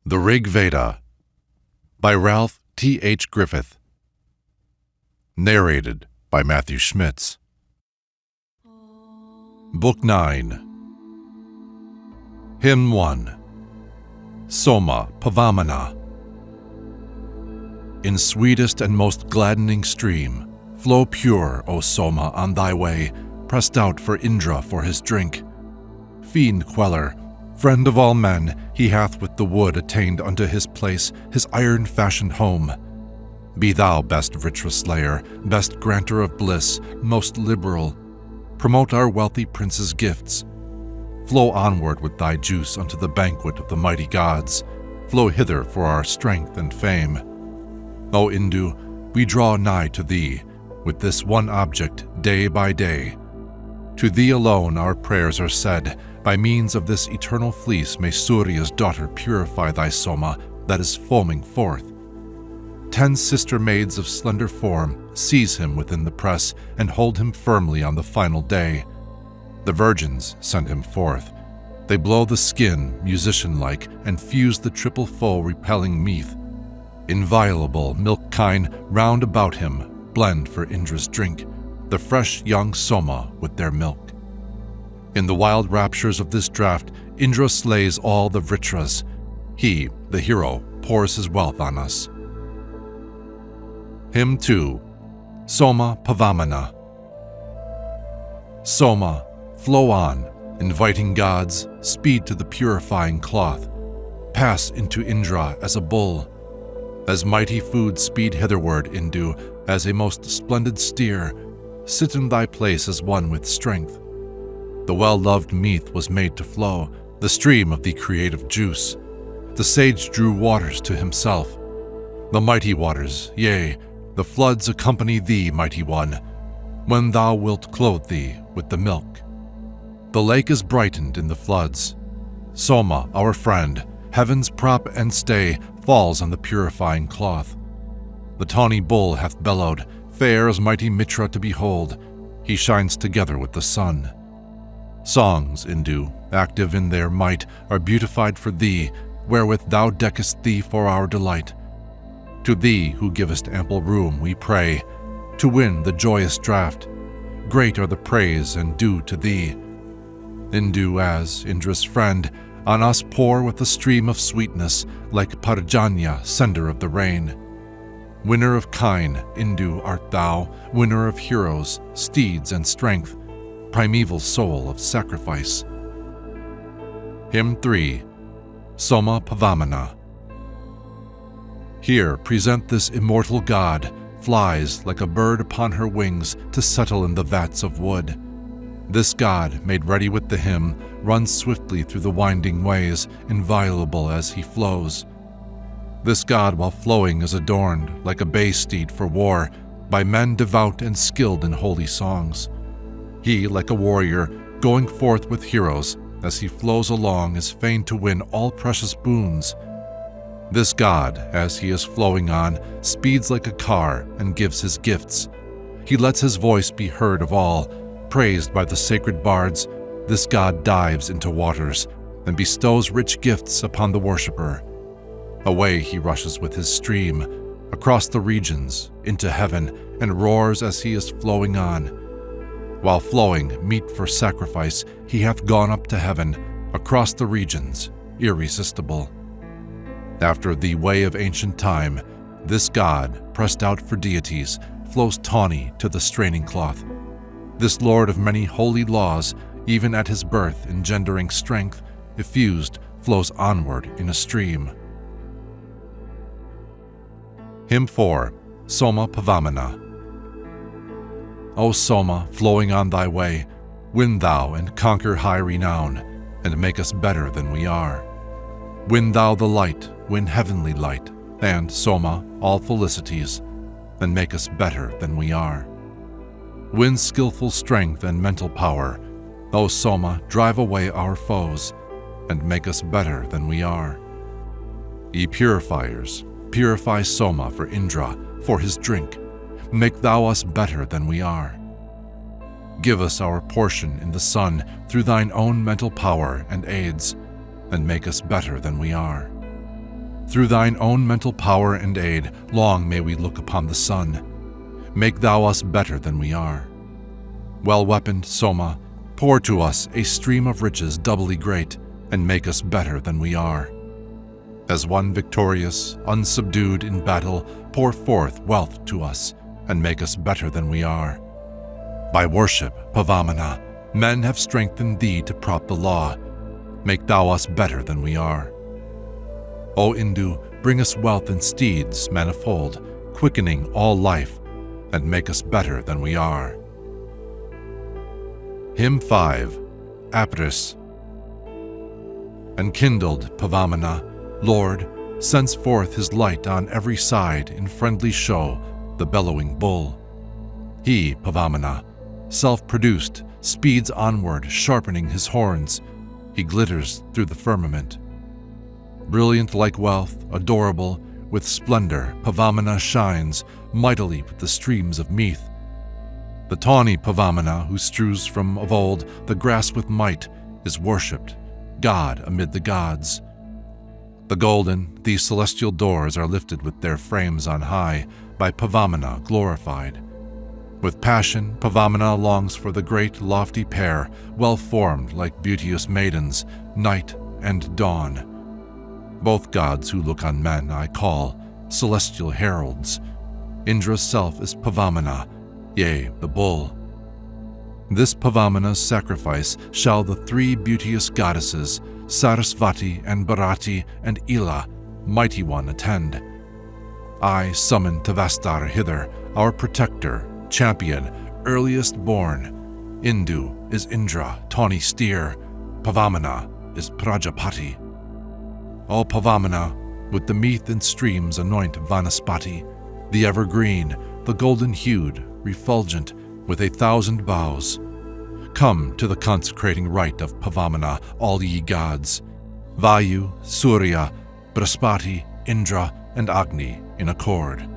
The Rig Veda by Ralph T.H. Griffith. Narrated by Matthew Schmitz. Book 9. Hymn 1. Soma, Pavamana. In sweetest and most gladdening stream, flow pure, O Soma, on thy way, pressed out for Indra for his drink. Fiend queller, friend of all men, he hath with the wood attained unto his place, his iron-fashioned home. Be thou best Vritra slayer, best granter of bliss, most liberal. Promote our wealthy prince's gifts. Flow onward with thy juice unto the banquet of the mighty gods. Flow hither for our strength and fame. O Indu, we draw nigh to thee, with this one object, day by day. To thee alone our prayers are said. By means of this eternal fleece may Surya's daughter purify thy Soma that is foaming forth. 10 sister maids of slender form seize him within the press and hold him firmly on the final day. The virgins send him forth. They blow the skin, musician-like, and fuse the triple foe repelling meath. Inviolable milk kine round about him blend for Indra's drink, the fresh young Soma with their milk. In the wild raptures of this draught, Indra slays all the Vritras. He, the hero, pours his wealth on us. Hymn 2. Soma, Pavamana. Soma, flow on, inviting gods, speed to the purifying cloth. Pass into Indra as a bull. As mighty food speed hitherward, Indu, as a most splendid steer. Sit in thy place as one with strength. The well-loved meath was made to flow, the stream of the creative juice. The sage drew waters to himself. The mighty waters, yea, the floods accompany thee, mighty one, when thou wilt clothe thee with the milk. The lake is brightened in the floods. Soma, our friend, heaven's prop and stay, falls on the purifying cloth. The tawny bull hath bellowed, fair as mighty Mitra to behold. He shines together with the sun. Songs, Indu, active in their might, are beautified for thee, wherewith thou deckest thee for our delight. To thee, who givest ample room, we pray, to win the joyous draught. Great are the praise and due to thee. Indu, as Indra's friend, on us pour with a stream of sweetness, like Parjanya, sender of the rain. Winner of kine, Indu art thou, winner of heroes, steeds and strength, primeval soul of sacrifice. Hymn 3. Soma, Pavamana. Here present this immortal god, flies like a bird upon her wings to settle in the vats of wood. This god, made ready with the hymn, runs swiftly through the winding ways, inviolable as he flows. This god, while flowing, is adorned, like a bay steed for war, by men devout and skilled in holy songs. He, like a warrior, going forth with heroes, as he flows along, is fain to win all precious boons. This god, as he is flowing on, speeds like a car and gives his gifts. He lets his voice be heard of all. Praised by the sacred bards, this god dives into waters and bestows rich gifts upon the worshipper. Away he rushes with his stream, across the regions, into heaven, and roars as he is flowing on. While flowing meet for sacrifice, he hath gone up to heaven, across the regions, irresistible. After the way of ancient time, this god, pressed out for deities, flows tawny to the straining cloth. This lord of many holy laws, even at his birth engendering strength, effused, flows onward in a stream. Hymn 4. Soma, Pavamana. O Soma, flowing on thy way, win thou and conquer high renown, and make us better than we are. Win thou the light, win heavenly light, and, Soma, all felicities, and make us better than we are. Win skillful strength and mental power, O Soma, drive away our foes, and make us better than we are. Ye purifiers, purify Soma for Indra, for his drink. Make thou us better than we are. Give us our portion in the sun through thine own mental power and aids, and make us better than we are. Through thine own mental power and aid, long may we look upon the sun. Make thou us better than we are. Well-weaponed Soma, pour to us a stream of riches doubly great, and make us better than we are. As one victorious, unsubdued in battle, pour forth wealth to us, and make us better than we are. By worship, Pavamana, men have strengthened thee to prop the law. Make thou us better than we are. O Indu, bring us wealth and steeds manifold, quickening all life, and make us better than we are. Hymn 5, Apris. Enkindled Pavamana, Lord, sends forth his light on every side in friendly show, the bellowing bull. He, Pavamana, self-produced, speeds onward, sharpening his horns. He glitters through the firmament. Brilliant like wealth, adorable, with splendor, Pavamana shines mightily with the streams of Meath. The tawny Pavamana, who strews from of old the grass with might, is worshipped, God amid the gods. The golden, these celestial doors are lifted with their frames on high, by Pavamana glorified. With passion, Pavamana longs for the great lofty pair, well-formed like beauteous maidens, night and dawn. Both gods who look on men I call celestial heralds. Indra's self is Pavamana, yea, the bull. This Pavamana's sacrifice shall the three beauteous goddesses, Sarasvati and Bharati and Ila, mighty one, attend. I summon Tavastar hither, our protector, champion, earliest born. Indu is Indra, tawny steer. Pavamana is Prajapati. All Pavamana, with the Meath and streams anoint Vanaspati, the evergreen, the golden-hued, refulgent, with 1,000 boughs. Come to the consecrating rite of Pavamana, all ye gods. Vayu, Surya, Brahaspati, Indra, and Agni in accord.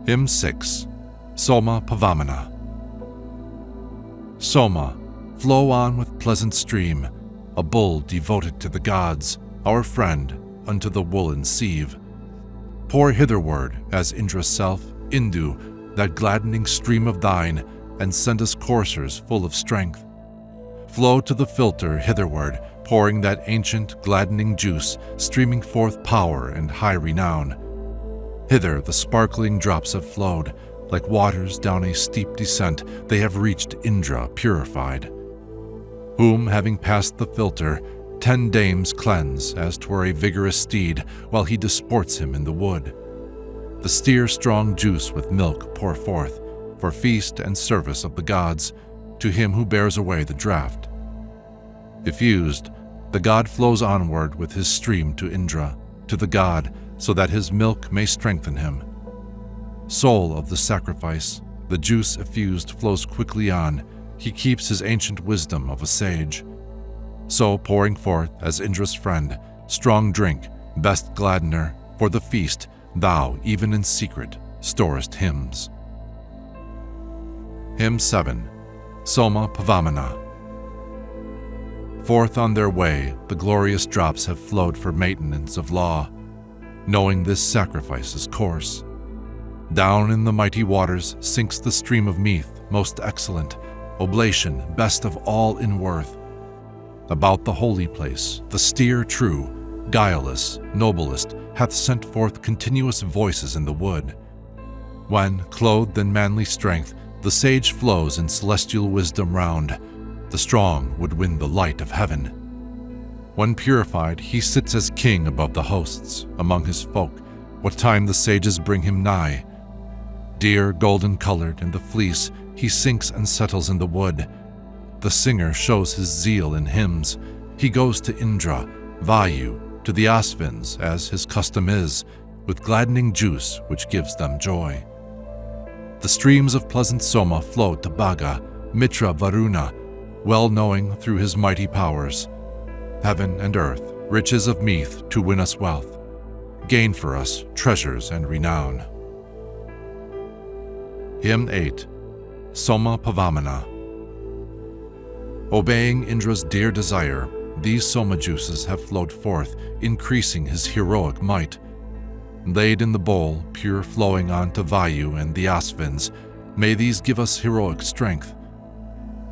Hymn 6, Soma Pavamana. Soma, flow on with pleasant stream, a bull devoted to the gods, our friend unto the woolen sieve. Pour hitherward, as Indra's self, Indu, that gladdening stream of thine, and send us coursers full of strength. Flow to the filter hitherward, pouring that ancient gladdening juice, streaming forth power and high renown. Hither the sparkling drops have flowed, like waters down a steep descent, they have reached Indra purified. Whom, having passed the filter, 10 dames cleanse, as 'twere a vigorous steed, while he disports him in the wood. The steer strong juice with milk pour forth, for feast and service of the gods, to him who bears away the draught. Effused, the god flows onward with his stream to Indra, to the god, so that his milk may strengthen him. Soul of the sacrifice, the juice effused flows quickly on, he keeps his ancient wisdom of a sage. So pouring forth, as Indra's friend, strong drink, best gladdener, for the feast, thou, even in secret, storest hymns. Hymn 7, Soma Pavamana. Forth on their way, the glorious drops have flowed for maintenance of law, knowing this sacrifice's course. Down in the mighty waters sinks the stream of Meath, most excellent, oblation, best of all in worth. About the holy place, the steer true, guileless, noblest, hath sent forth continuous voices in the wood. When, clothed in manly strength, the sage flows in celestial wisdom round, the strong would win the light of heaven. When purified, he sits as king above the hosts, among his folk, what time the sages bring him nigh. Dear golden-colored in the fleece, he sinks and settles in the wood. The singer shows his zeal in hymns. He goes to Indra, Vayu, to the Asvins, as his custom is, with gladdening juice which gives them joy. The streams of pleasant Soma flow to Bhaga, Mitra Varuna, well knowing through his mighty powers. Heaven and earth, riches of Meath to win us wealth, gain for us treasures and renown. Hymn 8, Soma Pavamana. Obeying Indra's dear desire, these Soma juices have flowed forth, increasing his heroic might. Laid in the bowl, pure flowing on to Vayu and the Asvins, may these give us heroic strength.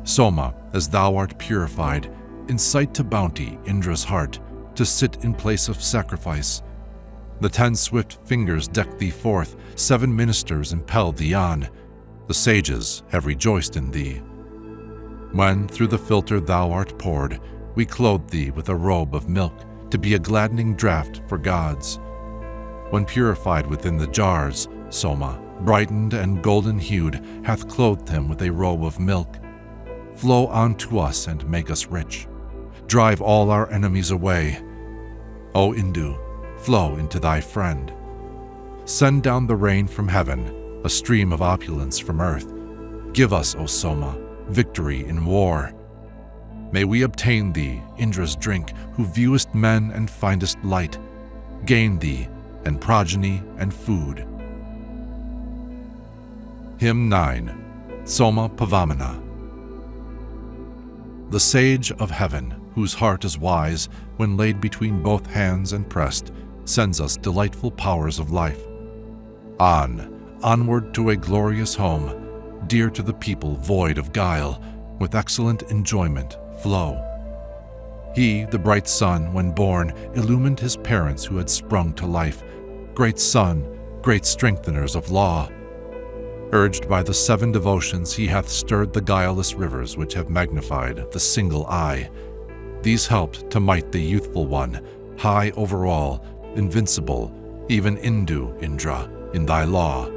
Soma, as thou art purified, incite to bounty Indra's heart, to sit in place of sacrifice. The 10 swift fingers deck thee forth, 7 ministers impel thee on. The sages have rejoiced in thee. When through the filter thou art poured, we clothe thee with a robe of milk, to be a gladdening draught for gods. When purified within the jars, Soma, brightened and golden-hued, hath clothed him with a robe of milk. Flow on to us and make us rich. Drive all our enemies away. O Indu, flow into thy friend. Send down the rain from heaven, a stream of opulence from earth. Give us, O Soma, victory in war. May we obtain thee, Indra's drink, who viewest men and findest light. Gain thee, and progeny and food. Hymn 9. Soma Pavamana. The sage of heaven, whose heart is wise, when laid between both hands and pressed, sends us delightful powers of life. Onward to a glorious home, dear to the people void of guile, with excellent enjoyment flow. He, the bright sun, when born, illumined his parents who had sprung to life, great sun, great strengtheners of law. Urged by the 7 devotions, he hath stirred the guileless rivers which have magnified the single eye. These helped to might the youthful one, high over all, invincible, even Indu, Indra, in thy law.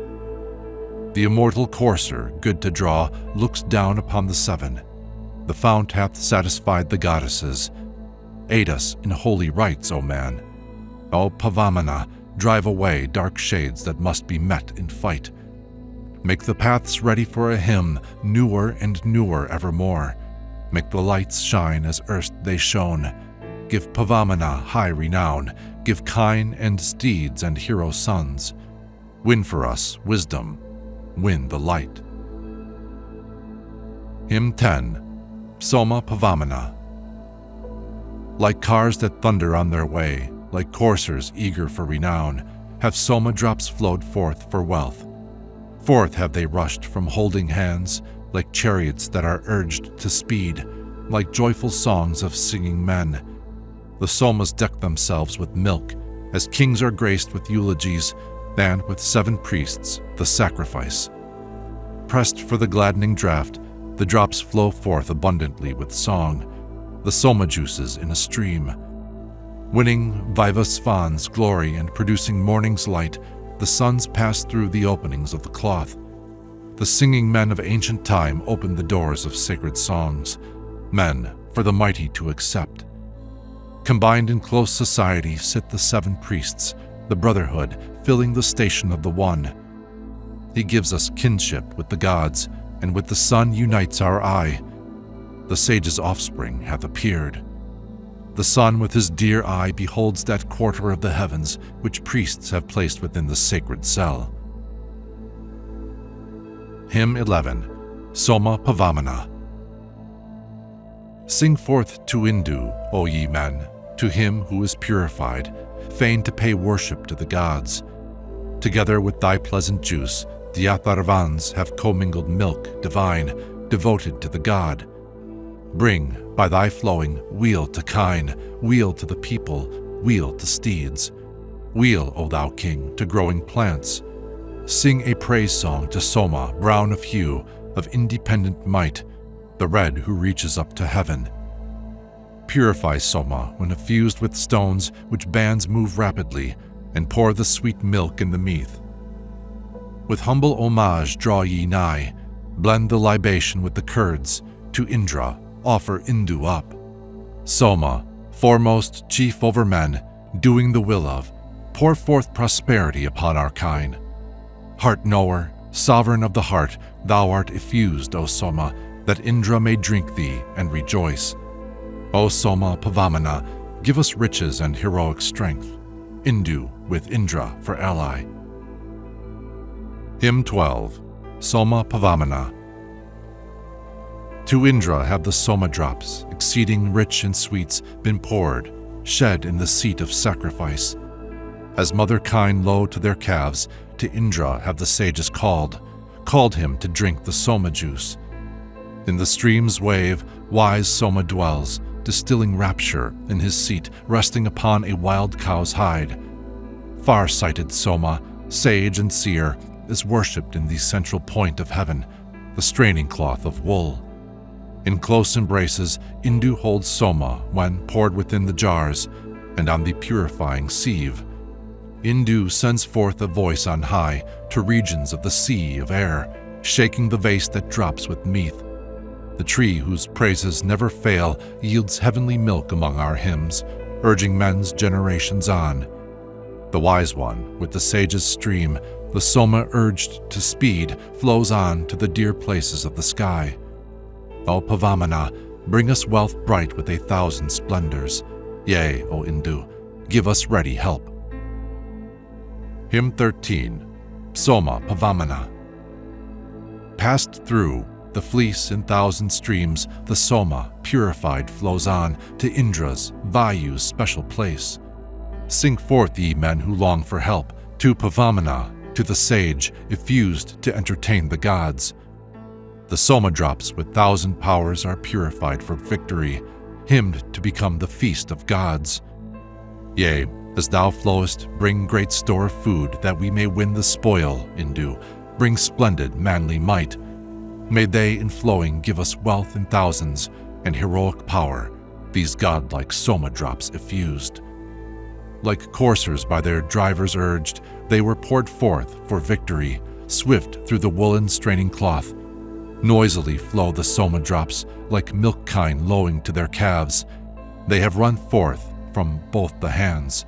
The immortal courser, good to draw, looks down upon the 7. The fount hath satisfied the goddesses. Aid us in holy rites, O man. O Pavamana, drive away dark shades that must be met in fight. Make the paths ready for a hymn, newer and newer evermore. Make the lights shine as erst they shone. Give Pavamana high renown. Give kine and steeds and hero sons. Win for us wisdom. Win the light. Hymn 10. Soma Pavamana. Like cars that thunder on their way, like coursers eager for renown, have Soma drops flowed forth for wealth. Forth have they rushed from holding hands, like chariots that are urged to speed, like joyful songs of singing men. The Somas deck themselves with milk, as kings are graced with eulogies, and with 7 priests the sacrifice. Pressed for the gladdening draught, the drops flow forth abundantly with song, the Soma juices in a stream. Winning Vivasvan's glory and producing morning's light, the suns pass through the openings of the cloth. The singing men of ancient time open the doors of sacred songs, men for the mighty to accept. Combined in close society sit the 7 priests, the brotherhood filling the station of the One. He gives us kinship with the gods, and with the sun unites our eye. The sage's offspring hath appeared. The sun with his dear eye beholds that quarter of the heavens which priests have placed within the sacred cell. Hymn 11. Soma Pavamana. Sing forth to Indu, O ye men, to him who is purified, fain to pay worship to the gods. Together with thy pleasant juice, the Atharvans have commingled milk divine, devoted to the god. Bring, by thy flowing, weal to kine, weal to the people, weal to steeds. Weal, O thou king, to growing plants. Sing a praise song to Soma, brown of hue, of independent might, the red who reaches up to heaven. Purify Soma when effused with stones which bands move rapidly, and pour the sweet milk in the meath. With humble homage draw ye nigh, blend the libation with the curds, to Indra offer Indu up. Soma, foremost chief over men, doing the will of, pour forth prosperity upon our kine. Heart knower, sovereign of the heart, thou art effused, O Soma, that Indra may drink thee and rejoice. O Soma Pavamana, give us riches and heroic strength. Indu with Indra for ally. Hymn 12. Soma Pavamana. To Indra have the Soma drops, exceeding rich in sweets, been poured, shed in the seat of sacrifice. As mother kine low to their calves, to Indra have the sages called him to drink the Soma juice. In the stream's wave, wise Soma dwells, distilling rapture in his seat, resting upon a wild cow's hide. Far-sighted Soma, sage and seer, is worshipped in the central point of heaven, the straining cloth of wool. In close embraces, Indu holds Soma when poured within the jars, and on the purifying sieve. Indu sends forth a voice on high to regions of the sea of air, shaking the vase that drops with meath. The tree whose praises never fail yields heavenly milk among our hymns, urging men's generations on. The wise one, with the sage's stream, the Soma urged to speed, flows on to the dear places of the sky. O Pavamana, bring us wealth bright with 1,000 splendors. Yea, O Indu, give us ready help. Hymn 13, Soma Pavamana. Passed through the fleece in 1,000 streams, the Soma, purified, flows on to Indra's, Vayu's special place. Sing forth, ye men who long for help, to Pavamana, to the sage, effused to entertain the gods. The Soma drops with 1,000 powers are purified for victory, hymned to become the feast of gods. Yea, as thou flowest, bring great store of food, that we may win the spoil, Indu, bring splendid manly might. May they in flowing give us wealth in thousands, and heroic power, these godlike Soma drops effused. Like coursers by their drivers urged, they were poured forth for victory, swift through the woolen straining cloth. Noisily flow the Soma drops, like milk kine lowing to their calves. They have run forth from both the hands.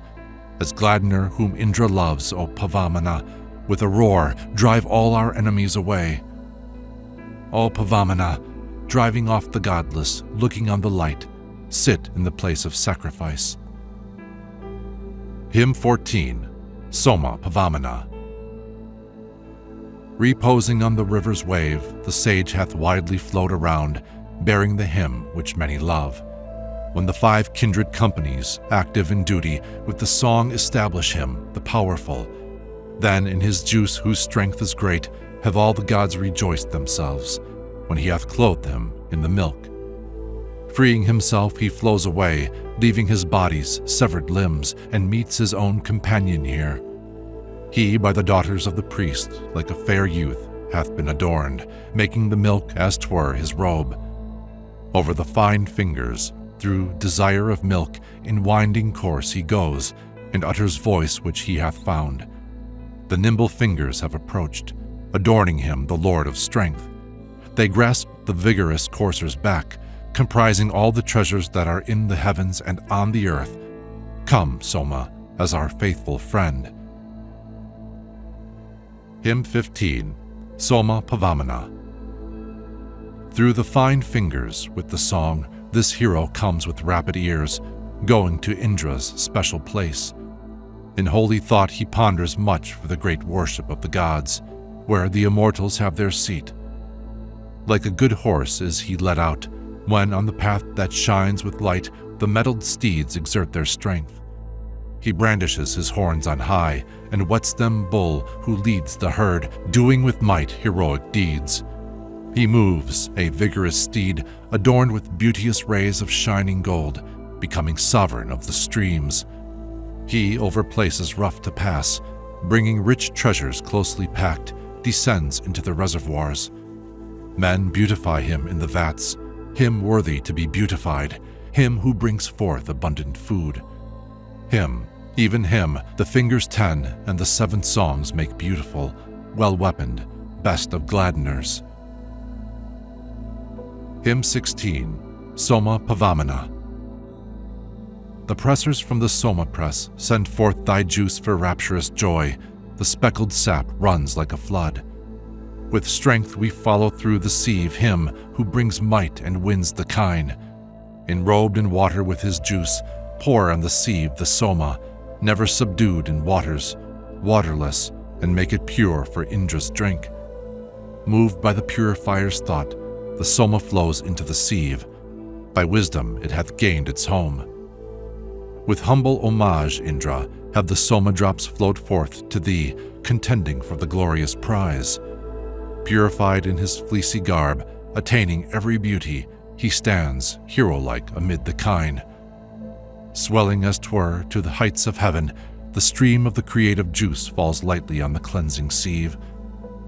As Gladdener, whom Indra loves, O Pavamana, with a roar, drive all our enemies away. O Pavamana, driving off the godless, looking on the light, sit in the place of sacrifice. Hymn 14, Soma Pavamana. Reposing on the river's wave, the sage hath widely flowed around, bearing the hymn which many love. When the 5 kindred companies, active in duty, with the song establish him, the powerful, then in his juice whose strength is great, have all the gods rejoiced themselves, when he hath clothed them in the milk. Freeing himself, he flows away, leaving his body's severed limbs, and meets his own companion here. He, by the daughters of the priest, like a fair youth, hath been adorned, making the milk as 'twere his robe. Over the fine fingers, through desire of milk, in winding course he goes, and utters voice which he hath found. The nimble fingers have approached, adorning him the Lord of strength. They grasp the vigorous courser's back, comprising all the treasures that are in the heavens and on the earth. Come, Soma, as our faithful friend. Hymn 15, Soma Pavamana. Through the fine fingers, with the song, this hero comes with rapid ears, going to Indra's special place. In holy thought he ponders much for the great worship of the gods, where the immortals have their seat. Like a good horse is he led out, when on the path that shines with light the mettled steeds exert their strength. He brandishes his horns on high, and whets them bull who leads the herd, doing with might heroic deeds. He moves, a vigorous steed, adorned with beauteous rays of shining gold, becoming sovereign of the streams. He, over places rough to pass, bringing rich treasures closely packed, descends into the reservoirs. Men beautify him in the vats, him worthy to be beautified, him who brings forth abundant food. Him, even him, the fingers 10 and the 7 songs make beautiful, well-weaponed, best of Gladdeners. Hymn 16, Soma Pavamana. The pressers from the Soma press send forth thy juice for rapturous joy. The speckled sap runs like a flood. With strength we follow through the sieve him who brings might and wins the kine. Enrobed in water with his juice, pour on the sieve the Soma, never subdued in waters, waterless, and make it pure for Indra's drink. Moved by the purifier's thought, the Soma flows into the sieve. By wisdom it hath gained its home. With humble homage, Indra, have the Soma drops flowed forth to thee, contending for the glorious prize. Purified in his fleecy garb, attaining every beauty, he stands, hero-like amid the kine. Swelling as 'twere to the heights of heaven, the stream of the creative juice falls lightly on the cleansing sieve.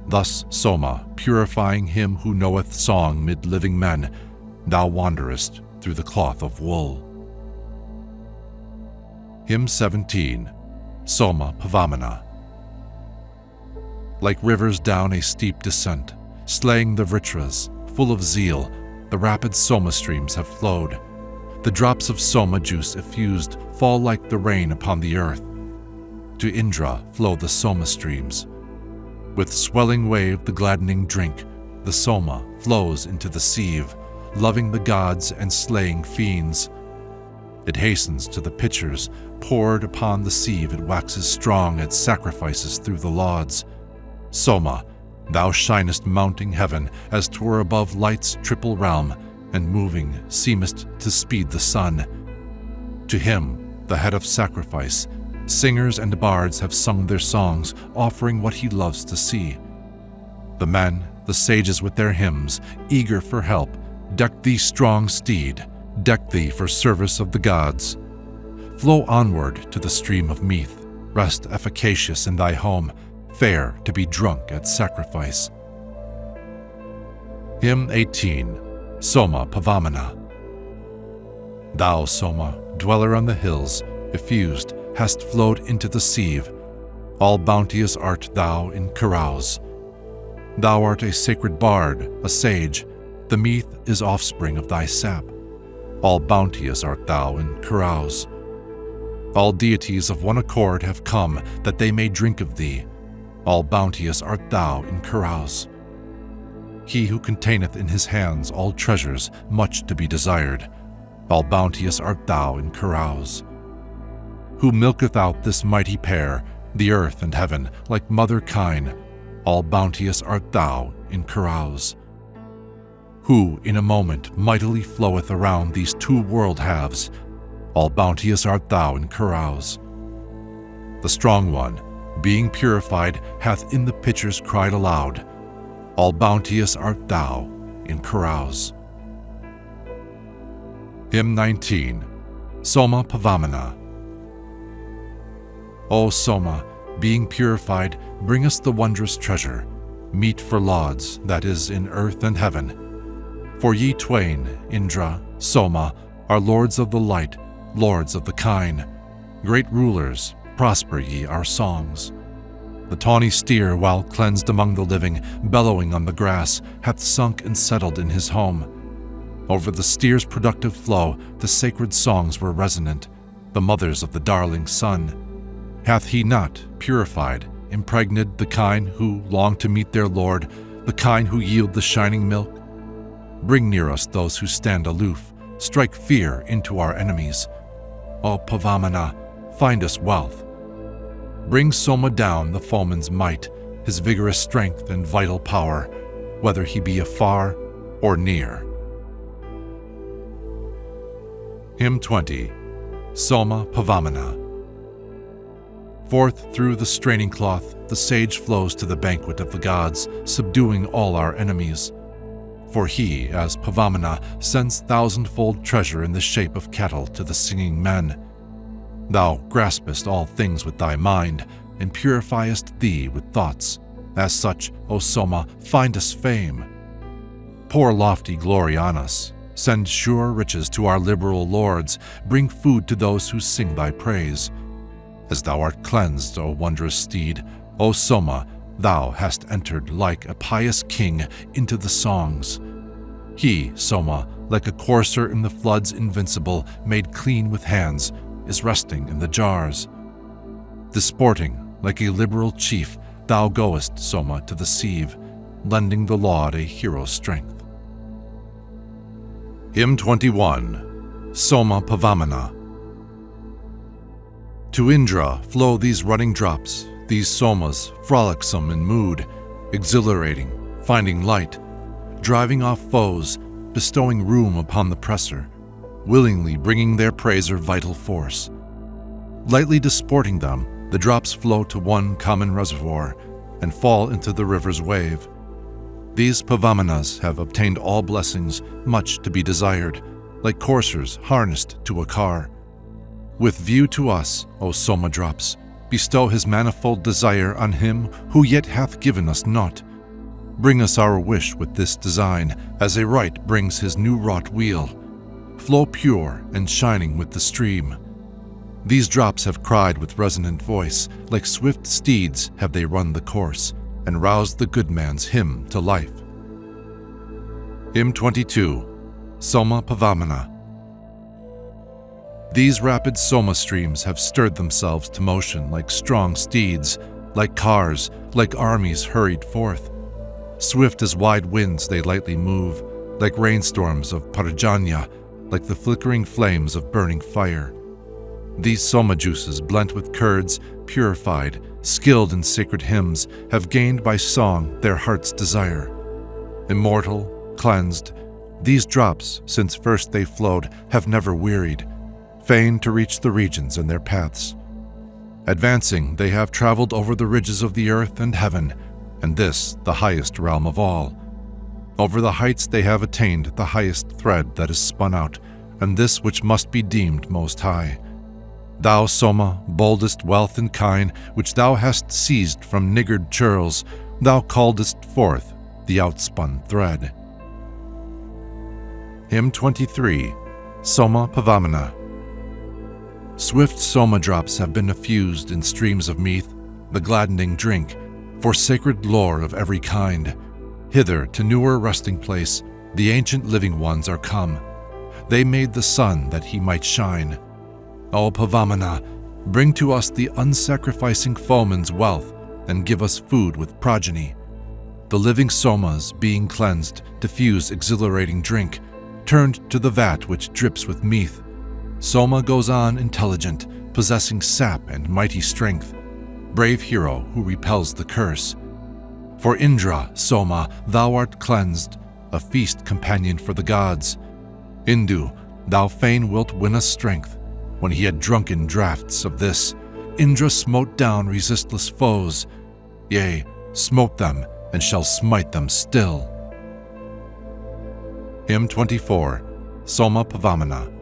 Thus, Soma, purifying him who knoweth song mid living men, thou wanderest through the cloth of wool. Hymn 17, Soma Pavamana. Like rivers down a steep descent, slaying the Vritras, full of zeal, the rapid Soma streams have flowed. The drops of Soma juice effused fall like the rain upon the earth. To Indra flow the Soma streams. With swelling wave the gladdening drink, the Soma flows into the sieve, loving the gods and slaying fiends. It hastens to the pitchers, poured upon the sieve it waxes strong at sacrifices through the lauds. Soma, thou shinest mounting heaven as 'twere above light's triple realm, and moving seemest to speed the sun. To him, the head of sacrifice, singers and bards have sung their songs, offering what he loves to see. The men, the sages with their hymns, eager for help, deck thee strong steed, deck thee for service of the gods. Flow onward to the stream of Meath, rest efficacious in thy home, fair to be drunk at sacrifice. Hymn 18, Soma Pavamana. Thou, Soma, dweller on the hills, effused, hast flowed into the sieve. All bounteous art thou in carouse. Thou art a sacred bard, a sage. The Meath is offspring of thy sap. All bounteous art thou in carouse. All deities of one accord have come that they may drink of thee. All bounteous art thou in carouse. He who containeth in his hands all treasures, much to be desired. All bounteous art thou in carouse. Who milketh out this mighty pair, the earth and heaven, like mother kine, all bounteous art thou in carouse. Who in a moment mightily floweth around these two world halves, all bounteous art thou in carouse. The strong one, being purified, hath in the pitchers cried aloud, all bounteous art thou in carouse. Hymn 19, Soma Pavamana. O Soma, being purified, bring us the wondrous treasure, meet for lauds, that is in earth and heaven. For ye twain, Indra, Soma, are lords of the light, lords of the kine. Great rulers, prosper ye our songs. The tawny steer, while cleansed among the living, bellowing on the grass, hath sunk and settled in his home. Over the steer's productive flow, the sacred songs were resonant, the mothers of the darling sun. Hath he not, purified, impregnated the kine who long to meet their lord, the kine who yield the shining milk? Bring near us those who stand aloof, strike fear into our enemies. O Pavamana, find us wealth. Bring Soma down the foeman's might, his vigorous strength and vital power, whether he be afar or near. Hymn 20, Soma Pavamana. Forth through the straining cloth, the sage flows to the banquet of the gods, subduing all our enemies. For he, as Pavamana, sends thousandfold treasure in the shape of cattle to the singing men. Thou graspest all things with thy mind, and purifiest thee with thoughts. As such, O Soma, find us fame. Pour lofty glory on us. Send sure riches to our liberal lords. Bring food to those who sing thy praise. As thou art cleansed, O wondrous steed, O Soma, thou hast entered like a pious king into the songs. He, Soma, like a courser in the floods invincible, made clean with hands, is resting in the jars. Disporting, like a liberal chief, thou goest, Soma, to the sieve, lending the laud a hero's strength. Hymn 21, Soma Pavamana. To Indra flow these running drops, these Somas, frolicsome in mood, exhilarating, finding light. driving off foes, bestowing room upon the presser, willingly bringing their praiser vital force. Lightly disporting them, the drops flow to one common reservoir and fall into the river's wave. These Pavamanas have obtained all blessings, much to be desired, like coursers harnessed to a car. With view to us, O Soma drops, bestow his manifold desire on him who yet hath given us naught. Bring us our wish with this design, as a rite brings his new-wrought wheel. Flow pure and shining with the stream. These drops have cried with resonant voice, like swift steeds have they run the course, and roused the good man's hymn to life. Hymn 22, Soma Pavamana. These rapid Soma streams have stirred themselves to motion like strong steeds, like cars, like armies hurried forth. Swift as wide winds they lightly move, like rainstorms of Parjanya, like the flickering flames of burning fire. These Soma juices, blent with curds, purified, skilled in sacred hymns, have gained by song their heart's desire. Immortal, cleansed, these drops, since first they flowed, have never wearied, fain to reach the regions in their paths. Advancing, they have traveled over the ridges of the earth and heaven, and this the highest realm of all. Over the heights they have attained the highest thread that is spun out, and this which must be deemed most high. Thou, Soma, boldest wealth and kine, which thou hast seized from niggard churls, thou calledst forth the outspun thread. Hymn 23, Soma Pavamana. Swift Soma drops have been effused in streams of meath, the gladdening drink, for sacred lore of every kind. Hither to newer resting place, the ancient living ones are come. They made the sun that he might shine. O Pavamana, bring to us the unsacrificing foeman's wealth, and give us food with progeny. The living Somas, being cleansed, diffuse exhilarating drink, turned to the vat which drips with meath. Soma goes on intelligent, possessing sap and mighty strength, brave hero who repels the curse. For Indra, Soma, thou art cleansed, a feast companion for the gods. Indu, thou fain wilt win us strength. When he had drunken draughts of this, Indra smote down resistless foes, yea, smote them and shall smite them still. Hymn 24, Soma Pavamana.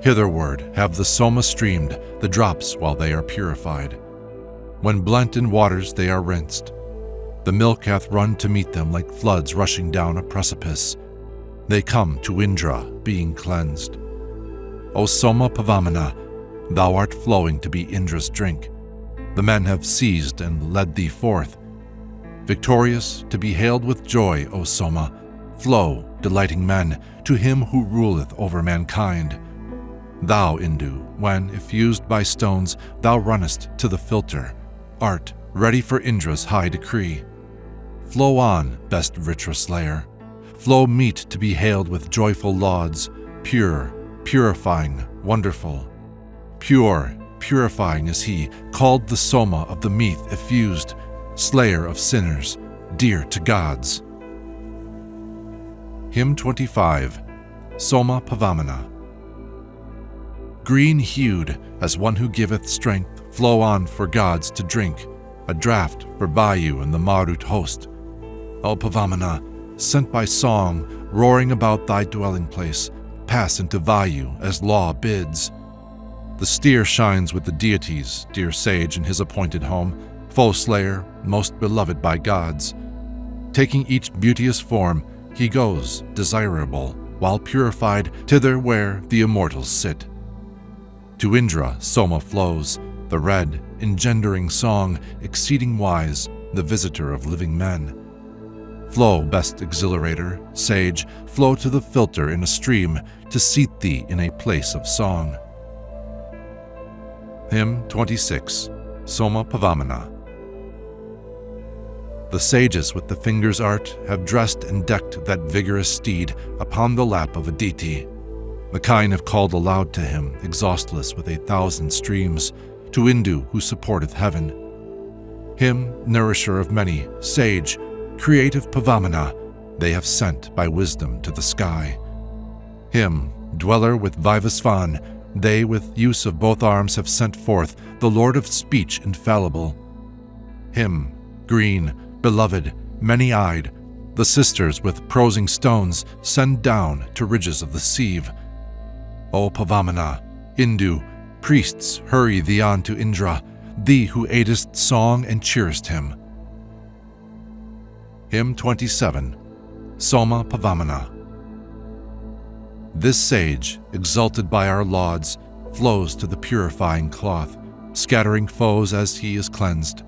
Hitherward have the Soma streamed, the drops while they are purified. When blent in waters they are rinsed. The milk hath run to meet them like floods rushing down a precipice. They come to Indra, being cleansed. O Soma Pavamana, thou art flowing to be Indra's drink. The men have seized and led thee forth. Victorious, to be hailed with joy, O Soma, flow, delighting men, to him who ruleth over mankind. Thou, Indu, when, effused by stones, thou runnest to the filter, art ready for Indra's high decree. Flow on, best Vritra slayer. Flow meet to be hailed with joyful lauds, pure, purifying, wonderful. Pure, purifying is he, called the Soma of the meath effused, slayer of sinners, dear to gods. Hymn 25, Soma Pavamana. Green-hued, as one who giveth strength, flow on for gods to drink, a draught for Vayu and the Marut host. O Pavamana, sent by song, roaring about thy dwelling place, pass into Vayu as law bids. The steer shines with the deities, dear sage in his appointed home, foe-slayer, most beloved by gods. Taking each beauteous form, he goes, desirable, while purified, thither where the immortals sit. To Indra, Soma flows, the red, engendering song, exceeding wise, the visitor of living men. Flow, best exhilarator, sage, flow to the filter in a stream, to seat thee in a place of song. Hymn 26, Soma Pavamana. The sages with the finger's art have dressed and decked that vigorous steed upon the lap of a deity. The kine have called aloud to him, exhaustless with 1,000 streams, to Indu who supporteth heaven. Him, nourisher of many, sage, creative Pavamana, they have sent by wisdom to the sky. Him, dweller with Vivasvan, they with use of both arms have sent forth, the Lord of speech infallible. Him, green, beloved, many-eyed, the sisters with prosing stones send down to ridges of the sieve. O Pavamana, Indu, priests hurry thee on to Indra, thee who aidest song and cheerest him. Hymn 27, Soma Pavamana. This sage, exalted by our lauds, flows to the purifying cloth, scattering foes as he is cleansed.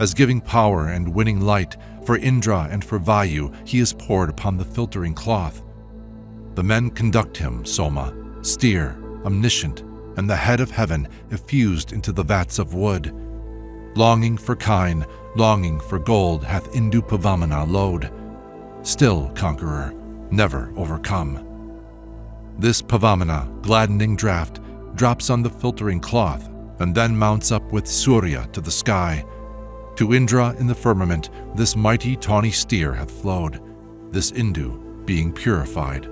As giving power and winning light, for Indra and for Vayu he is poured upon the filtering cloth. The men conduct him, Soma, steer, omniscient, and the head of heaven effused into the vats of wood. Longing for kine, longing for gold hath Indu Pavamana load. Still conqueror, never overcome. This Pavamana, gladdening draught, drops on the filtering cloth, and then mounts up with Surya to the sky. To Indra in the firmament, this mighty tawny steer hath flowed, this Indu being purified.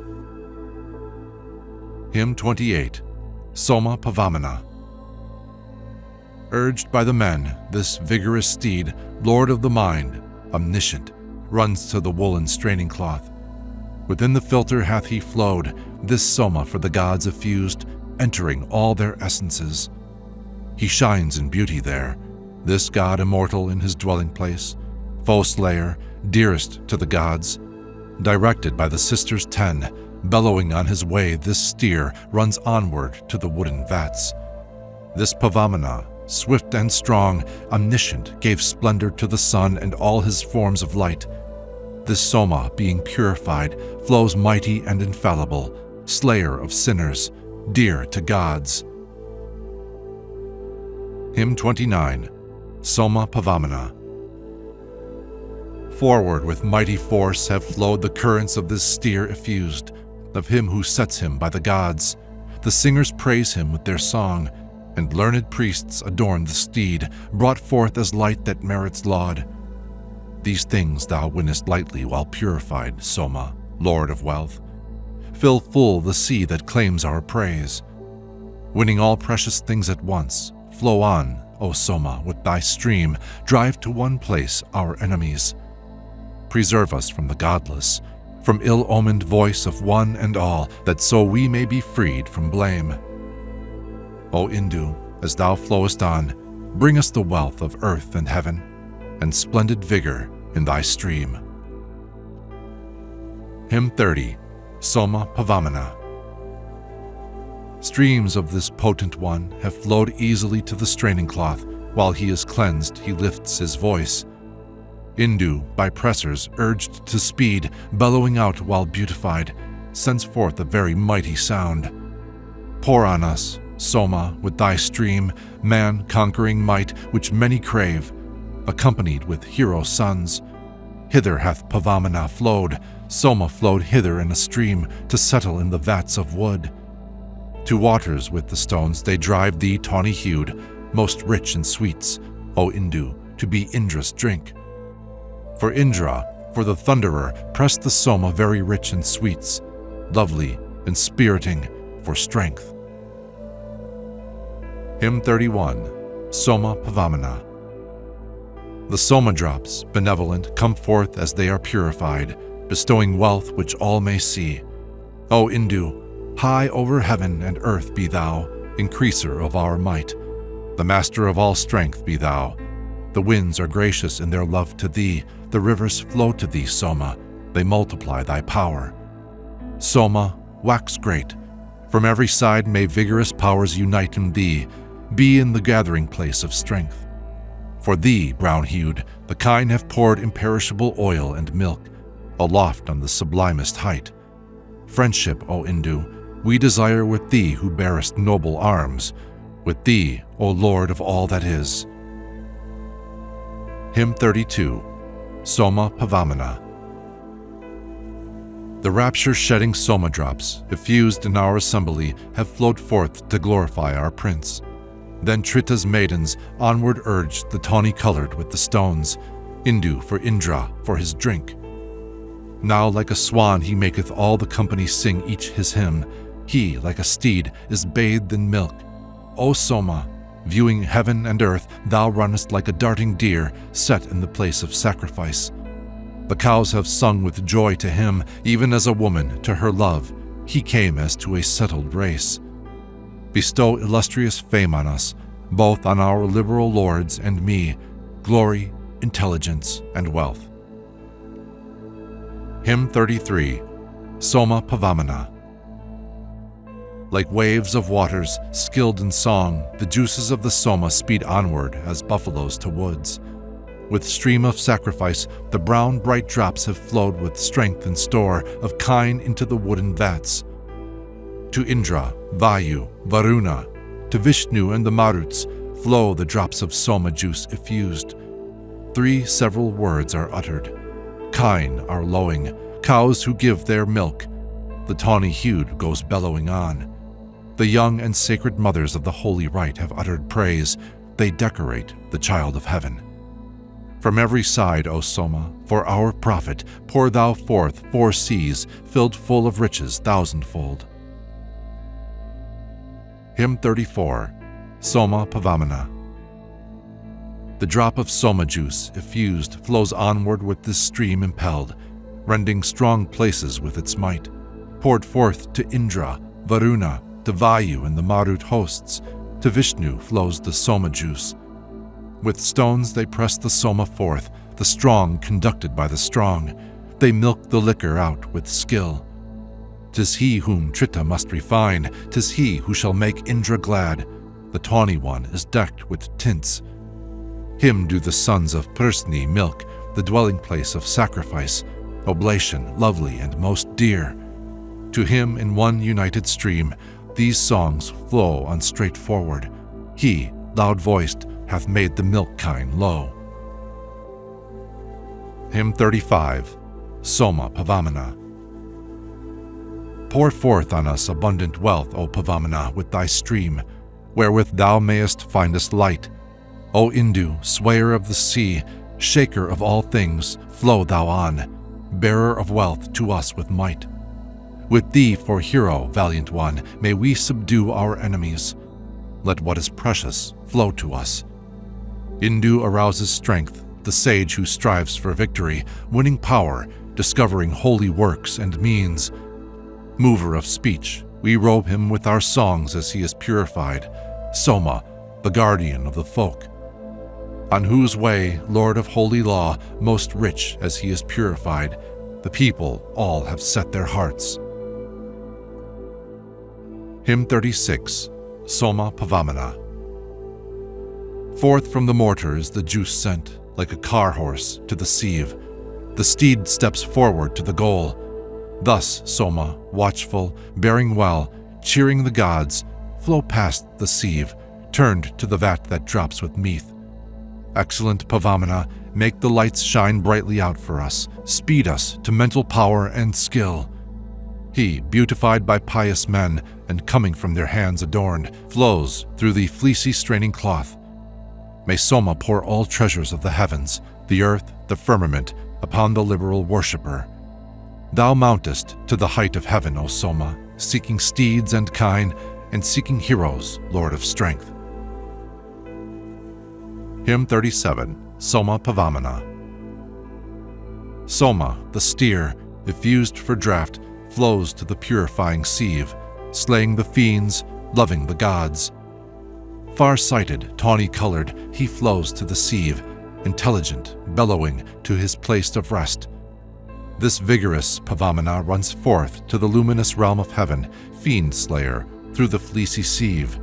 Hymn 28, Soma Pavamana. Urged by the men, this vigorous steed, lord of the mind, omniscient, runs to the woolen straining cloth. Within the filter hath he flowed, this Soma for the gods effused, entering all their essences. He shines in beauty there, this god immortal in his dwelling place, foe-slayer, dearest to the gods. Directed by the sisters 10, bellowing on his way, this steer runs onward to the wooden vats. This Pavamana, swift and strong, omniscient, gave splendor to the sun and all his forms of light. This Soma, being purified, flows mighty and infallible, slayer of sinners, dear to gods. Hymn 29, Soma Pavamana. Forward with mighty force have flowed the currents of this steer effused, of him who sets him by the gods. The singers praise him with their song, and learned priests adorn the steed, brought forth as light that merits laud. These things thou winnest lightly while purified, Soma, Lord of wealth. Fill full the sea that claims our praise. Winning all precious things at once, flow on, O Soma, with thy stream, drive to one place our enemies. Preserve us from the godless, from ill-omened voice of one and all, that so we may be freed from blame. O Indu, as thou flowest on, bring us the wealth of earth and heaven, and splendid vigor in thy stream. Hymn 30, Soma Pavamana. Streams of this potent one have flowed easily to the straining cloth. While he is cleansed, he lifts his voice. Indu, by pressers urged to speed, bellowing out while beautified, sends forth a very mighty sound. Pour on us, Soma, with thy stream, man-conquering might which many crave, accompanied with hero sons. Hither hath Pavamana flowed, Soma flowed hither in a stream, to settle in the vats of wood. To waters with the stones they drive thee tawny-hued, most rich in sweets, O Indu, to be Indra's drink. For Indra, for the thunderer, press the Soma very rich in sweets, lovely, inspiriting, for strength. Hymn 31, Soma Pavamana. The Soma drops, benevolent, come forth as they are purified, bestowing wealth which all may see. O Indu, high over heaven and earth be thou, increaser of our might. The master of all strength be thou. The winds are gracious in their love to thee, the rivers flow to thee, Soma, they multiply thy power. Soma, wax great. From every side may vigorous powers unite in thee, be in the gathering place of strength. For thee, brown-hued, the kine have poured imperishable oil and milk, aloft on the sublimest height. Friendship, O Indu, we desire with thee who bearest noble arms, with thee, O Lord of all that is. Hymn 32, Soma Pavamana. The rapture-shedding Soma drops, effused in our assembly, have flowed forth to glorify our prince. Then Trita's maidens onward urged the tawny-colored with the stones, Indu for Indra for his drink. Now like a swan he maketh all the company sing each his hymn. He, like a steed, is bathed in milk. O Soma, viewing heaven and earth, thou runnest like a darting deer set in the place of sacrifice. The cows have sung with joy to him, even as a woman to her love. He came as to a settled race. Bestow illustrious fame on us, both on our liberal lords and me, glory, intelligence, and wealth. Hymn 33, Soma Pavamana. Like waves of waters, skilled in song, the juices of the Soma speed onward as buffaloes to woods. With stream of sacrifice, the brown bright drops have flowed with strength and store of kine into the wooden vats. To Indra, Vayu, Varuna, to Vishnu and the Maruts flow the drops of Soma juice effused. 3 several words are uttered. Kine are lowing, cows who give their milk. The tawny-hued goes bellowing on. The young and sacred mothers of the holy rite have uttered praise. They decorate the child of heaven. From every side, O Soma, for our profit, pour thou forth 4 seas, filled full of riches thousandfold. Hymn 34, Soma Pavamana. The drop of Soma juice, effused, flows onward with this stream impelled, rending strong places with its might. Poured forth to Indra, Varuna, to Vayu and the Marut hosts, to Vishnu flows the Soma juice. With stones they press the Soma forth, the strong conducted by the strong. They milk the liquor out with skill. 'Tis he whom Trita must refine, 'tis he who shall make Indra glad. The tawny one is decked with tints. Him do the sons of Persni milk, the dwelling place of sacrifice, oblation lovely and most dear. To him in one united stream, these songs flow on straightforward. He, loud-voiced, hath made the milk kine low. Hymn 35, Soma Pavamana. Pour forth on us abundant wealth, O Pavamana, with thy stream, wherewith thou mayest find us light. O Indu, swayer of the sea, shaker of all things, flow thou on, bearer of wealth to us with might. With thee for hero, valiant one, may we subdue our enemies. Let what is precious flow to us. Indu arouses strength, the sage who strives for victory, winning power, discovering holy works and means. Mover of speech, we robe him with our songs as he is purified. Soma, the guardian of the folk. On whose way, Lord of holy law, most rich as he is purified, the people all have set their hearts. Hymn 36, Soma Pavamana. Forth from the mortar is the juice sent, like a car horse to the sieve. The steed steps forward to the goal. Thus, Soma, watchful, bearing well, cheering the gods, flow past the sieve, turned to the vat that drops with meath. Excellent Pavamana, make the lights shine brightly out for us, speed us to mental power and skill. He, beautified by pious men, and coming from their hands adorned, flows through the fleecy straining cloth. May Soma pour all treasures of the heavens, the earth, the firmament, upon the liberal worshipper. Thou mountest to the height of heaven, O Soma, seeking steeds and kine, and seeking heroes, Lord of strength. Hymn 37, Soma Pavamana. Soma, the steer, effused for draught, flows to the purifying sieve, slaying the fiends, loving the gods. Far-sighted, tawny-colored, he flows to the sieve, intelligent, bellowing to his place of rest. This vigorous Pavamana runs forth to the luminous realm of heaven, fiend-slayer, through the fleecy sieve.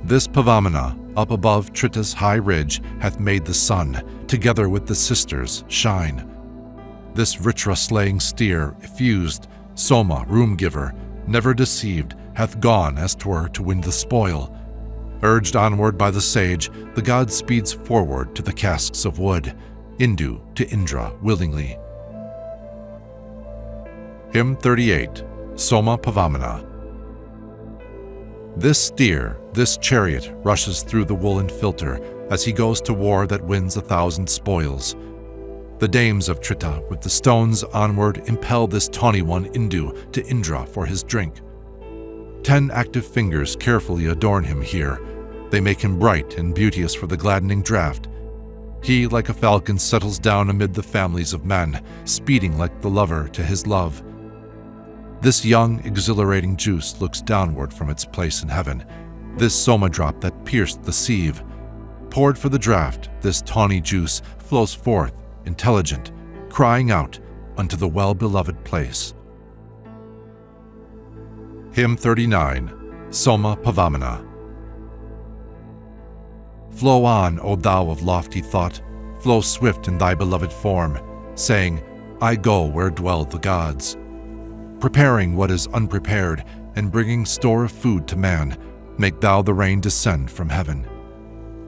This Pavamana, up above Trita's high ridge, hath made the sun, together with the sisters, shine. This Vritra-slaying steer, effused, Soma, room-giver, never deceived, hath gone as 'twere to win the spoil. Urged onward by the sage, the god speeds forward to the casks of wood, Indu to Indra willingly. Hymn 38, Soma Pavamana. This steer, this chariot, rushes through the woolen filter as he goes to war that wins 1,000 spoils. The dames of Trita with the stones onward impel this tawny one Indu to Indra for his drink. 10 active fingers carefully adorn him here. They make him bright and beauteous for the gladdening draught. He, like a falcon, settles down amid the families of men, speeding like the lover to his love. This young, exhilarating juice looks downward from its place in heaven, this Soma drop that pierced the sieve. Poured for the draught, this tawny juice flows forth, intelligent, crying out unto the well-beloved place. Hymn 39, Soma Pavamana. Flow on, O thou of lofty thought, flow swift in thy beloved form, saying, I go where dwell the gods. Preparing what is unprepared, and bringing store of food to man, make thou the rain descend from heaven.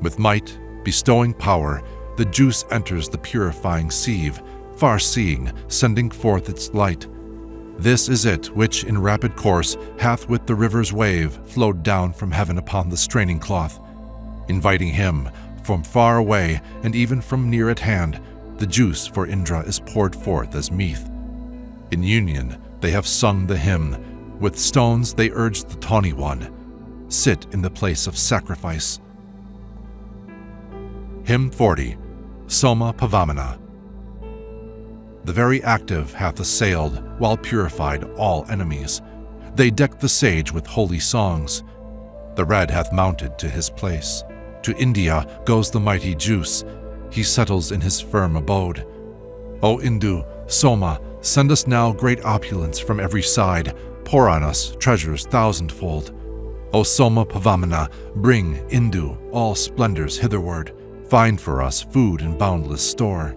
With might, bestowing power, the juice enters the purifying sieve, far-seeing, sending forth its light. This is it which in rapid course hath with the river's wave flowed down from heaven upon the straining cloth. Inviting him, from far away and even from near at hand, the juice for Indra is poured forth as meath. In union they have sung the hymn, with stones they urge the tawny one, sit in the place of sacrifice. Hymn 40, Soma Pavamana. The very active hath assailed, while purified, all enemies. They deck the sage with holy songs. The red hath mounted to his place. To India goes the mighty juice. He settles in his firm abode. O Indu, Soma, send us now great opulence from every side. Pour on us treasures thousandfold. O Soma Pavamana, bring, Indu, all splendors hitherward. Find for us food in boundless store.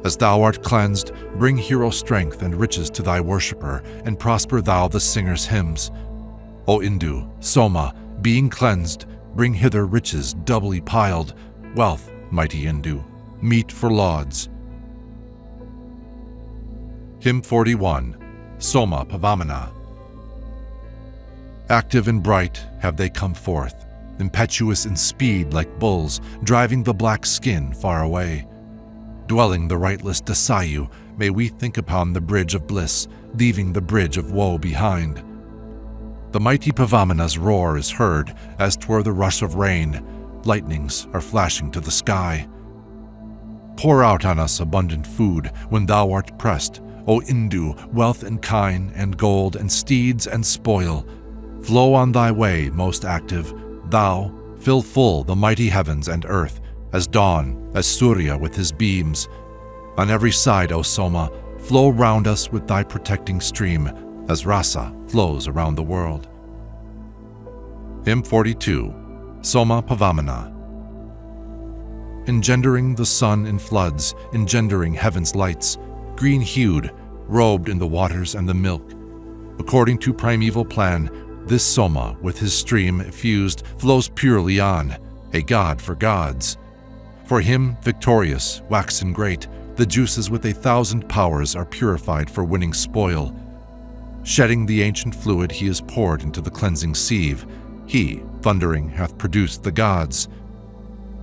As thou art cleansed, bring hero strength and riches to thy worshipper, and prosper thou the singer's hymns. O Indu, Soma, being cleansed, bring hither riches doubly piled, wealth, mighty Indu, meet for lauds. Hymn 41, Soma Pavamana. Active and bright have they come forth, impetuous in speed like bulls, driving the black skin far away. Dwelling the rightless Dasayu, may we think upon the bridge of bliss, leaving the bridge of woe behind. The mighty Pavamana's roar is heard, as 'twere the rush of rain. Lightnings are flashing to the sky. Pour out on us abundant food when thou art pressed, O Indu, wealth and kine and gold and steeds and spoil. Flow on thy way, most active, thou, fill full the mighty heavens and earth, as dawn, as Surya with his beams. On every side, O Soma, flow round us with thy protecting stream, as Rasa flows around the world. Hymn 42, Soma Pavamana. Engendering the sun in floods, engendering heaven's lights, green-hued, robed in the waters and the milk. According to primeval plan, this Soma, with his stream effused, flows purely on, a god for gods. For him, victorious, waxen great, the juices with 1,000 powers are purified for winning spoil. Shedding the ancient fluid, he is poured into the cleansing sieve. He, thundering, hath produced the gods.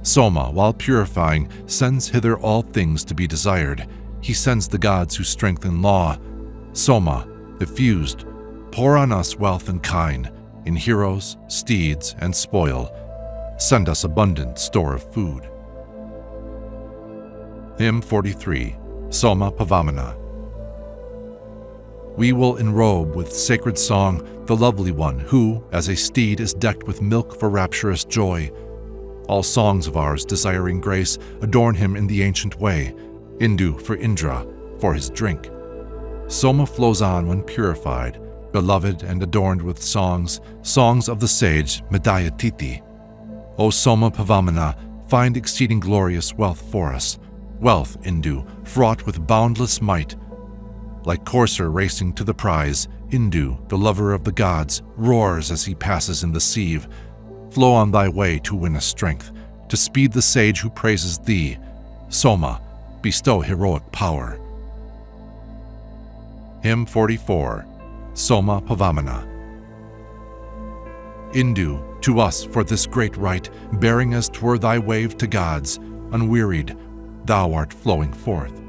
Soma, while purifying, sends hither all things to be desired. He sends the gods who strengthen law. Soma, effused, pour on us wealth and kine, in heroes, steeds, and spoil. Send us abundant store of food. Hymn 43, Soma Pavamana. We will enrobe with sacred song the lovely one who, as a steed, is decked with milk for rapturous joy. All songs of ours, desiring grace, adorn him in the ancient way. Indu for Indra, for his drink. Soma flows on when purified, beloved and adorned with songs, songs of the sage Medayatiti. O Soma Pavamana, find exceeding glorious wealth for us. Wealth, Indu, fraught with boundless might. Like courser racing to the prize, Indu, the lover of the gods, roars as he passes in the sieve. Flow on thy way to win a strength, to speed the sage who praises thee. Soma, bestow heroic power. Hymn 44, Soma Pavamana. Indu, to us for this great rite, bearing as 'twere thy wave to gods, unwearied, thou art flowing forth.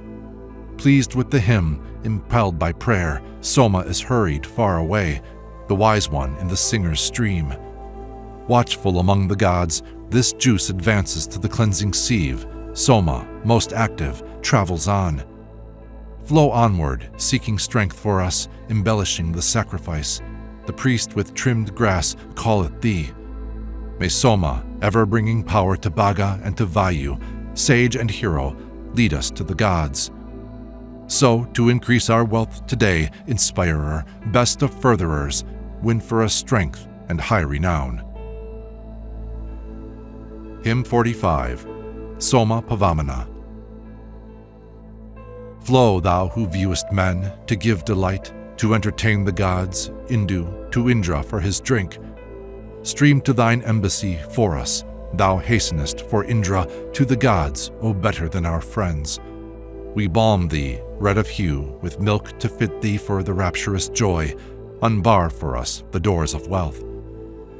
Pleased with the hymn, impelled by prayer, Soma is hurried far away, the wise one in the singer's stream. Watchful among the gods, this juice advances to the cleansing sieve. Soma, most active, travels on. Flow onward, seeking strength for us, embellishing the sacrifice. The priest with trimmed grass calleth thee. May Soma, ever bringing power to Bhaga and to Vayu, sage and hero, lead us to the gods. So, to increase our wealth today, inspirer, best of furtherers, win for us strength and high renown. Hymn 45, Soma Pavamana. Flow, thou who viewest men, to give delight, to entertain the gods, Indu, to Indra for his drink. Stream to thine embassy for us, thou hastenest for Indra to the gods, O better than our friends. We balm thee, red of hue, with milk to fit thee for the rapturous joy. Unbar for us the doors of wealth.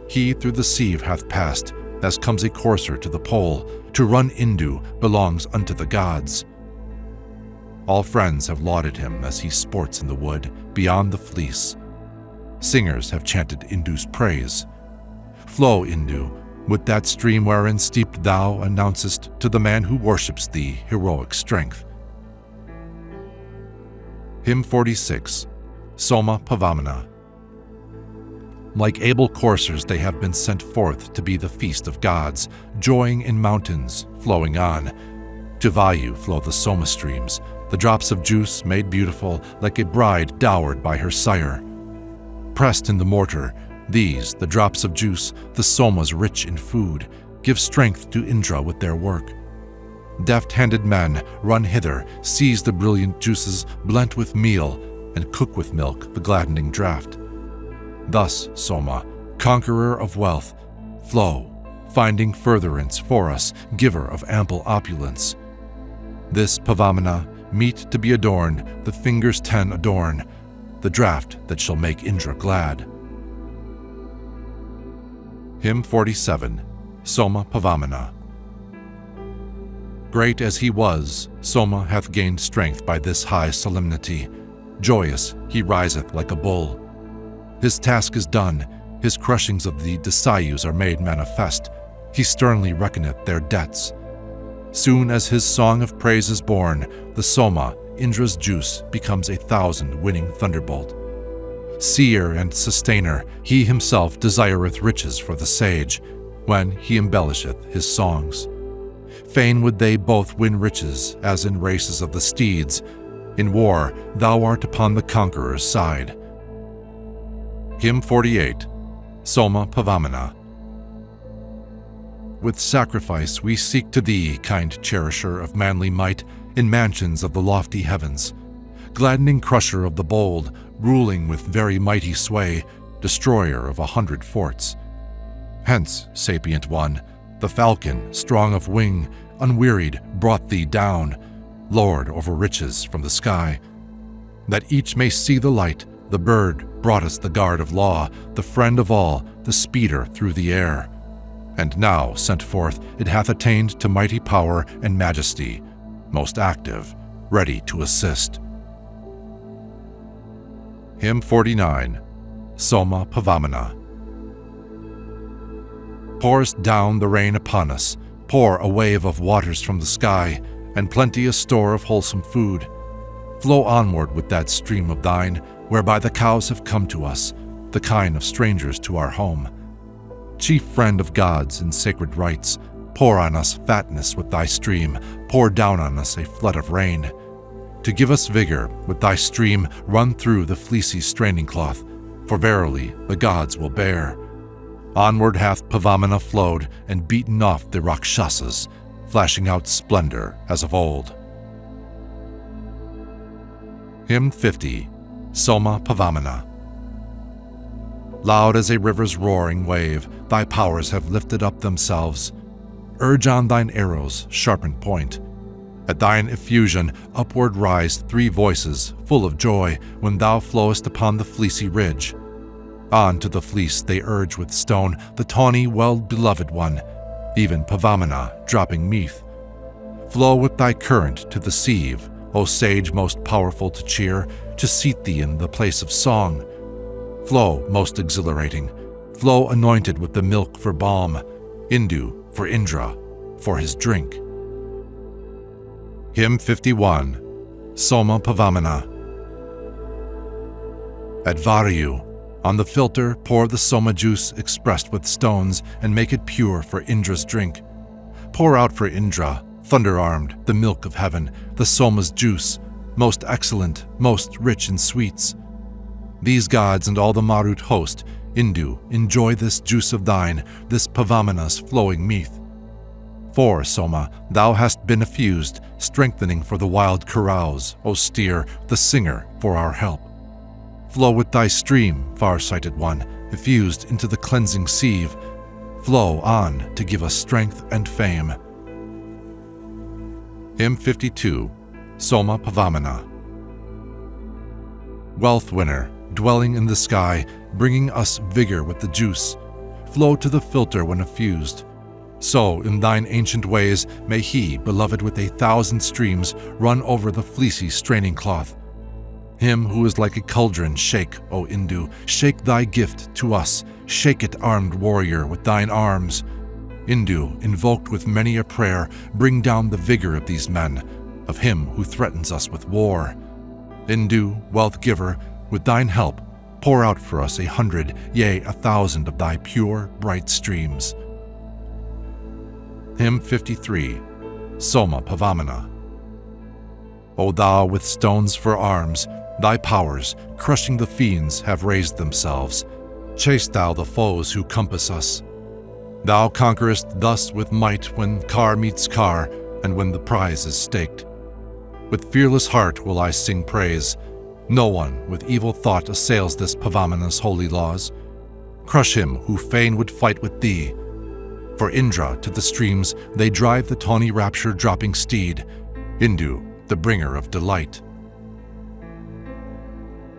He through the sieve hath passed, as comes a courser to the pole. To run Indu belongs unto the gods. All friends have lauded him as he sports in the wood beyond the fleece. Singers have chanted Indu's praise. Flow, Indu, with that stream wherein steeped thou announcest to the man who worships thee heroic strength. Hymn 46, Soma Pavamana. Like able coursers they have been sent forth to be the feast of gods, joying in mountains, flowing on. To Vayu flow the Soma streams, the drops of juice made beautiful like a bride dowered by her sire. Pressed in the mortar, these, the drops of juice, the Somas rich in food, give strength to Indra with their work. Deft-handed men run hither, seize the brilliant juices blent with meal, and cook with milk the gladdening draught. Thus, Soma, conqueror of wealth, flow, finding furtherance for us, giver of ample opulence. This Pavamana, meet to be adorned, the fingers 10 adorn, the draught that shall make Indra glad. Hymn 47, Soma Pavamana. Great as he was, Soma hath gained strength by this high solemnity. Joyous, he riseth like a bull. His task is done, his crushings of the Dasayus are made manifest. He sternly reckoneth their debts. Soon as his song of praise is born, the Soma, Indra's juice, becomes 1,000 winning thunderbolt. Seer and sustainer, he himself desireth riches for the sage, when he embellisheth his songs. Fain would they both win riches, as in races of the steeds. In war, thou art upon the conqueror's side. Hymn 48, Soma Pavamana. With sacrifice we seek to thee, kind cherisher of manly might, in mansions of the lofty heavens. Gladdening crusher of the bold, ruling with very mighty sway, destroyer of 100 forts. Hence, sapient one, the falcon, strong of wing, unwearied, brought thee down, Lord over riches from the sky. That each may see the light, the bird brought us the guard of law, the friend of all, the speeder through the air. And now, sent forth, it hath attained to mighty power and majesty, most active, ready to assist. Hymn 49, Soma Pavamana. Pourest down the rain upon us, pour a wave of waters from the sky, and plenteous store of wholesome food. Flow onward with that stream of thine, whereby the cows have come to us, the kine of strangers to our home. Chief friend of gods in sacred rites, pour on us fatness with thy stream, pour down on us a flood of rain. To give us vigor, with thy stream run through the fleecy straining cloth, for verily the gods will bear. Onward hath Pavamana flowed and beaten off the Rakshasas, flashing out splendor as of old. Hymn 50, Soma Pavamana. Loud as a river's roaring wave, thy powers have lifted up themselves. Urge on thine arrows, sharpened point. At thine effusion upward rise 3 voices, full of joy, when thou flowest upon the fleecy ridge. On to the fleece they urge with stone the tawny, well-beloved one, even Pavamana dropping meath. Flow with thy current to the sieve, O sage most powerful to cheer, to seat thee in the place of song. Flow most exhilarating, flow anointed with the milk for balm, Indu for Indra, for his drink. Hymn 51, Soma Pavamana. At Varyu, on the filter pour the Soma juice expressed with stones and make it pure for Indra's drink. Pour out for Indra, thunder-armed, the milk of heaven, the Soma's juice, most excellent, most rich in sweets. These gods and all the Marut host, Indu, enjoy this juice of thine, this Pavamana's flowing meath. For, Soma, thou hast been effused, strengthening for the wild carouse, O steer, the singer, for our help. Flow with thy stream, far-sighted one, effused into the cleansing sieve. Flow on to give us strength and fame. Hymn 52, Soma Pavamana. Wealth winner, dwelling in the sky, bringing us vigor with the juice, flow to the filter when effused. So, in thine ancient ways, may he, beloved with 1,000 streams, run over the fleecy straining cloth. Him who is like a cauldron, shake, O Indu, shake thy gift to us, shake it, armed warrior, with thine arms. Indu, invoked with many a prayer, bring down the vigor of these men, of him who threatens us with war. Indu, wealth giver, with thine help, pour out for us 100, yea, 1,000 of thy pure, bright streams. Hymn 53, Soma Pavamana. O thou with stones for arms, thy powers, crushing the fiends, have raised themselves. Chase thou the foes who compass us. Thou conquerest thus with might when car meets car, and when the prize is staked. With fearless heart will I sing praise. No one with evil thought assails this Pavamana's holy laws. Crush him who fain would fight with thee. For Indra to the streams they drive the tawny rapture-dropping steed, Indu, the bringer of delight.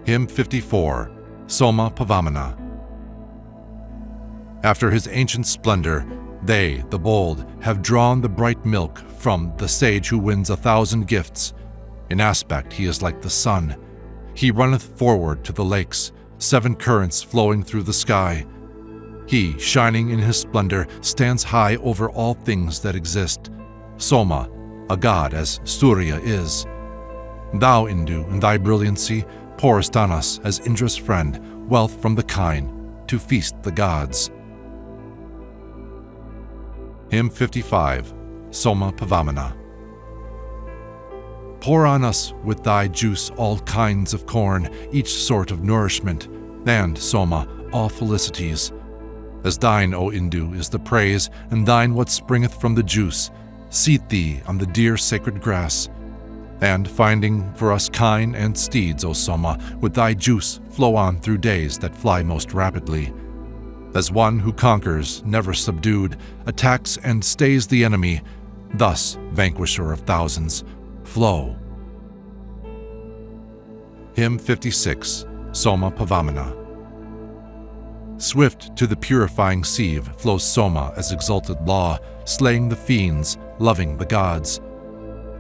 Hymn 54, Soma Pavamana. After his ancient splendor, they, the bold, have drawn the bright milk from the sage who wins 1,000 gifts. In aspect he is like the sun. He runneth forward to the lakes, 7 currents flowing through the sky. He, shining in his splendor, stands high over all things that exist. Soma, a god as Surya is. Thou, Indu, in thy brilliancy, pourest on us as Indra's friend, wealth from the kine, to feast the gods. Hymn 55, Soma Pavamana. Pour on us with thy juice all kinds of corn, each sort of nourishment, and, Soma, all felicities. As thine, O Indu, is the praise, and thine what springeth from the juice, seat thee on the dear sacred grass. And finding for us kine and steeds, O Soma, with thy juice flow on through days that fly most rapidly. As one who conquers, never subdued, attacks and stays the enemy, thus, vanquisher of thousands, flow. Hymn 56, Soma Pavamana. Swift to the purifying sieve flows Soma as exalted law, slaying the fiends, loving the gods.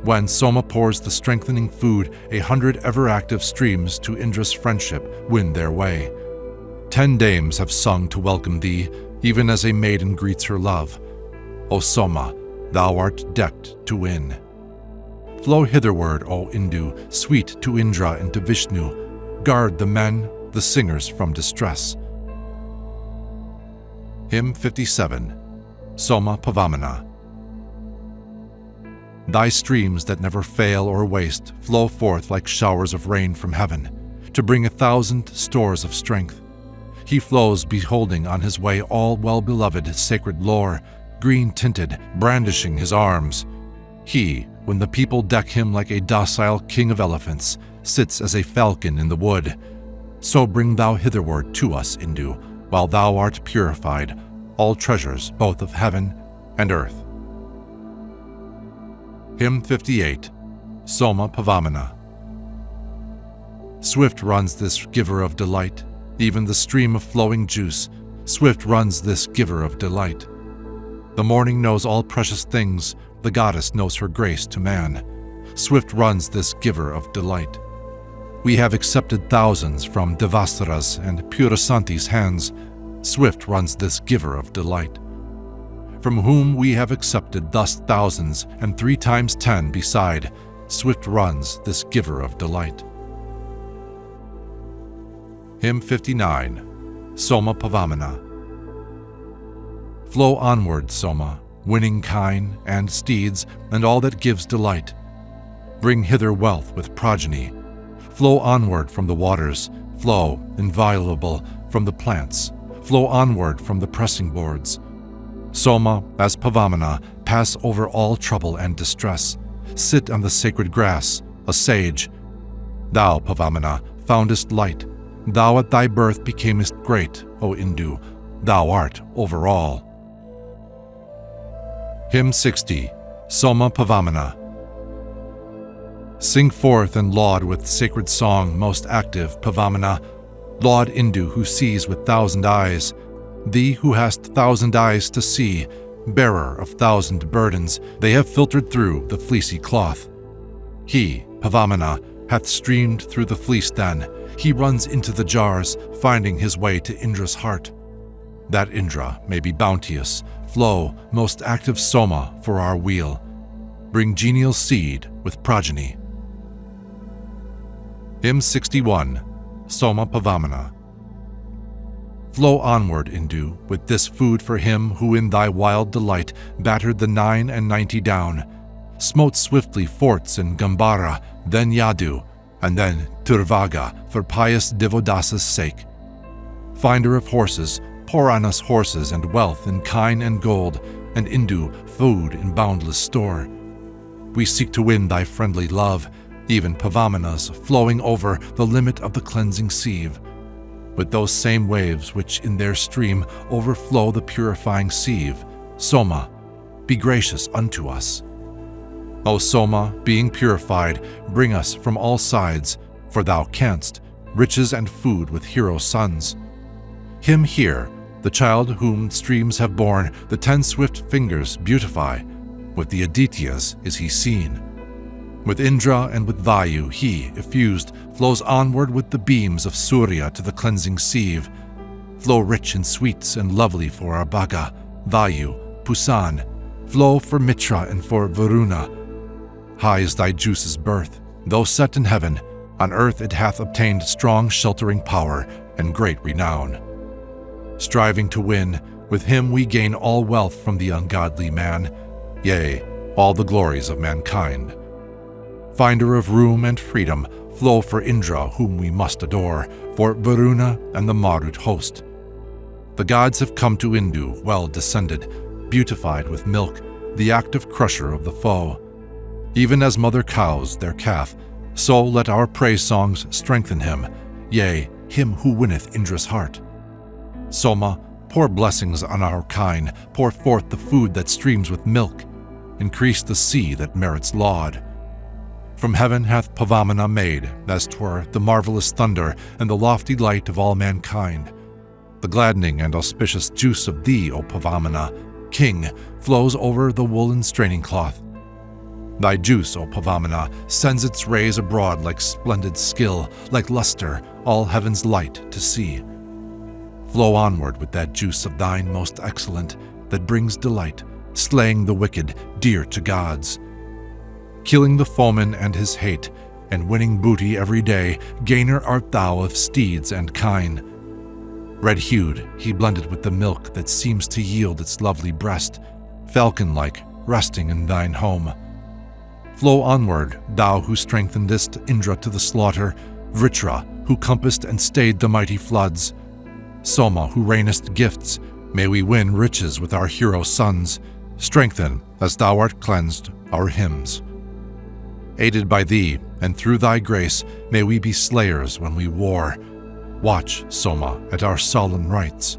When Soma pours the strengthening food, 100 ever-active streams to Indra's friendship win their way. 10 dames have sung to welcome thee, even as a maiden greets her love. O Soma, thou art decked to win. Flow hitherward, O Indu, sweet to Indra and to Vishnu. Guard the men, the singers from distress. Hymn 57, Soma Pavamana. Thy streams that never fail or waste flow forth like showers of rain from heaven, to bring 1,000 stores of strength. He flows beholding on his way all well-beloved sacred lore, green-tinted, brandishing his arms. He, when the people deck him like a docile king of elephants, sits as a falcon in the wood. So bring thou hitherward to us, Indu, while thou art purified, all treasures both of heaven and earth. Hymn 58, Soma Pavamana. Swift runs this giver of delight, even the stream of flowing juice, swift runs this giver of delight. The morning knows all precious things, the goddess knows her grace to man. Swift runs this giver of delight. We have accepted thousands from Devastara's and Purasanti's hands. Swift runs this giver of delight. From whom we have accepted thus thousands and 3 times 10 beside, swift runs this giver of delight. Hymn 59, Soma Pavamana. Flow onward, Soma, winning kine and steeds and all that gives delight. Bring hither wealth with progeny. Flow onward from the waters, flow, inviolable, from the plants. Flow onward from the pressing boards. Soma, as Pavamana, pass over all trouble and distress. Sit on the sacred grass, a sage. Thou, Pavamana, foundest light. Thou at thy birth becamest great, O Indu. Thou art over all. Hymn 60, Soma Pavamana. Sing forth and laud with sacred song, most active, Pavamana. Laud Indu who sees with 1,000 eyes. Thee who hast 1,000 eyes to see, bearer of 1,000 burdens, they have filtered through the fleecy cloth. He, Pavamana, hath streamed through the fleece then. He runs into the jars, finding his way to Indra's heart. That Indra may be bounteous. Flow, most active Soma, for our weal. Bring genial seed with progeny. Hymn 61, Soma Pavamana. Flow onward, Indu, with this food for him who in thy wild delight battered the 99 down, smote swiftly forts in Gambhara, then Yadu, and then Turvaga for pious Devodasa's sake. Finder of horses, pour on us horses and wealth in kine and gold, and Indu food in boundless store. We seek to win thy friendly love, even Pavamana's flowing over the limit of the cleansing sieve, with those same waves which in their stream overflow the purifying sieve. Soma, be gracious unto us. O Soma, being purified, bring us from all sides, for thou canst, riches and food with hero sons. Him here, the child whom streams have borne, the 10 swift fingers beautify. With the Adityas is he seen. With Indra and with Vayu he, effused, flows onward with the beams of Surya to the cleansing sieve. Flow rich in sweets and lovely for our Bhaga, Vayu, Pusan. Flow for Mitra and for Varuna. High is thy juice's birth, though set in heaven, on earth it hath obtained strong sheltering power and great renown. Striving to win, with him we gain all wealth from the ungodly man, yea, all the glories of mankind. Finder of room and freedom, flow for Indra whom we must adore, for Varuna and the Marut host. The gods have come to Indu, well descended, beautified with milk, the active crusher of the foe. Even as mother cows their calf, so let our praise songs strengthen him, yea, him who winneth Indra's heart. Soma, pour blessings on our kine, pour forth the food that streams with milk, increase the sea that merits laud. From heaven hath Pavamana made, as 'twere, the marvelous thunder and the lofty light of all mankind. The gladdening and auspicious juice of thee, O Pavamana, King, flows over the woolen straining cloth. Thy juice, O Pavamana, sends its rays abroad like splendid skill, like luster, all heaven's light to see. Flow onward with that juice of thine most excellent, that brings delight, slaying the wicked, dear to gods. Killing the foeman and his hate, and winning booty every day, gainer art thou of steeds and kine. Red-hued, he blended with the milk that seems to yield its lovely breast, falcon-like, resting in thine home. Flow onward, thou who strengthenedst Indra to the slaughter, Vritra, who compassed and stayed the mighty floods. Soma, who rainest gifts, may we win riches with our hero sons. Strengthen, as thou art cleansed, our hymns. Aided by thee, and through thy grace, may we be slayers when we war. Watch, Soma, at our solemn rites.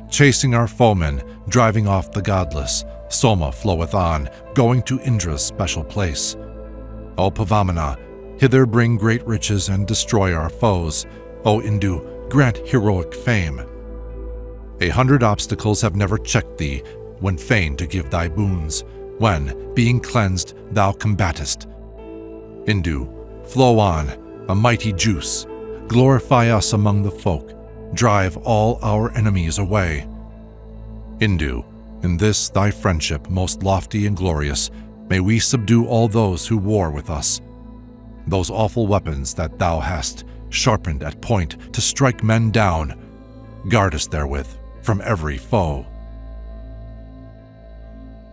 Chasing our foemen, driving off the godless, Soma floweth on, going to Indra's special place. O Pavamana, hither bring great riches and destroy our foes. O Indu, grant heroic fame. 100 obstacles have never checked thee, when fain to give thy boons. when, being cleansed, thou combatest. Indu, flow on, a mighty juice, glorify us among the folk, drive all our enemies away. Indu, in this thy friendship most lofty and glorious, may we subdue all those who war with us. Those awful weapons that thou hast, sharpened at point to strike men down, guard us therewith from every foe.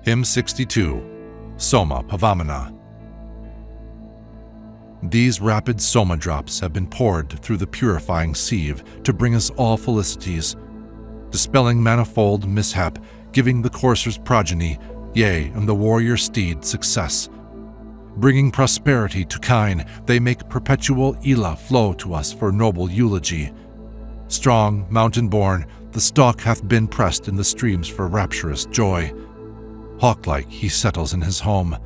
Hymn 62, Soma Pavamana. These rapid Soma drops have been poured through the purifying sieve to bring us all felicities, dispelling manifold mishap, giving the courser's progeny, yea, and the warrior steed success. Bringing prosperity to kine, they make perpetual Ila flow to us for noble eulogy. Strong, mountain-born, the stalk hath been pressed in the streams for rapturous joy. Hawk-like he settles in his home.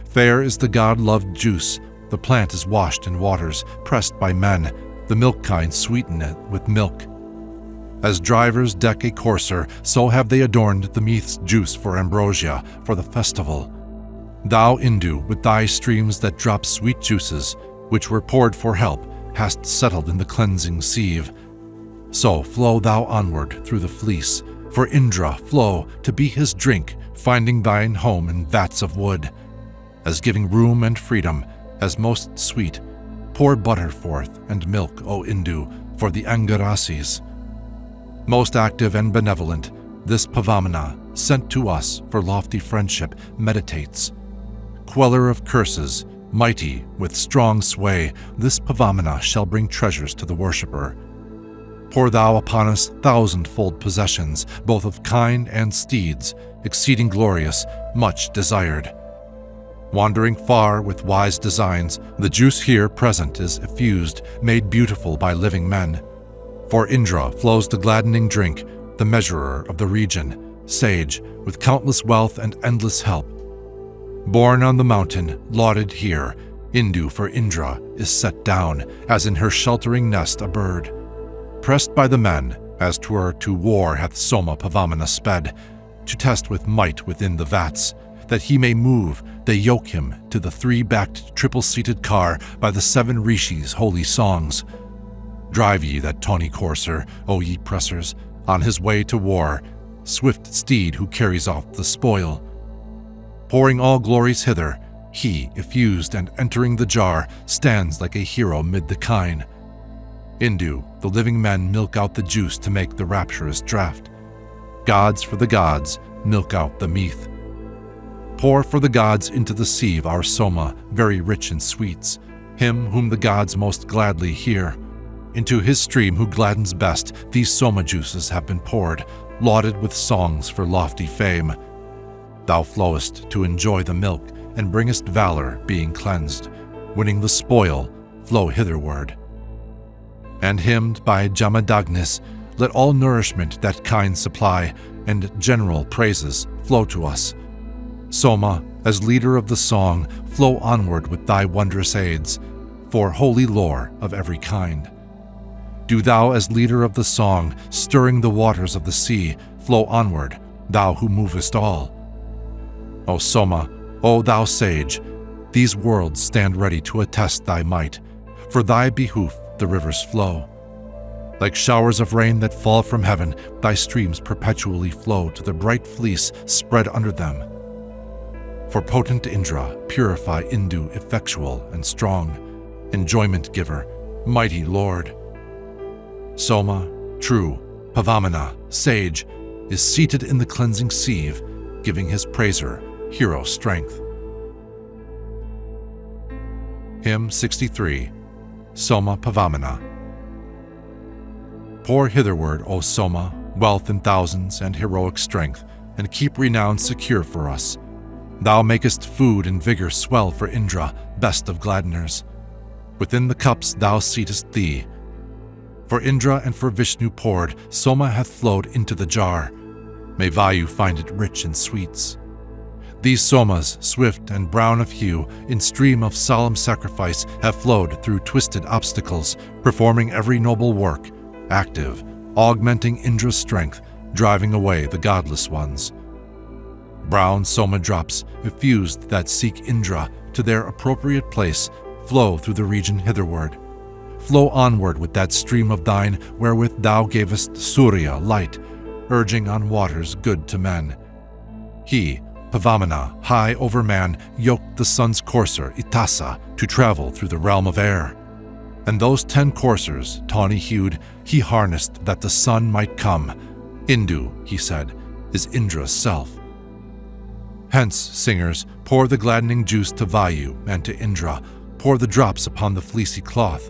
Fair is the god-loved juice, the plant is washed in waters, pressed by men, the milk kine sweeten it with milk. As drivers deck a courser, so have they adorned the meath's juice for ambrosia, for the festival. Thou, Indu, with thy streams that drop sweet juices, which were poured for help, hast settled in the cleansing sieve. So flow thou onward through the fleece, for Indra flow to be his drink, finding thine home in vats of wood. As giving room and freedom, as most sweet, pour butter forth and milk, O Indu, for the Angarasis. Most active and benevolent, this Pavamana, sent to us for lofty friendship, meditates. Queller of curses, mighty with strong sway, this Pavamana shall bring treasures to the worshipper. Pour thou upon us thousandfold possessions, both of kine and steeds, exceeding glorious, much desired. Wandering far with wise designs, the juice here present is effused, made beautiful by living men. For Indra flows the gladdening drink, the measurer of the region, sage, with countless wealth and endless help. Born on the mountain, lauded here, Indu for Indra is set down, as in her sheltering nest a bird. Pressed by the men, as 'twere to war hath Soma Pavamana sped, to test with might within the vats, that he may move, they yoke him to the three-backed triple-seated car by the 7 Rishis' holy songs. Drive ye that tawny courser, O ye pressers, on his way to war, swift steed who carries off the spoil. Pouring all glories hither, he, effused and entering the jar, stands like a hero mid the kine. Indu, the living men milk out the juice to make the rapturous draught. Gods for the gods, milk out the meath. Pour for the gods into the sieve our Soma, very rich in sweets, him whom the gods most gladly hear. Into his stream who gladdens best, these Soma juices have been poured, lauded with songs for lofty fame. Thou flowest to enjoy the milk, and bringest valor being cleansed, winning the spoil, flow hitherward. And hymned by Jamadagnis, let all nourishment that kind supply, and general praises flow to us. Soma, as leader of the song, flow onward with thy wondrous aids, for holy lore of every kind. Do thou, as leader of the song, stirring the waters of the sea, flow onward, thou who movest all. O Soma, O thou sage, these worlds stand ready to attest thy might. For thy behoof the rivers flow. Like showers of rain that fall from heaven, thy streams perpetually flow to the bright fleece spread under them. For potent Indra, purify Indu effectual and strong, enjoyment giver, mighty Lord. Soma, true, Pavamana, sage, is seated in the cleansing sieve, giving his praiser hero strength. Hymn 63, Soma Pavamana. Pour hitherward, O Soma, wealth in thousands and heroic strength, and keep renown secure for us. Thou makest food and vigor swell for Indra, best of gladdeners. Within the cups thou seatest thee. For Indra and for Vishnu poured, Soma hath flowed into the jar. May Vayu find it rich in sweets. These Somas, swift and brown of hue, in stream of solemn sacrifice, have flowed through twisted obstacles, performing every noble work, active, augmenting Indra's strength, driving away the godless ones. Brown Soma drops, effused that seek Indra to their appropriate place, flow through the region hitherward. Flow onward with that stream of thine wherewith thou gavest Surya light, urging on waters good to men. He, Pavamana, high over man, yoked the sun's courser, Itasa, to travel through the realm of air. And those 10 coursers, tawny-hued, he harnessed that the sun might come. Indu, he said, is Indra's self. Hence, singers, pour the gladdening juice to Vayu and to Indra, pour the drops upon the fleecy cloth.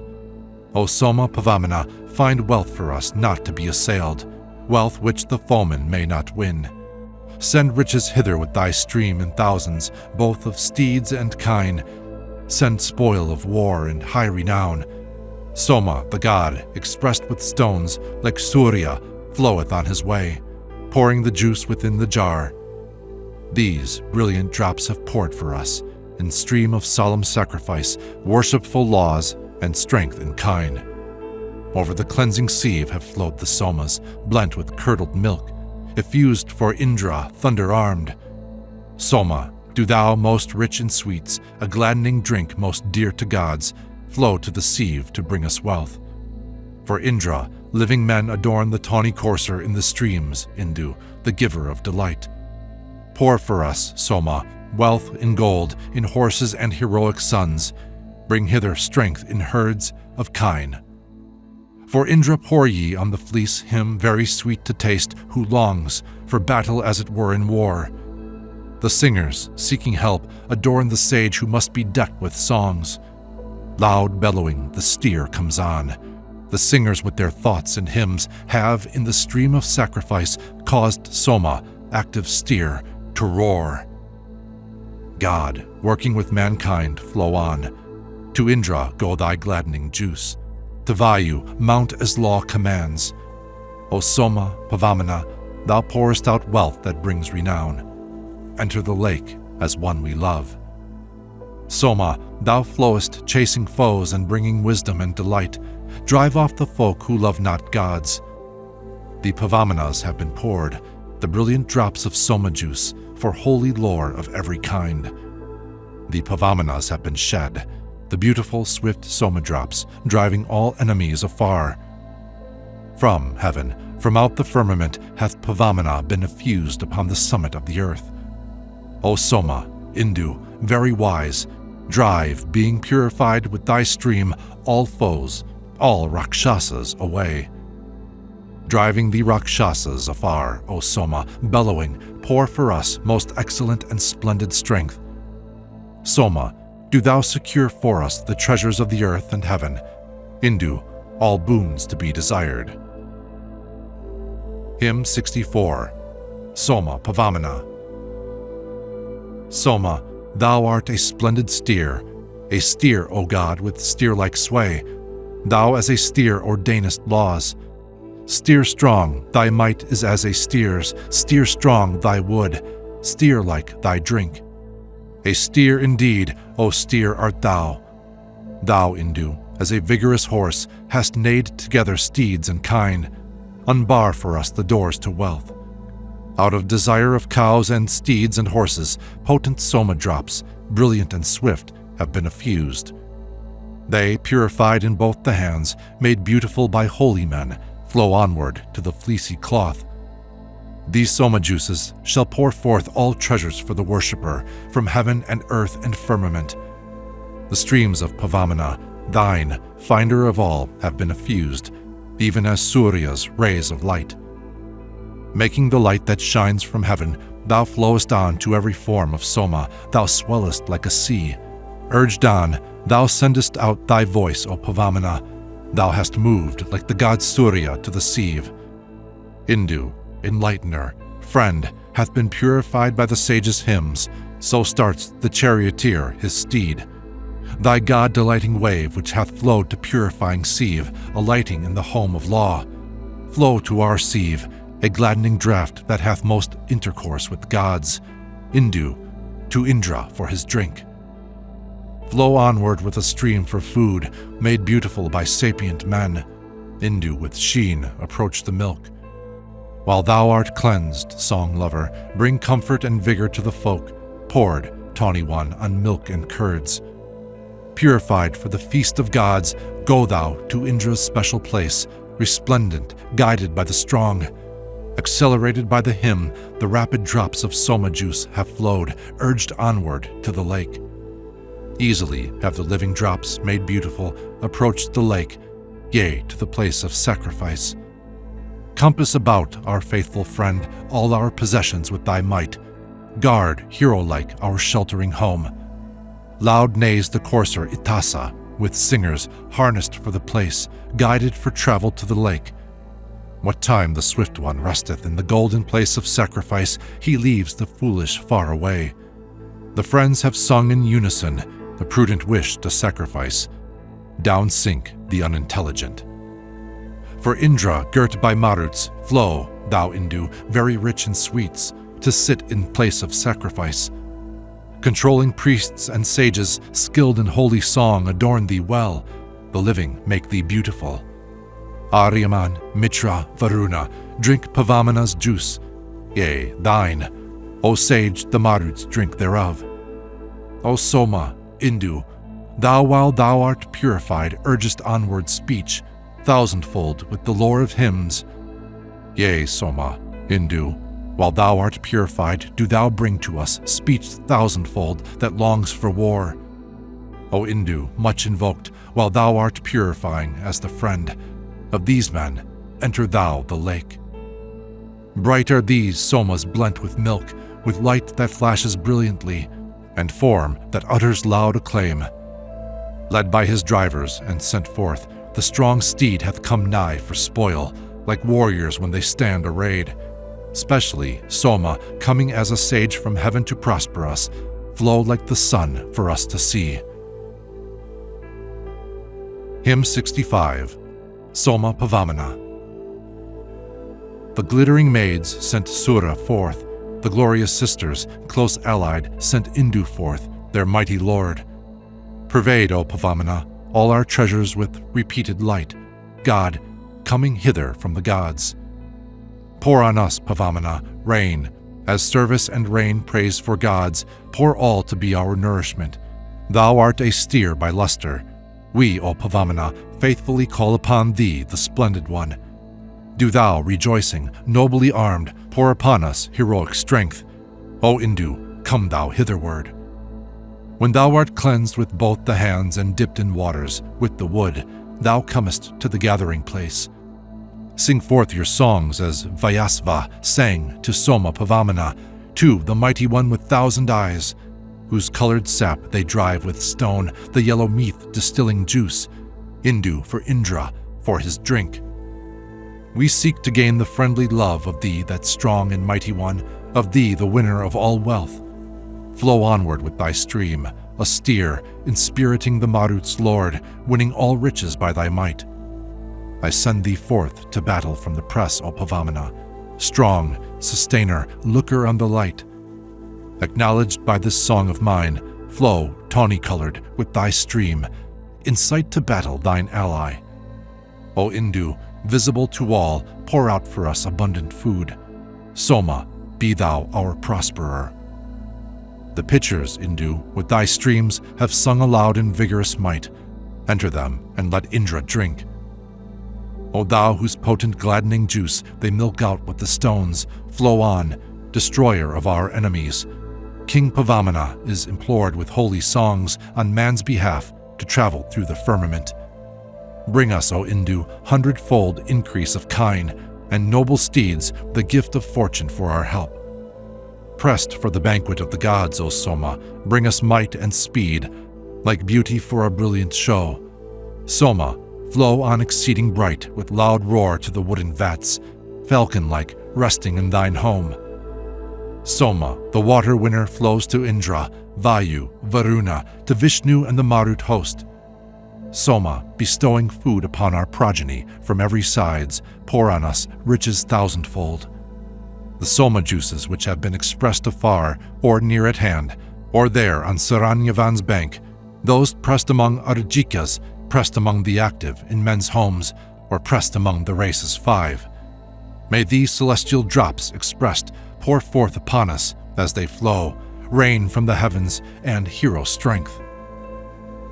O Soma Pavamana, find wealth for us not to be assailed, wealth which the foeman may not win. Send riches hither with thy stream in thousands, both of steeds and kine. Send spoil of war and high renown. Soma, the god, expressed with stones, like Surya, floweth on his way, pouring the juice within the jar. These brilliant drops have poured for us, in stream of solemn sacrifice, worshipful laws, and strength in kine. Over the cleansing sieve have flowed the somas, blent with curdled milk, effused for Indra, thunder-armed. Soma, do thou, most rich in sweets, a gladdening drink most dear to gods, flow to the sieve to bring us wealth. For Indra, living men adorn the tawny courser in the streams, Indu, the giver of delight. Pour for us, Soma, wealth in gold, in horses and heroic sons. Bring hither strength in herds of kine. For Indra pour ye on the fleece him very sweet to taste, who longs for battle as it were in war. The singers, seeking help, adorn the sage who must be decked with songs. Loud bellowing, the steer comes on. The singers with their thoughts and hymns have, in the stream of sacrifice, caused Soma, active steer, to roar. God, working with mankind, flow on. To Indra go thy gladdening juice. To Vayu, mount as law commands. O Soma, Pavamana, thou pourest out wealth that brings renown. Enter the lake as one we love. Soma, thou flowest chasing foes and bringing wisdom and delight. Drive off the folk who love not gods. The Pavamanas have been poured, the brilliant drops of Soma juice, for holy lore of every kind. The Pavamanas have been shed, the beautiful swift Soma drops, driving all enemies afar. From heaven, from out the firmament, hath Pavamana been effused upon the summit of the earth. O Soma, Indu, very wise, drive, being purified with thy stream, all foes, all Rakshasas away. Driving the Rakshasas afar, O Soma, bellowing, pour for us most excellent and splendid strength. Soma, do thou secure for us the treasures of the earth and heaven. Indu, all boons to be desired. Hymn 64. Soma Pavamana. Soma, thou art a splendid steer, O God, with steer-like sway. Thou as a steer ordainest laws. Steer strong, thy might is as a steer's, steer strong thy wood, steer-like thy drink. A steer indeed, O steer art thou. Thou, Indu, as a vigorous horse, hast neighed together steeds and kine. Unbar for us the doors to wealth. Out of desire of cows and steeds and horses, potent Soma drops, brilliant and swift, have been effused. They, purified in both the hands, made beautiful by holy men, flow onward to the fleecy cloth. These Soma juices shall pour forth all treasures for the worshipper, from heaven and earth and firmament. The streams of Pavamana, thine, finder of all, have been effused, even as Surya's rays of light. Making the light that shines from heaven, thou flowest on to every form of Soma, thou swellest like a sea. Urged on, thou sendest out thy voice, O Pavamana. Thou hast moved like the god Surya to the sieve. Indu, enlightener, friend, hath been purified by the sage's hymns, so starts the charioteer his steed. Thy god-delighting wave which hath flowed to purifying sieve, alighting in the home of law. Flow to our sieve, a gladdening draught that hath most intercourse with gods. Indu, to Indra for his drink. Flow onward with a stream for food, made beautiful by sapient men. Indu with sheen approach the milk. While thou art cleansed, song lover, bring comfort and vigor to the folk, poured, tawny one, on milk and curds. Purified for the feast of gods, go thou to Indra's special place, resplendent, guided by the strong. Accelerated by the hymn, the rapid drops of Soma juice have flowed, urged onward to the lake. Easily have the living drops, made beautiful, approached the lake, yea, to the place of sacrifice. Compass about, our faithful friend, all our possessions with thy might. Guard, hero-like, our sheltering home. Loud neighs the courser Itasa, with singers harnessed for the place, guided for travel to the lake. What time the swift one resteth in the golden place of sacrifice, he leaves the foolish far away. The friends have sung in unison, the prudent wish to sacrifice. Down sink the unintelligent. For Indra, girt by Maruts, flow, thou Indu, very rich in sweets, to sit in place of sacrifice. Controlling priests and sages, skilled in holy song, adorn thee well, the living make thee beautiful. Aryaman, Mitra, Varuna, drink Pavamana's juice, yea, thine, O sage, the Maruts drink thereof. O Soma, Indu, thou while thou art purified urgest onward speech, thousandfold with the lore of hymns. Yea, Soma, Indu, while thou art purified, do thou bring to us speech thousandfold that longs for war. O Indu, much invoked, while thou art purifying as the friend of these men, enter thou the lake. Bright are these Somas blent with milk, with light that flashes brilliantly, and form that utters loud acclaim. Led by his drivers and sent forth, the strong steed hath come nigh for spoil, like warriors when they stand arrayed. Specially, Soma, coming as a sage from heaven to prosper us, flow like the sun for us to see. Hymn 65, Soma Pavamana. The glittering maids sent Sura forth, the glorious sisters, close allied, sent Indu forth, their mighty lord. Pervade, O Pavamana, all our treasures with repeated light, God, coming hither from the gods. Pour on us, Pavamana, rain, as service and rain praise for gods, pour all to be our nourishment. Thou art a steer by luster. We, O Pavamana, faithfully call upon thee, the splendid one. Do thou, rejoicing, nobly armed, pour upon us heroic strength. O Indu, come thou hitherward. When thou art cleansed with both the hands and dipped in waters, with the wood, thou comest to the gathering place. Sing forth your songs as Vyasva sang to Soma Pavamana, to the mighty one with 1,000 eyes, whose colored sap they drive with stone, the yellow meath distilling juice, Indu for Indra, for his drink. We seek to gain the friendly love of thee, that strong and mighty one, of thee, the winner of all wealth. Flow onward with thy stream, a steer, inspiriting the Marut's lord, winning all riches by thy might. I send thee forth to battle from the press, O Pavamana, strong, sustainer, looker on the light. Acknowledged by this song of mine, flow, tawny-colored, with thy stream, incite to battle thine ally. O Indu, visible to all, pour out for us abundant food. Soma, be thou our prosperer. The pitchers, Indu, with thy streams, have sung aloud in vigorous might. Enter them, and let Indra drink. O thou whose potent gladdening juice they milk out with the stones, flow on, destroyer of our enemies. King Pavamana is implored with holy songs on man's behalf to travel through the firmament. Bring us, O Indu, 100-fold increase of kine, and noble steeds, the gift of fortune for our help. Pressed for the banquet of the gods, O Soma, bring us might and speed, like beauty for a brilliant show. Soma, flow on exceeding bright, with loud roar to the wooden vats, falcon-like, resting in thine home. Soma, the water winner, flows to Indra, Vayu, Varuna, to Vishnu and the Marut host. Soma, bestowing food upon our progeny from every sides, pour on us riches thousandfold. The Soma juices which have been expressed afar, or near at hand, or there on Saranyavan's bank, those pressed among Arjikas, pressed among the active in men's homes, or pressed among the races 5. May these celestial drops expressed pour forth upon us as they flow, rain from the heavens and hero strength.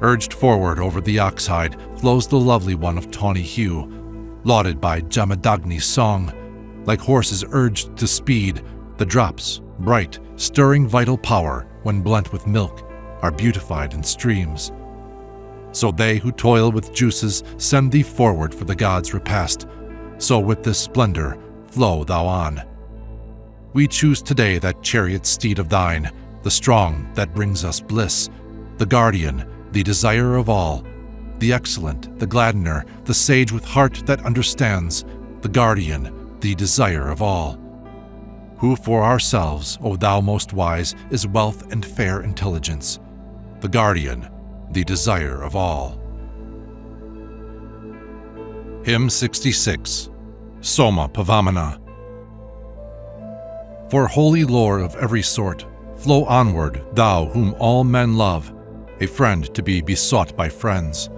Urged forward over the oxhide flows the lovely one of tawny hue, lauded by Jamadagni's song. Like horses urged to speed, the drops, bright, stirring vital power, when blent with milk, are beautified in streams. So they who toil with juices send thee forward for the gods' repast. So with this splendor, flow thou on. We choose today that chariot steed of thine, the strong that brings us bliss, the guardian, the desire of all, the excellent, the gladdener, the sage with heart that understands, the guardian, the desire of all. Who for ourselves, O thou most wise, is wealth and fair intelligence, the guardian, the desire of all. Hymn 66. Soma Pavamana. For holy lore of every sort, flow onward, thou whom all men love, a friend to be besought by friends.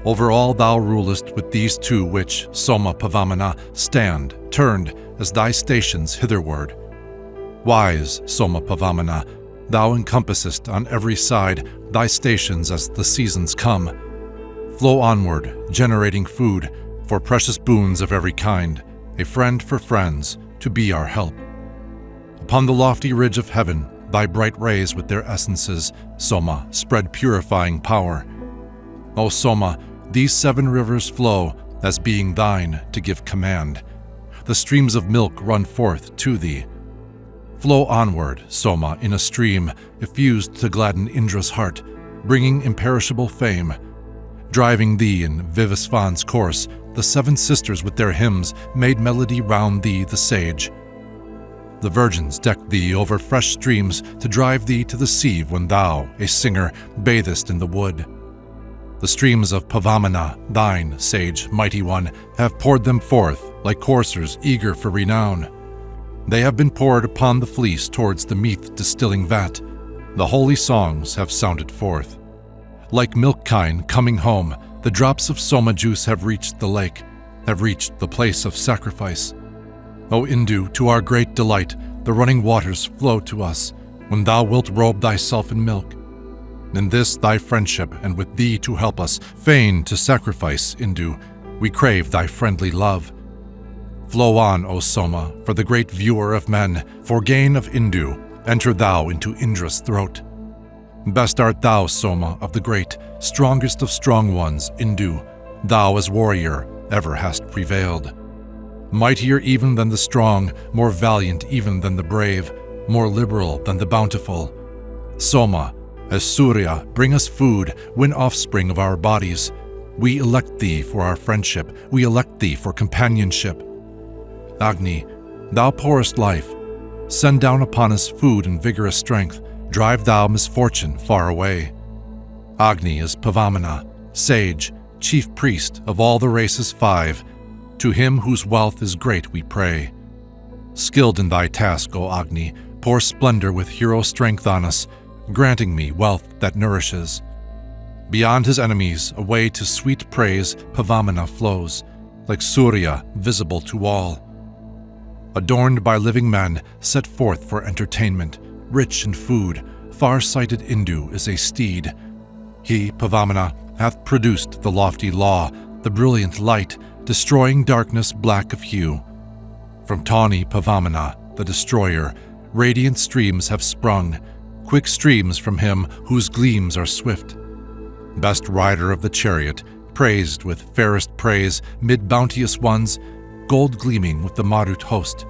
Over all thou rulest with these two which, Soma Pavamana, stand, turned as thy stations hitherward. Wise Soma Pavamana, thou encompassest on every side thy stations as the seasons come. Flow onward, generating food for precious boons of every kind, a friend for friends, to be our help. Upon the lofty ridge of heaven, thy bright rays with their essences, Soma, spread purifying power. O Soma, these 7 rivers flow, as being thine to give command. The streams of milk run forth to thee. Flow onward, Soma, in a stream, effused to gladden Indra's heart, bringing imperishable fame. Driving thee in Vivasvan's course, the 7 sisters with their hymns made melody round thee the sage. The virgins decked thee over fresh streams to drive thee to the sea when thou, a singer, bathest in the wood. The streams of Pavamana, thine, sage, mighty one, have poured them forth like coursers eager for renown. They have been poured upon the fleece towards the meath distilling vat. The holy songs have sounded forth. Like milk kine coming home, the drops of Soma juice have reached the lake, have reached the place of sacrifice. O Indu, to our great delight, the running waters flow to us, when thou wilt robe thyself in milk. In this thy friendship, and with thee to help us, fain to sacrifice, Indu, we crave thy friendly love. Flow on, O Soma, for the great viewer of men, for gain of Indu, enter thou into Indra's throat. Best art thou, Soma, of the great, strongest of strong ones, Indu, thou as warrior ever hast prevailed. Mightier even than the strong, more valiant even than the brave, more liberal than the bountiful. Soma, as Surya, bring us food, win offspring of our bodies. We elect thee for our friendship, we elect thee for companionship. Agni, thou pourest life. Send down upon us food and vigorous strength, drive thou misfortune far away. Agni is Pavamana, sage, chief priest of all the races 5, to him whose wealth is great we pray. Skilled in thy task, O Agni, pour splendor with hero strength on us, granting me wealth that nourishes. Beyond his enemies, away to sweet praise, Pavamana flows, like Surya, visible to all. Adorned by living men, set forth for entertainment, rich in food, far-sighted Indu is a steed. He, Pavamana, hath produced the lofty law, the brilliant light, destroying darkness black of hue. From tawny Pavamana, the destroyer, radiant streams have sprung, quick streams from him whose gleams are swift. Best rider of the chariot, praised with fairest praise mid bounteous ones, gold gleaming with the Marut host,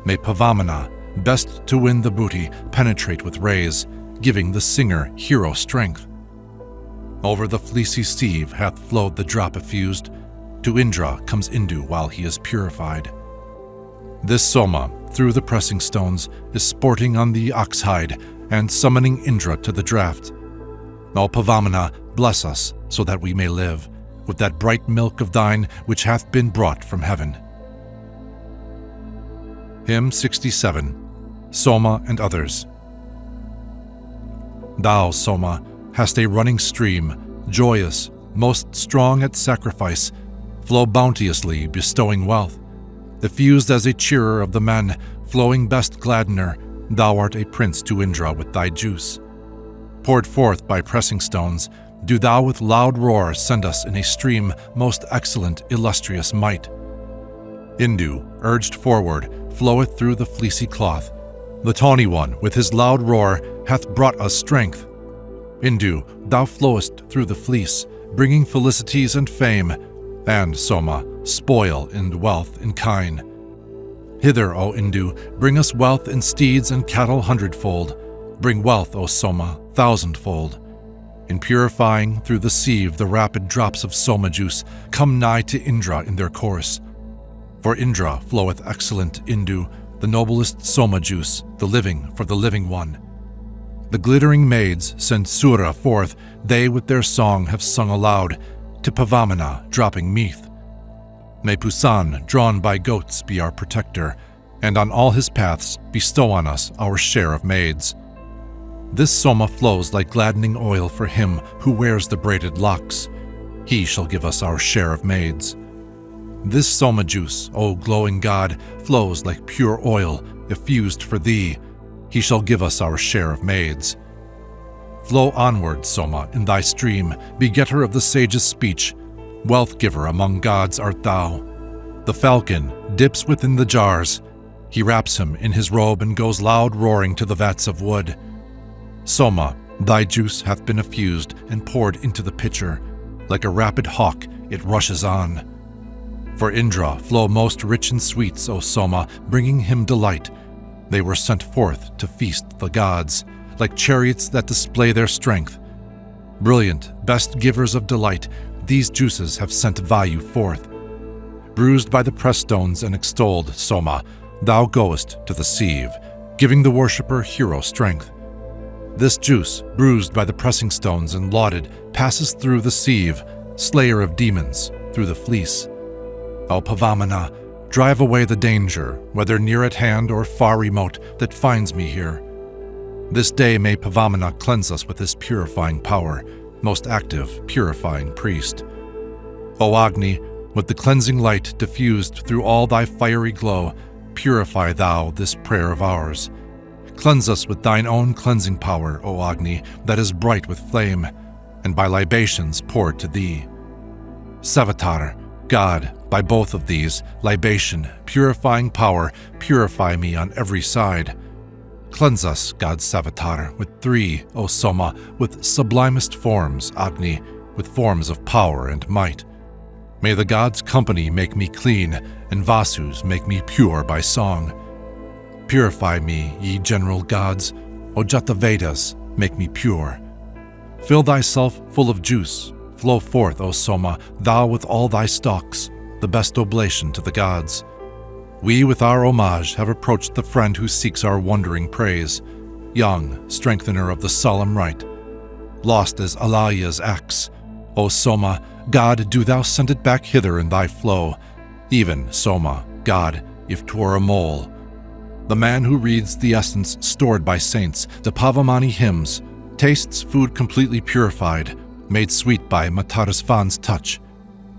may Pavamana, best to win the booty, penetrate with rays, giving the singer hero strength. Over the fleecy sieve hath flowed the drop effused, to Indra comes Indu while he is purified. This Soma, through the pressing stones, is sporting on the oxhide and summoning Indra to the draught. O Pavamana, bless us so that we may live, with that bright milk of thine which hath been brought from heaven. Hymn 67. Soma and Others. Thou, Soma, hast a running stream, joyous, most strong at sacrifice, flow bounteously, bestowing wealth. Effused as a cheerer of the men, flowing best gladdener, thou art a prince to Indra with thy juice. Poured forth by pressing stones, do thou with loud roar send us in a stream most excellent, illustrious might. Indu, urged forward, floweth through the fleecy cloth. The tawny one, with his loud roar, hath brought us strength. Indu, thou flowest through the fleece, bringing felicities and fame, and, Soma, spoil and wealth in kine. Hither, O Indu, bring us wealth in steeds and cattle hundredfold. Bring wealth, O Soma, thousandfold. In purifying through the sieve the rapid drops of Soma juice come nigh to Indra in their course. For Indra floweth excellent Indu, the noblest Soma juice, the living for the living one. The glittering maids send Sura forth, they with their song have sung aloud, to Pavamana dropping meath. May Pusan, drawn by goats, be our protector, and on all his paths bestow on us our share of maids. This Soma flows like gladdening oil for him who wears the braided locks. He shall give us our share of maids. This Soma juice, O glowing God, flows like pure oil, effused for thee. He shall give us our share of maids. Flow onward, Soma, in thy stream, begetter of the sage's speech. Wealth giver among gods art thou. The falcon dips within the jars. He wraps him in his robe and goes loud roaring to the vats of wood. Soma, thy juice hath been effused and poured into the pitcher. Like a rapid hawk, it rushes on. For Indra flow most rich in sweets, O Soma, bringing him delight. They were sent forth to feast the gods, like chariots that display their strength. Brilliant, best givers of delight, these juices have sent value forth. Bruised by the press stones and extolled, Soma, thou goest to the sieve, giving the worshipper hero strength. This juice, bruised by the pressing stones and lauded, passes through the sieve, slayer of demons, through the fleece. O Pavamana, drive away the danger, whether near at hand or far remote, that finds me here. This day may Pavamana cleanse us with his purifying power, most active, purifying priest. O Agni, with the cleansing light diffused through all thy fiery glow, purify thou this prayer of ours. Cleanse us with thine own cleansing power, O Agni, that is bright with flame, and by libations poured to thee. Savatar, God, by both of these, libation, purifying power, purify me on every side. Cleanse us, God Savatar, with three, O Soma, with sublimest forms, Agni, with forms of power and might. May the gods' company make me clean, and Vasus make me pure by song. Purify me, ye general gods, O Jata Vedas, make me pure. Fill thyself full of juice, flow forth, O Soma, thou with all thy stalks, the best oblation to the gods. We with our homage have approached the friend who seeks our wondering praise, young, strengthener of the solemn rite. Lost as Alaya's axe, O Soma, God, do thou send it back hither in thy flow, even, Soma, God, if 'twere a mole. The man who reads the essence stored by saints, the Pavamani hymns, tastes food completely purified, made sweet by Matarasvan's touch.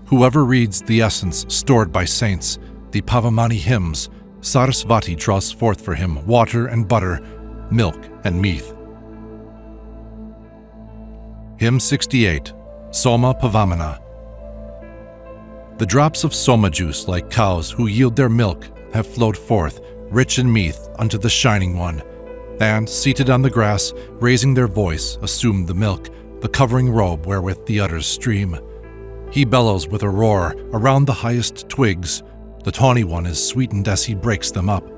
Whoever reads the essence stored by saints, the Pavamani hymns, Sarasvati draws forth for him water and butter, milk and meath. Hymn 68, Soma Pavamana. The drops of Soma juice, like cows who yield their milk, have flowed forth, rich in meath, unto the Shining One, and, seated on the grass, raising their voice, assume the milk, the covering robe wherewith the udders stream. He bellows with a roar around the highest twigs. The tawny one is sweetened as he breaks them up.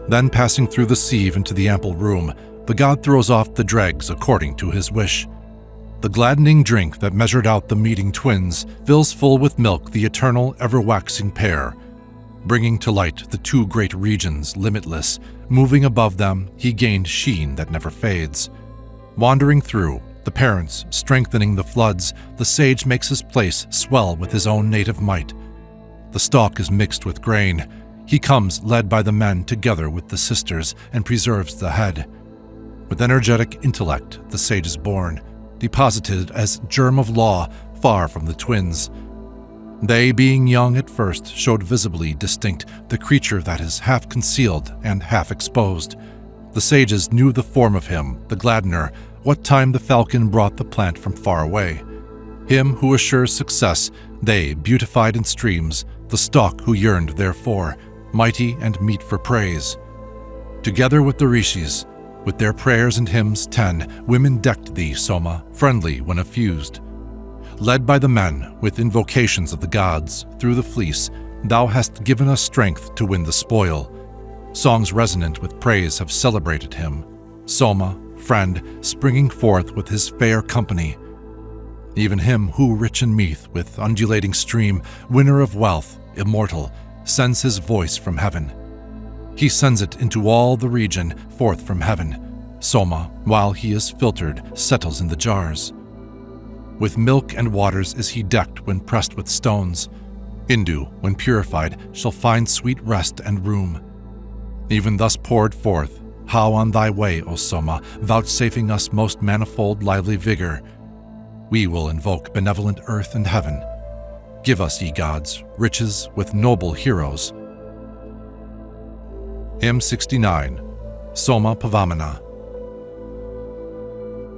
Then, passing through the sieve into the ample room, the god throws off the dregs according to his wish. The gladdening drink that measured out the meeting twins fills full with milk the eternal, ever-waxing pair. Bringing to light the two great regions, limitless, moving above them, he gained sheen that never fades. Wandering through, the parents strengthening the floods, the sage makes his place swell with his own native might. The stalk is mixed with grain. He comes led by the men together with the sisters and preserves the head. With energetic intellect, the sage is born, deposited as germ of law far from the twins. They, being young at first, showed visibly distinct the creature that is half concealed and half exposed. The sages knew the form of him, the gladdener, what time the falcon brought the plant from far away. Him who assures success, they, beautified in streams, the stalk who yearned therefor, mighty and meet for praise. Together with the Rishis, with their prayers and hymns 10, women decked thee, Soma, friendly when effused. Led by the men, with invocations of the gods, through the fleece, thou hast given us strength to win the spoil. Songs resonant with praise have celebrated him. Soma, friend, springing forth with his fair company. Even him who, rich in meath, with undulating stream, winner of wealth, immortal, sends his voice from heaven. He sends it into all the region, forth from heaven. Soma, while he is filtered, settles in the jars. With milk and waters is he decked when pressed with stones. Indu, when purified, shall find sweet rest and room. Even thus poured forth, how on thy way, O Soma, vouchsafing us most manifold lively vigor. We will invoke benevolent earth and heaven. Give us, ye gods, riches with noble heroes. Hymn 69, Soma Pavamana.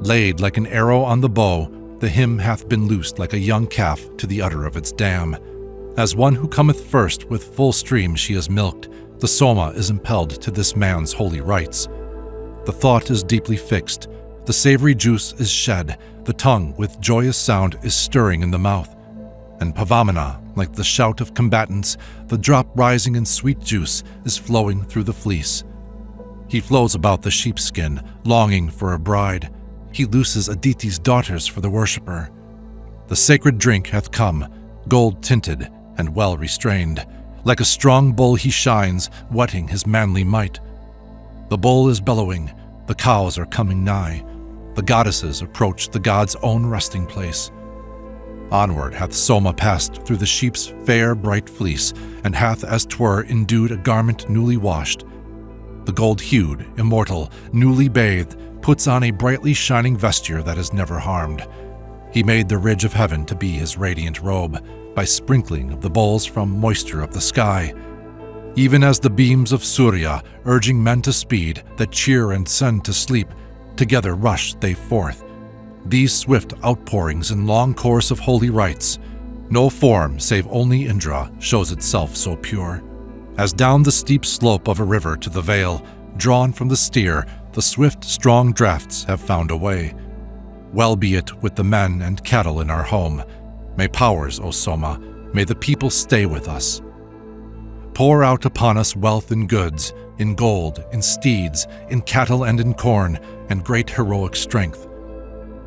Laid like an arrow on the bow, the hymn hath been loosed like a young calf to the udder of its dam. As one who cometh first with full stream she is milked, the Soma is impelled to this man's holy rites. The thought is deeply fixed, the savory juice is shed, the tongue with joyous sound is stirring in the mouth. And Pavamana, like the shout of combatants, the drop rising in sweet juice, is flowing through the fleece. He flows about the sheepskin, longing for a bride. He looses Aditi's daughters for the worshipper. The sacred drink hath come, gold-tinted and well-restrained. Like a strong bull he shines, whetting his manly might. The bull is bellowing, the cows are coming nigh. The goddesses approach the god's own resting place. Onward hath Soma passed through the sheep's fair bright fleece, and hath as 'twere endued a garment newly washed. The gold-hued, immortal, newly bathed, puts on a brightly shining vesture that is never harmed. He made the ridge of heaven to be his radiant robe, by sprinkling of the bowls from moisture of the sky. Even as the beams of Surya, urging men to speed, that cheer and send to sleep, together rush they forth. These swift outpourings in long course of holy rites, no form save only Indra shows itself so pure. As down the steep slope of a river to the vale, drawn from the steer, the swift, strong draughts have found a way. Well be it with the men and cattle in our home. May powers, O Soma, may the people stay with us. Pour out upon us wealth in goods, in gold, in steeds, in cattle and in corn, and great heroic strength.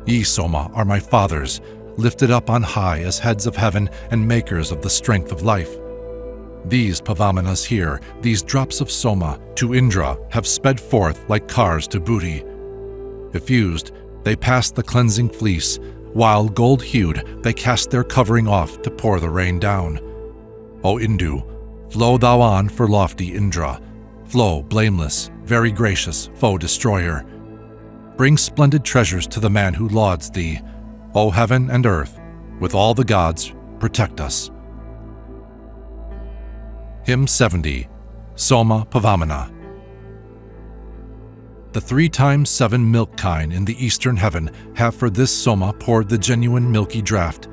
Ye, Soma, are my fathers, lifted up on high as heads of heaven and makers of the strength of life. These Pavamanas here, these drops of Soma, to Indra have sped forth like cars to booty. Effused, they pass the cleansing fleece, while gold-hued they cast their covering off to pour the rain down. O Indu, flow thou on for lofty Indra, flow blameless, very gracious, foe-destroyer. Bring splendid treasures to the man who lauds thee. O heaven and earth, with all the gods, protect us. Hymn 70, Soma Pavamana. The 3 times 7 milk kine in the eastern heaven have for this Soma poured the genuine milky draught.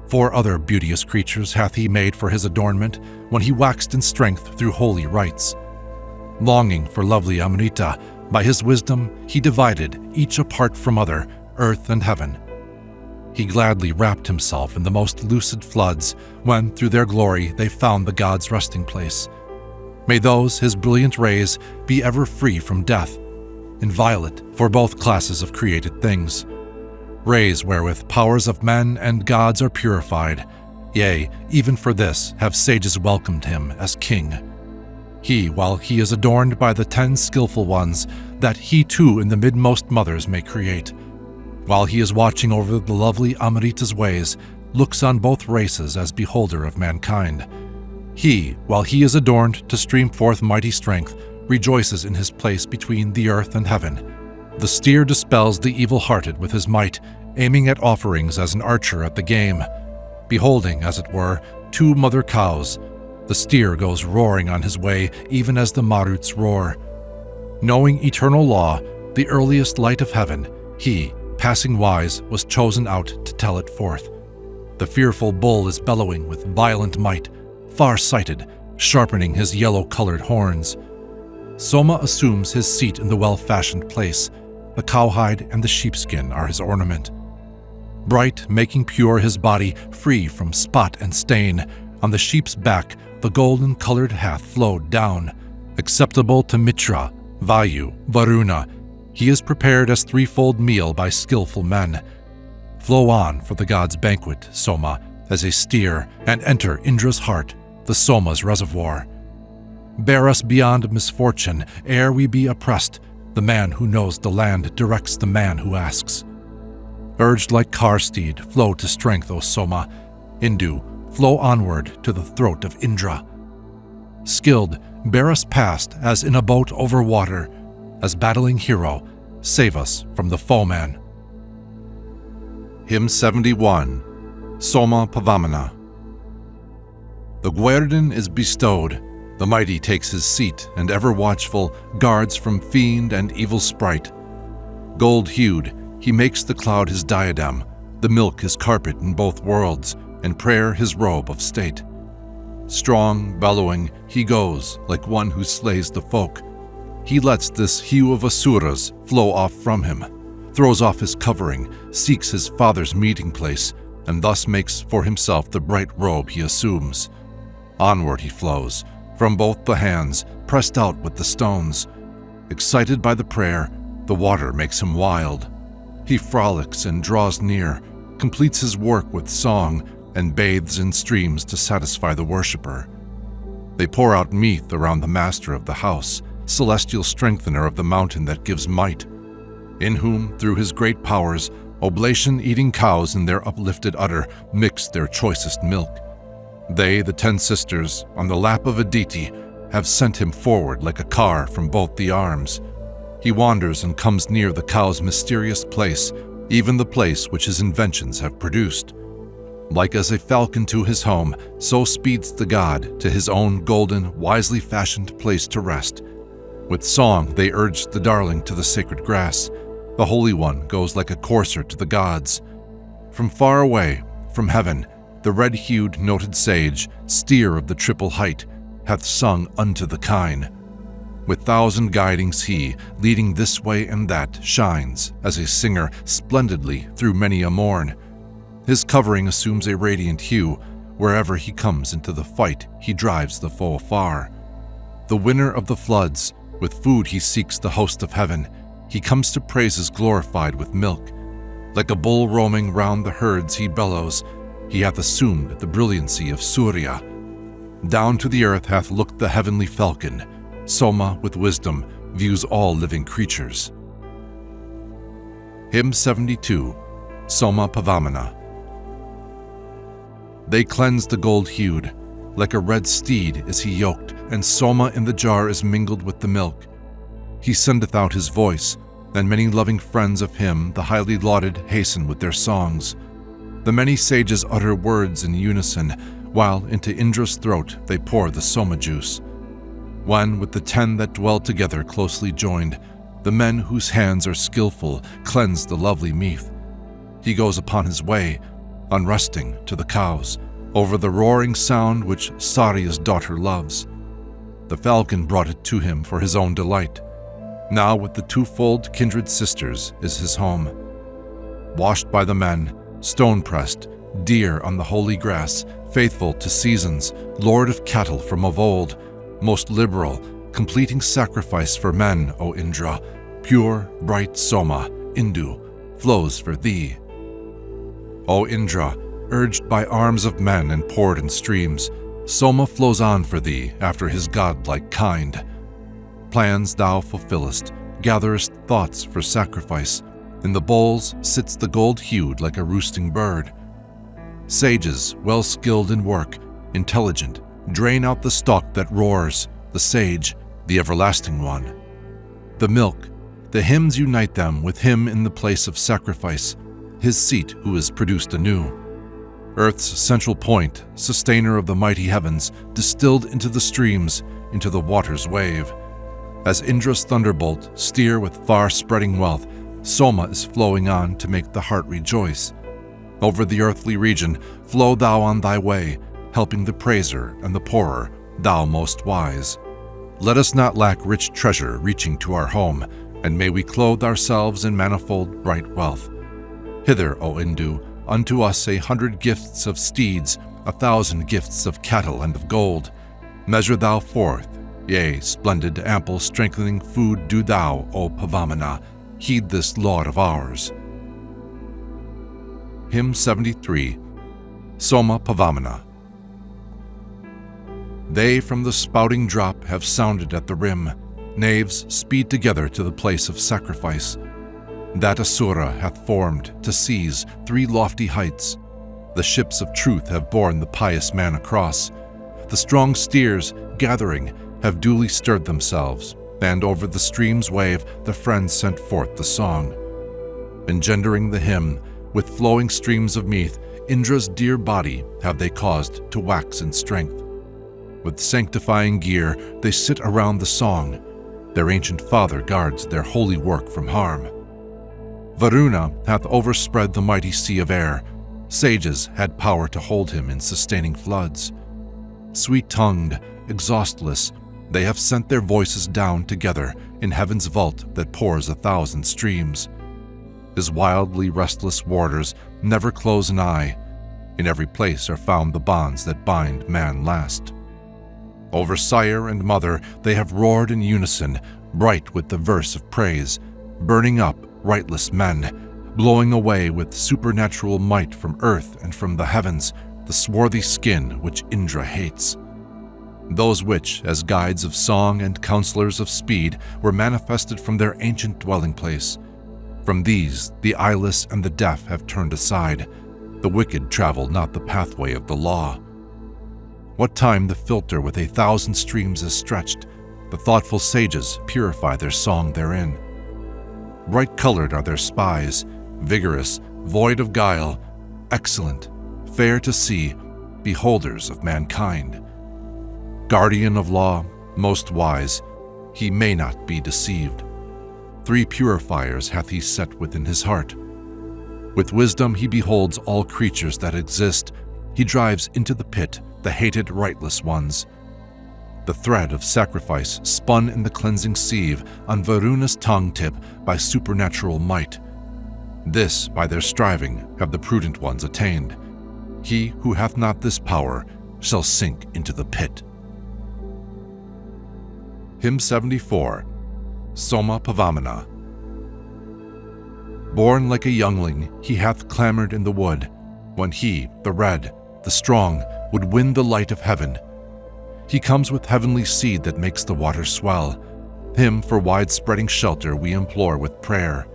4 other beauteous creatures hath he made for his adornment when he waxed in strength through holy rites. Longing for lovely Amrita, by his wisdom he divided, each apart from other, earth and heaven. He gladly wrapped himself in the most lucid floods, when through their glory they found the god's resting place. May those, his brilliant rays, be ever free from death, inviolate for both classes of created things. Rays wherewith powers of men and gods are purified, yea, even for this have sages welcomed him as king. He, while he is adorned by the 10 skillful ones, that he too in the midmost mothers may create. While he is watching over the lovely Amrita's ways, looks on both races as beholder of mankind. He, while he is adorned to stream forth mighty strength, rejoices in his place between the earth and heaven. The steer dispels the evil-hearted with his might, aiming at offerings as an archer at the game. beholding, as it were, two mother cows. The steer goes roaring on his way, even as the Maruts roar. Knowing eternal law, the earliest light of heaven, he, passing wise, was chosen out to tell it forth. The fearful bull is bellowing with violent might, far-sighted, sharpening his yellow-colored horns. Soma assumes his seat in the well-fashioned place. The cowhide and the sheepskin are his ornament. Bright, making pure his body, free from spot and stain, on the sheep's back the golden-colored hath flowed down. Acceptable to Mitra, Vayu, Varuna, he is prepared as threefold meal by skillful men. Flow on for the gods' banquet, Soma, as a steer, and enter Indra's heart, the Soma's reservoir. Bear us beyond misfortune, ere we be oppressed. The man who knows the land directs the man who asks. Urged like car steed, flow to strength, O Soma. Indu, flow onward to the throat of Indra. Skilled, bear us past as in a boat over water. As battling hero, save us from the foeman. Hymn 71, Soma Pavamana. The guerdon is bestowed, the mighty takes his seat, and ever watchful guards from fiend and evil sprite. Gold-hued, he makes the cloud his diadem, the milk his carpet in both worlds, and prayer his robe of state. Strong, bellowing, he goes, like one who slays the folk. He lets this hue of asuras flow off from him, throws off his covering, seeks his father's meeting place, and thus makes for himself the bright robe he assumes. Onward he flows, from both the hands, pressed out with the stones. Excited by the prayer, the water makes him wild. He frolics and draws near, completes his work with song, and bathes in streams to satisfy the worshipper. They pour out meath around the master of the house, celestial strengthener of the mountain that gives might, in whom, through his great powers, oblation-eating cows in their uplifted udder mix their choicest milk. They, the 10 sisters, on the lap of Aditi, have sent him forward like a car from both the arms. He wanders and comes near the cow's mysterious place, even the place which his inventions have produced. Like as a falcon to his home, so speeds the god to his own golden, wisely fashioned place to rest. With song they urge the darling to the sacred grass. The Holy One goes like a courser to the gods. From far away, from heaven, the red-hued noted sage, steer of the triple height, hath sung unto the kine. With thousand guidings he, leading this way and that, shines, as a singer, splendidly through many a morn. His covering assumes a radiant hue. Wherever he comes into the fight, he drives the foe afar. The winner of the floods, with food he seeks the host of heaven. He comes to praises glorified with milk. Like a bull roaming round the herds he bellows. He hath assumed the brilliancy of Surya. Down to the earth hath looked the heavenly falcon. Soma, with wisdom, views all living creatures. Hymn 72, Soma Pavamana. They cleanse the gold-hued. Like a red steed is he yoked, and Soma in the jar is mingled with the milk. He sendeth out his voice, and many loving friends of him, the highly lauded, hasten with their songs. The many sages utter words in unison, while into Indra's throat they pour the Soma juice. When, with the 10 that dwell together closely joined, the men whose hands are skillful cleanse the lovely meath, he goes upon his way, unresting, to the cows, over the roaring sound which Sarya's daughter loves. The falcon brought it to him for his own delight. Now with the twofold kindred sisters is his home. Washed by the men, stone-pressed, deer on the holy grass, faithful to seasons, lord of cattle from of old, most liberal, completing sacrifice for men, O Indra, pure, bright Soma, Indu, flows for thee. O Indra, urged by arms of men and poured in streams, Soma flows on for thee after his godlike kind. Plans thou fulfillest, gatherest thoughts for sacrifice. In the bowls sits the gold-hued like a roosting bird. Sages, well skilled in work, intelligent, drain out the stalk that roars, the sage, the everlasting one. The milk, the hymns unite them with him in the place of sacrifice, his seat who is produced anew. Earth's central point, sustainer of the mighty heavens, distilled into the streams, into the water's wave. As Indra's thunderbolt steer with far-spreading wealth, Soma is flowing on to make the heart rejoice. Over the earthly region, flow thou on thy way, helping the praiser and the poorer, thou most wise. Let us not lack rich treasure reaching to our home, and may we clothe ourselves in manifold bright wealth. Hither, O Indu, unto us 100 gifts of steeds, 1,000 gifts of cattle and of gold. Measure thou forth, yea, splendid, ample, strengthening food do thou, O Pavamana, heed this laud of ours. Hymn 73, Soma Pavamana. They from the spouting drop have sounded at the rim. Knaves speed together to the place of sacrifice. That Asura hath formed to seize 3 lofty heights. The ships of truth have borne the pious man across. The strong steers, gathering, have duly stirred themselves, and over the stream's wave the friends sent forth the song. Engendering the hymn, with flowing streams of meath, Indra's dear body have they caused to wax in strength. With sanctifying gear they sit around the song. Their ancient father guards their holy work from harm. Varuna hath overspread the mighty sea of air. Sages had power to hold him in sustaining floods. Sweet-tongued, exhaustless, they have sent their voices down together in heaven's vault that pours 1,000 streams. His wildly restless warders never close an eye. In every place are found the bonds that bind man last. Over sire and mother they have roared in unison, bright with the verse of praise, burning up rightless men, blowing away with supernatural might from earth and from the heavens the swarthy skin which Indra hates. Those which, as guides of song and counselors of speed, were manifested from their ancient dwelling place. From these the eyeless and the deaf have turned aside. The wicked travel not the pathway of the law. What time the filter with 1,000 streams is stretched, the thoughtful sages purify their song therein. Bright-colored are their spies, vigorous, void of guile, excellent, fair to see, beholders of mankind. Guardian of law, most wise, he may not be deceived. 3 purifiers hath he set within his heart. With wisdom he beholds all creatures that exist. He drives into the pit the hated rightless ones. The thread of sacrifice spun in the cleansing sieve on Varuna's tongue tip by supernatural might. This by their striving have the prudent ones attained. He who hath not this power shall sink into the pit. Hymn 74, Soma Pavamana. Born like a youngling, he hath clamoured in the wood, when he, the red, the strong, would win the light of heaven. He comes with heavenly seed that makes the water swell. Him for wide-spreading shelter we implore with prayer.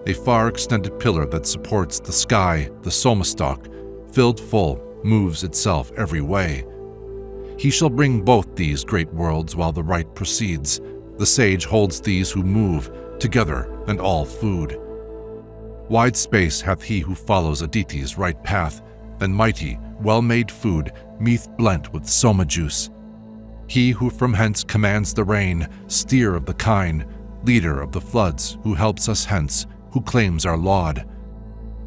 A far-extended pillar that supports the sky, the Soma stalk, filled full, moves itself every way. He shall bring both these great worlds while the rite proceeds. The sage holds these who move, together and all food. Wide space hath he who follows Aditi's right path, and mighty, well-made food, meath blent with Soma juice. He who from hence commands the rain, steer of the kine, leader of the floods, who helps us hence, who claims our laud.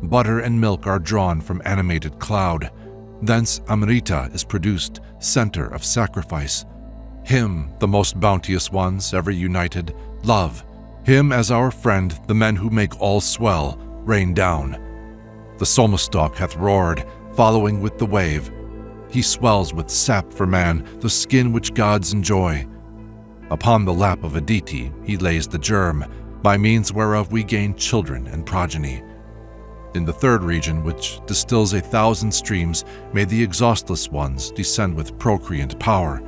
Butter and milk are drawn from animated cloud. Thence Amrita is produced, center of sacrifice. Him, the most bounteous ones, ever united, love. Him as our friend, the men who make all swell, rain down. The Soma stalk hath roared, following with the wave. He swells with sap for man, the skin which gods enjoy. Upon the lap of Aditi he lays the germ, by means whereof we gain children and progeny. In the third region, which distills 1,000 streams, may the exhaustless ones descend with procreant power.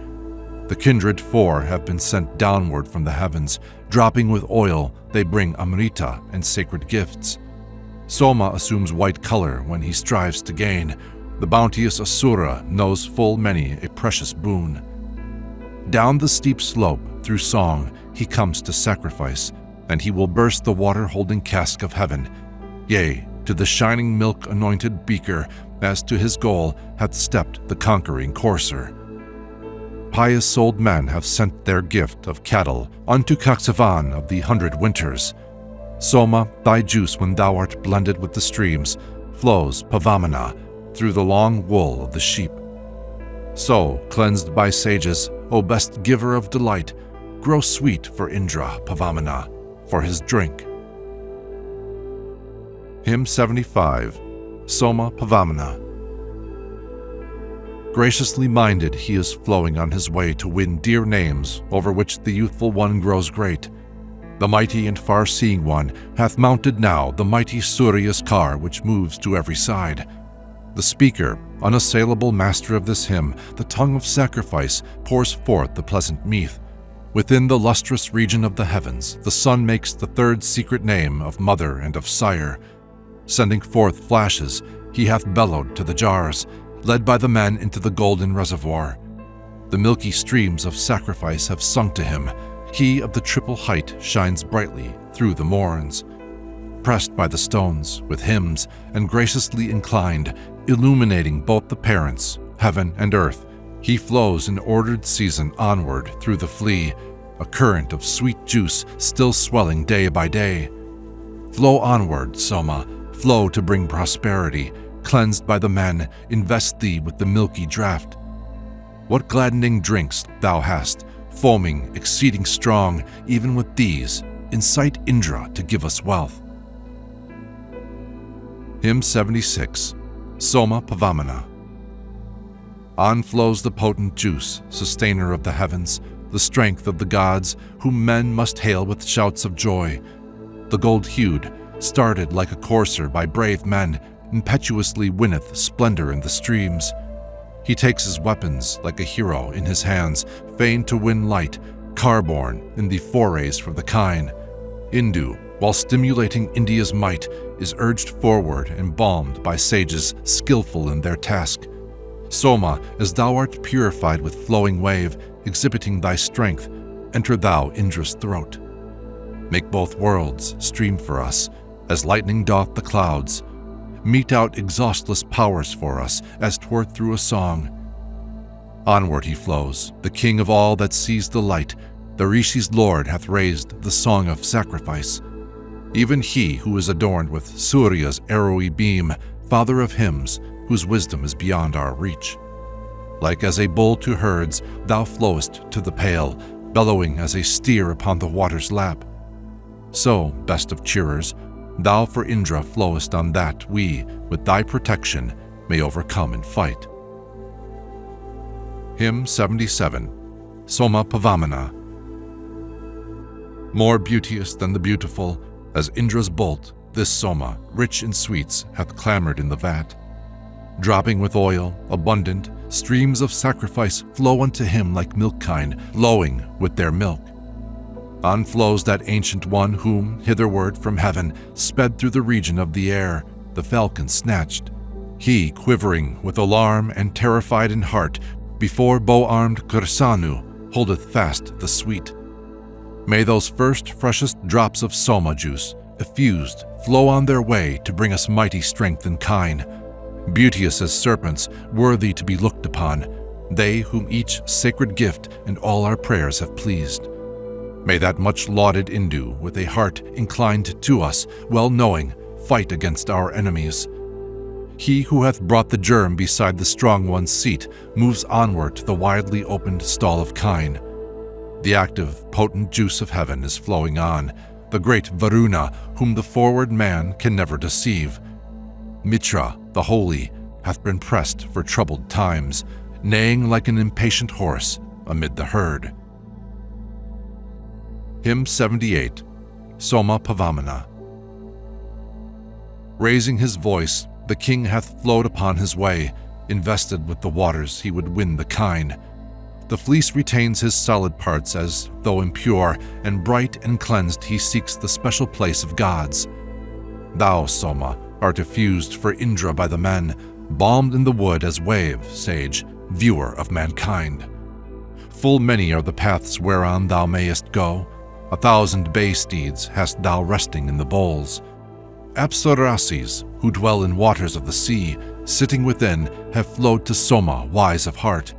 The kindred 4 have been sent downward from the heavens. Dropping with oil, they bring Amrita and sacred gifts. Soma assumes white color when he strives to gain. The bounteous Asura knows full many a precious boon. Down the steep slope, through song, he comes to sacrifice, and he will burst the water-holding cask of heaven. Yea, to the shining milk-anointed beaker, as to his goal hath stepped the conquering courser. Pious-souled men have sent their gift of cattle unto Kaksavan of the 100 winters. Soma, thy juice when thou art blended with the streams, flows Pavamana through the long wool of the sheep. So, cleansed by sages, O best giver of delight, grow sweet for Indra, Pavamana, for his drink. Hymn 75, Soma Pavamana. Graciously minded he is flowing on his way to win dear names over which the youthful one grows great. The mighty and far-seeing one hath mounted now the mighty Surya's car which moves to every side. The speaker, unassailable master of this hymn, the tongue of sacrifice, pours forth the pleasant meath. Within the lustrous region of the heavens, the sun makes the third secret name of mother and of sire. Sending forth flashes, he hath bellowed to the jars, led by the men into the golden reservoir. The milky streams of sacrifice have sunk to him. He of the triple height shines brightly through the morns. Pressed by the stones with hymns and graciously inclined, illuminating both the parents, heaven and earth, he flows in ordered season onward through the flea, a current of sweet juice still swelling day by day. Flow onward, Soma, flow to bring prosperity. Cleansed by the men, invest thee with the milky draught. What gladdening drinks thou hast, foaming, exceeding strong, even with these, incite Indra to give us wealth. Hymn 76, Soma Pavamana. On flows the potent juice, sustainer of the heavens, the strength of the gods, whom men must hail with shouts of joy. The gold-hued, started like a courser by brave men, impetuously winneth splendor in the streams. He takes his weapons like a hero in his hands, fain to win light, car-borne in the forays for the kine. Indu, while stimulating India's might, is urged forward and balmed by sages skillful in their task. Soma, as thou art purified with flowing wave, exhibiting thy strength, enter thou Indra's throat. Make both worlds stream for us, as lightning doth the clouds. Mete out exhaustless powers for us, as 'twere through a song. Onward he flows, the king of all that sees the light. The Rishis' lord hath raised the song of sacrifice. Even he who is adorned with Surya's arrowy beam, father of hymns, whose wisdom is beyond our reach. Like as a bull to herds, thou flowest to the pale, bellowing as a steer upon the water's lap. So, best of cheerers, thou for Indra flowest on that we, with thy protection, may overcome in fight. Hymn 77, Soma Pavamana. More beauteous than the beautiful, as Indra's bolt, this Soma, rich in sweets, hath clamored in the vat. Dropping with oil, abundant, streams of sacrifice flow unto him like milk kine, lowing with their milk. On flows that ancient one whom, hitherward from heaven, sped through the region of the air, the falcon snatched. He, quivering with alarm and terrified in heart, before bow-armed Kursanu holdeth fast the sweet. May those first freshest drops of Soma juice, effused, flow on their way to bring us mighty strength and kine. Beauteous as serpents, worthy to be looked upon, they whom each sacred gift and all our prayers have pleased. May that much lauded Indu, with a heart inclined to us, well knowing, fight against our enemies. He who hath brought the germ beside the strong one's seat moves onward to the widely opened stall of kine. The active, potent juice of heaven is flowing on, the great Varuna, whom the forward man can never deceive. Mitra, the holy, hath been pressed for troubled times, neighing like an impatient horse amid the herd. Hymn 78, Soma Pavamana. Raising his voice, the king hath flowed upon his way, invested with the waters he would win the kine. The fleece retains his solid parts as though impure, and bright and cleansed he seeks the special place of gods. Thou, Soma, art effused for Indra by the men, balmed in the wood as wave, sage, viewer of mankind. Full many are the paths whereon thou mayest go. 1,000 bay steeds hast thou resting in the bowls. Apsarasis, who dwell in waters of the sea, sitting within, have flowed to Soma, wise of heart.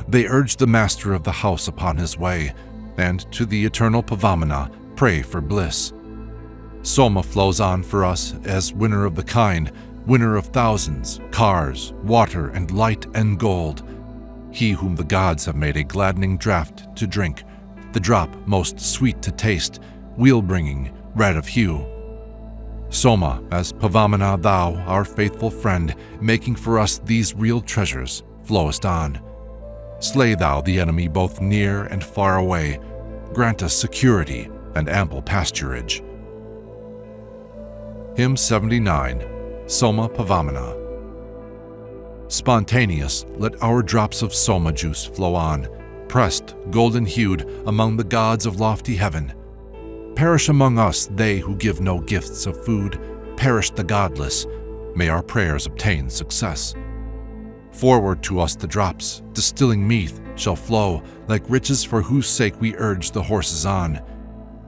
They urge the master of the house upon his way, and to the eternal Pavamana pray for bliss. Soma flows on for us as winner of the kind, winner of thousands, cars, water, and light and gold. He whom the gods have made a gladdening draught to drink, the drop most sweet to taste, wheel-bringing, red of hue. Soma, as Pavamana, thou, our faithful friend, making for us these real treasures, flowest on. Slay thou the enemy both near and far away. Grant us security and ample pasturage. Hymn 79, Soma Pavamana. Spontaneous, let our drops of Soma juice flow on, pressed, golden-hued, among the gods of lofty heaven. Perish among us they who give no gifts of food, perish the godless, may our prayers obtain success. Forward to us the drops, distilling meath, shall flow, like riches for whose sake we urge the horses on.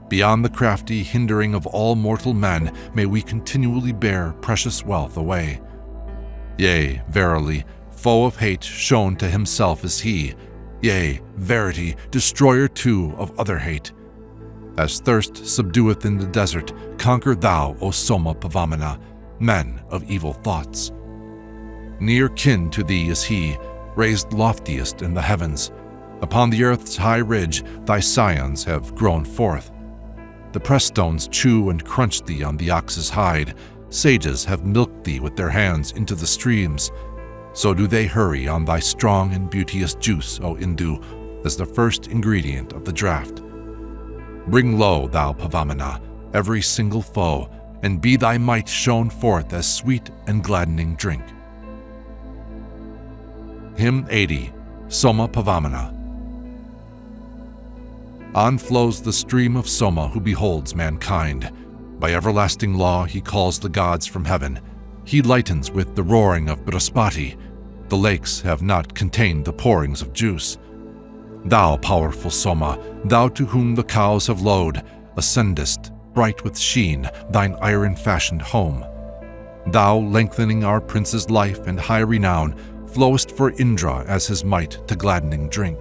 Beyond the crafty hindering of all mortal men, may we continually bear precious wealth away. Yea, verily, foe of hate shown to himself is he, yea, verity, destroyer too of other hate. As thirst subdueth in the desert, conquer thou, O Soma Pavamana, men of evil thoughts. Near kin to thee is he, raised loftiest in the heavens. Upon the earth's high ridge thy scions have grown forth. The press stones chew and crunch thee on the ox's hide. Sages have milked thee with their hands into the streams. So do they hurry on thy strong and beauteous juice, O Indu, as the first ingredient of the draught. Bring low, thou Pavamana, every single foe, and be thy might shown forth as sweet and gladdening drink. Hymn 80, Soma Pavamana. On flows the stream of Soma who beholds mankind. By everlasting law he calls the gods from heaven. He lightens with the roaring of Brihaspati. The lakes have not contained the pourings of juice. Thou, powerful Soma, thou to whom the cows have lowed, ascendest, bright with sheen, thine iron-fashioned home. Thou, lengthening our prince's life and high renown, flowest for Indra as his might to gladdening drink.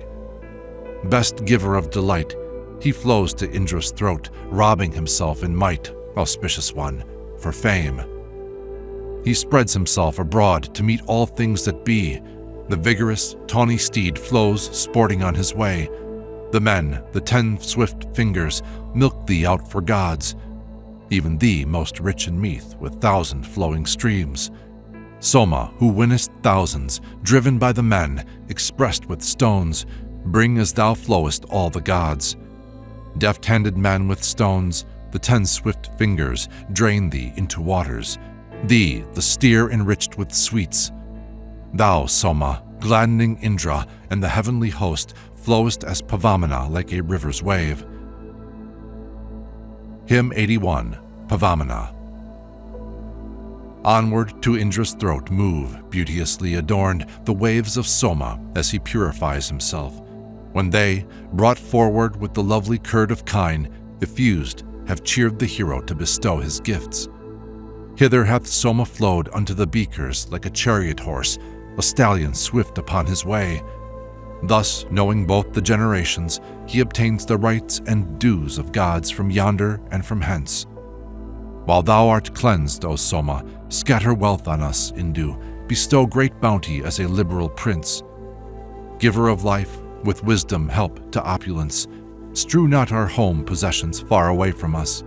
Best giver of delight, he flows to Indra's throat, robbing himself in might, auspicious one, for fame. He spreads himself abroad to meet all things that be. The vigorous, tawny steed flows sporting on his way. The men, the 10 swift fingers, milk thee out for gods. Even thee most rich in meath with 1,000 flowing streams. Soma, who winnest thousands, driven by the men, expressed with stones, bring as thou flowest all the gods. Deft-handed men with stones, the 10 swift fingers, drain thee into waters. Thee, the steer enriched with sweets. Thou, Soma, gladdening Indra and the heavenly host, flowest as Pavamana like a river's wave. Hymn 81, Pavamana. Onward to Indra's throat move, beauteously adorned, the waves of Soma as he purifies himself. When they, brought forward with the lovely curd of kine, effused, have cheered the hero to bestow his gifts. Hither hath Soma flowed unto the beakers like a chariot horse, a stallion swift upon his way. Thus, knowing both the generations, he obtains the rights and dues of gods from yonder and from hence. While thou art cleansed, O Soma, scatter wealth on us, Indu, bestow great bounty as a liberal prince. Giver of life, with wisdom help to opulence, strew not our home possessions far away from us.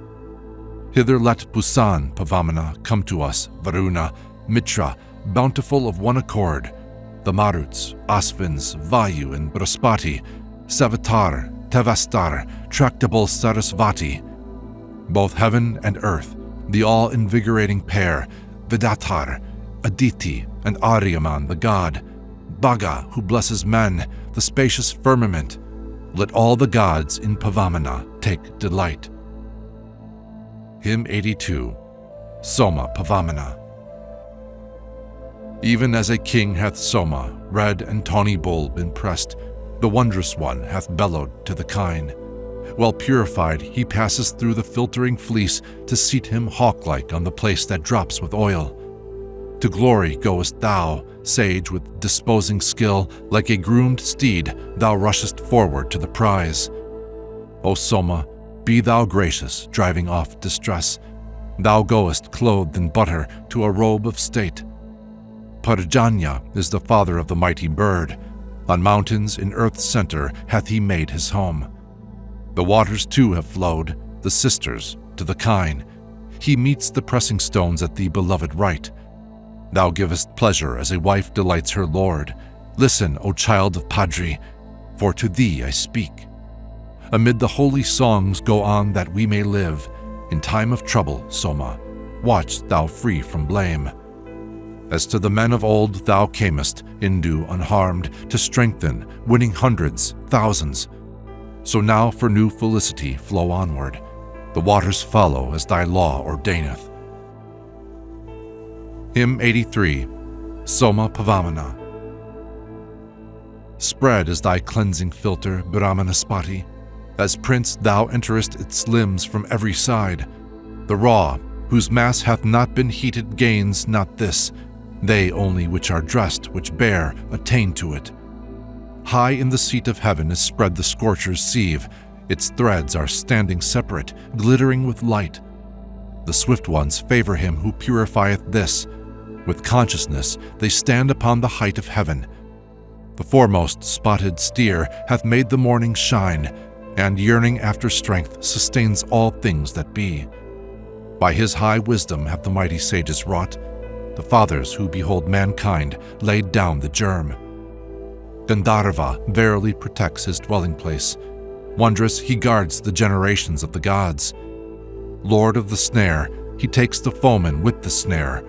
Hither let Busan, Pavamana, come to us, Varuna, Mitra, bountiful of one accord, the Maruts, Asvins, Vayu, and Brihaspati, Savitar, Tevastar, tractable Sarasvati, both heaven and earth, the all-invigorating pair, Vidatar, Aditi, and Aryaman the god, Bhaga, who blesses men, the spacious firmament, let all the gods in Pavamana take delight. Hymn 82, Soma Pavamana. Even as a king hath Soma, red and tawny bull, been pressed, the wondrous one hath bellowed to the kine. Well purified, he passes through the filtering fleece to seat him hawk-like on the place that drops with oil. To glory goest thou, sage with disposing skill, like a groomed steed, thou rushest forward to the prize. O Soma, be thou gracious, driving off distress. Thou goest clothed in butter to a robe of state. Parjanya is the father of the mighty bird. On mountains in earth's center hath he made his home. The waters too have flowed, the sisters, to the kine. He meets the pressing stones at the beloved rite. Thou givest pleasure as a wife delights her lord. Listen, O child of Padri, for to thee I speak. Amid the holy songs go on that we may live. In time of trouble, Soma, watch thou free from blame. As to the men of old thou camest, Indu unharmed, to strengthen, winning hundreds, thousands. So now for new felicity flow onward. The waters follow as thy law ordaineth. Hymn 83, Soma Pavamana. Spread is thy cleansing filter, Brahmanaspati. As prince thou enterest its limbs from every side. The raw, whose mass hath not been heated, gains not this. They only which are dressed, which bear, attain to it. High in the seat of heaven is spread the scorcher's sieve. Its threads are standing separate, glittering with light. The swift ones favor him who purifieth this. With consciousness they stand upon the height of heaven. The foremost spotted steer hath made the morning shine, and yearning after strength sustains all things that be. By his high wisdom have the mighty sages wrought. The fathers who behold mankind laid down the germ. Gandharva verily protects his dwelling place. Wondrous he guards the generations of the gods. Lord of the snare, he takes the foeman with the snare.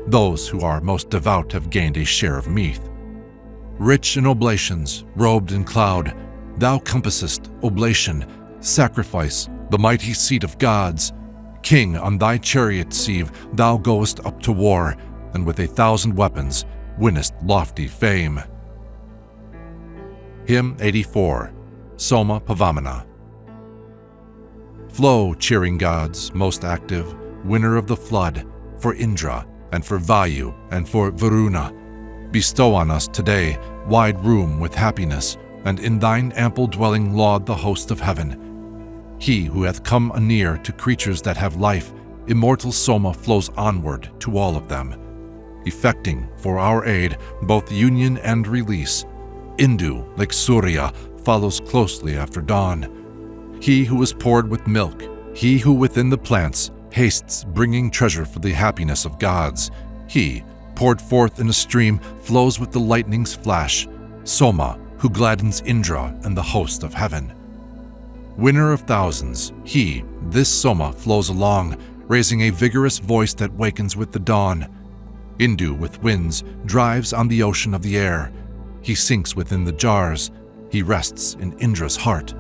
Those who are most devout have gained a share of meath. Rich in oblations, robed in cloud, thou compassest oblation, sacrifice, the mighty seat of gods. King, on thy chariot sieve thou goest up to war, and with 1,000 weapons winnest lofty fame. Hymn 84, Soma Pavamana. Flow, cheering gods, most active, winner of the flood, for Indra, and for Vayu, and for Varuna. Bestow on us today wide room with happiness, and in thine ample dwelling laud the host of heaven. He who hath come anear to creatures that have life, immortal Soma flows onward to all of them, effecting for our aid both union and release. Indu, like Surya, follows closely after dawn. He who is poured with milk, he who within the plants hastes bringing treasure for the happiness of gods. He, poured forth in a stream, flows with the lightning's flash. Soma, who gladdens Indra and the host of heaven. Winner of thousands, he, this Soma, flows along, raising a vigorous voice that wakens with the dawn. Indu with winds drives on the ocean of the air. He sinks within the jars. He rests in Indra's heart.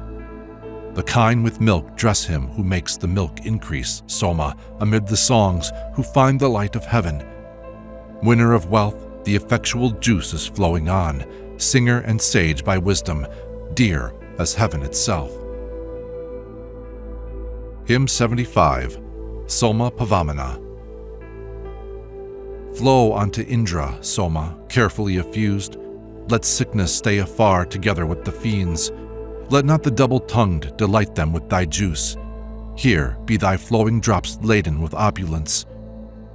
The kine with milk dress him who makes the milk increase, Soma, amid the songs who find the light of heaven. Winner of wealth, the effectual juice is flowing on, singer and sage by wisdom, dear as heaven itself. Hymn 75, Soma Pavamana. Flow unto Indra, Soma, carefully effused. Let sickness stay afar together with the fiends. Let not the double-tongued delight them with thy juice. Here be thy flowing drops laden with opulence.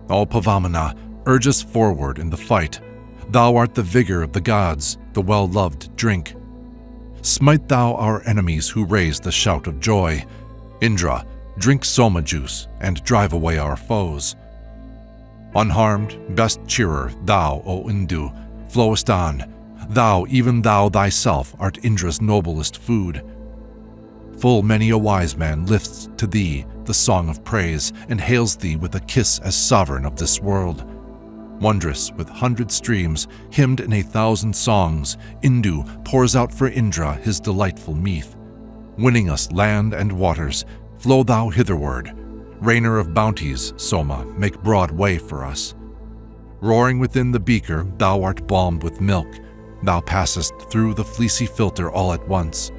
O Pavamana, urge us forward in the fight. Thou art the vigor of the gods, the well-loved drink. Smite thou our enemies who raise the shout of joy. Indra, drink Soma juice and drive away our foes. Unharmed, best cheerer, thou, O Indu, flowest on. Thou, even thou thyself, art Indra's noblest food. Full many a wise man lifts to thee the song of praise and hails thee with a kiss as sovereign of this world. Wondrous with 100 streams, hymned in 1,000 songs, Indu pours out for Indra his delightful meath. Winning us land and waters, flow thou hitherward. Rainer of bounties, Soma, make broad way for us. Roaring within the beaker, thou art balmed with milk. Thou passest through the fleecy filter all at once.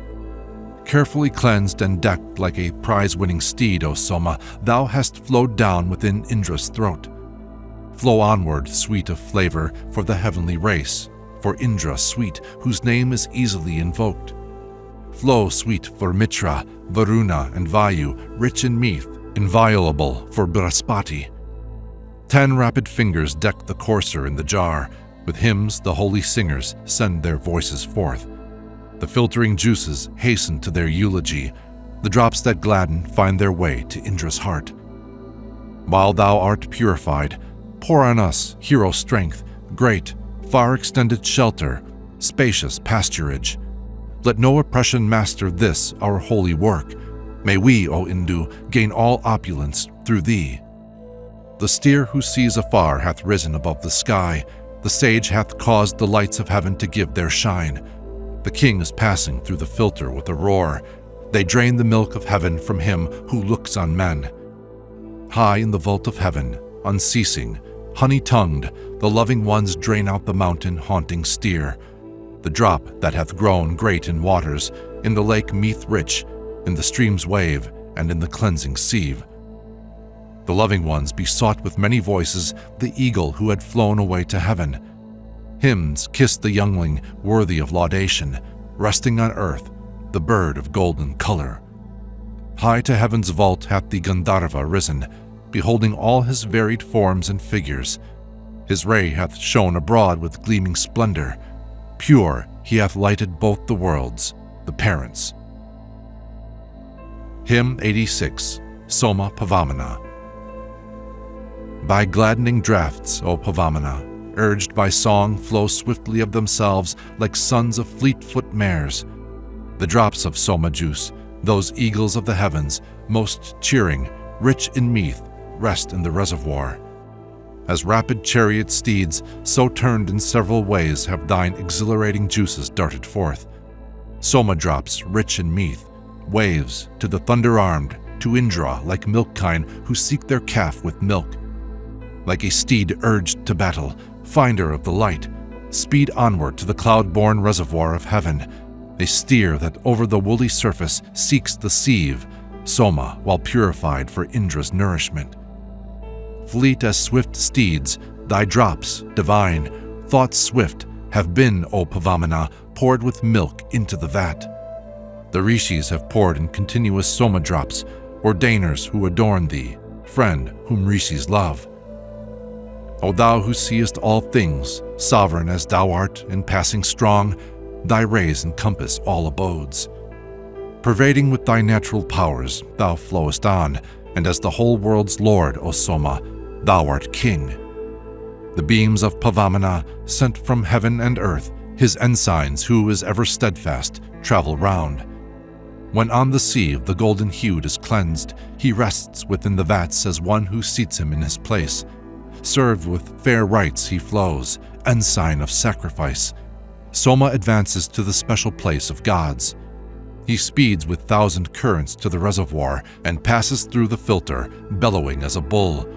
Carefully cleansed and decked like a prize-winning steed, O Soma, thou hast flowed down within Indra's throat. Flow onward, sweet of flavor, for the heavenly race, for Indra sweet, whose name is easily invoked. Flow sweet for Mitra, Varuna, and Vayu, rich in meath, inviolable for Brihaspati. 10 rapid fingers deck the courser in the jar. With hymns, the holy singers send their voices forth. The filtering juices hasten to their eulogy. The drops that gladden find their way to Indra's heart. While thou art purified, pour on us hero strength, great, far extended shelter, spacious pasturage. Let no oppression master this, our holy work. May we, O Indu, gain all opulence through thee. The steer who sees afar hath risen above the sky. The sage hath caused the lights of heaven to give their shine. The king is passing through the filter with a roar. They drain the milk of heaven from him who looks on men. High in the vault of heaven, unceasing, honey-tongued, the loving ones drain out the mountain-haunting steer. The drop that hath grown great in waters, in the lake meath rich, in the stream's wave, and in the cleansing sieve. The loving ones besought with many voices the eagle who had flown away to heaven. Hymns kissed the youngling worthy of laudation, resting on earth, the bird of golden color. High to heaven's vault hath the Gandharva risen, beholding all his varied forms and figures. His ray hath shone abroad with gleaming splendor. Pure, he hath lighted both the worlds, the parents. Hymn 86, Soma Pavamana. By gladdening draughts, O Pavamana, urged by song, flow swiftly of themselves like sons of fleet-foot mares. The drops of Soma juice, those eagles of the heavens, most cheering, rich in meath, rest in the reservoir. As rapid chariot steeds, so turned in several ways have thine exhilarating juices darted forth. Soma drops rich in meath, waves to the thunder-armed, to Indra like milk kine who seek their calf with milk. Like a steed urged to battle, finder of the light, speed onward to the cloud-born reservoir of heaven, a steer that over the woolly surface seeks the sieve, Soma, while purified for Indra's nourishment. Fleet as swift steeds, thy drops, divine, thoughts swift, have been, O Pavamana, poured with milk into the vat. The Rishis have poured in continuous Soma drops, ordainers who adorn thee, friend whom Rishis love. O thou who seest all things, sovereign as thou art and passing strong, thy rays encompass all abodes. Pervading with thy natural powers, thou flowest on, and as the whole world's lord, O Soma, thou art king. The beams of Pavamana, sent from heaven and earth, his ensigns who is ever steadfast, travel round. When on the sieve the golden-hued is cleansed, he rests within the vats as one who seats him in his place. Served with fair rites he flows, ensign of sacrifice. Soma advances to the special place of gods. He speeds with 1,000 currents to the reservoir and passes through the filter, bellowing as a bull.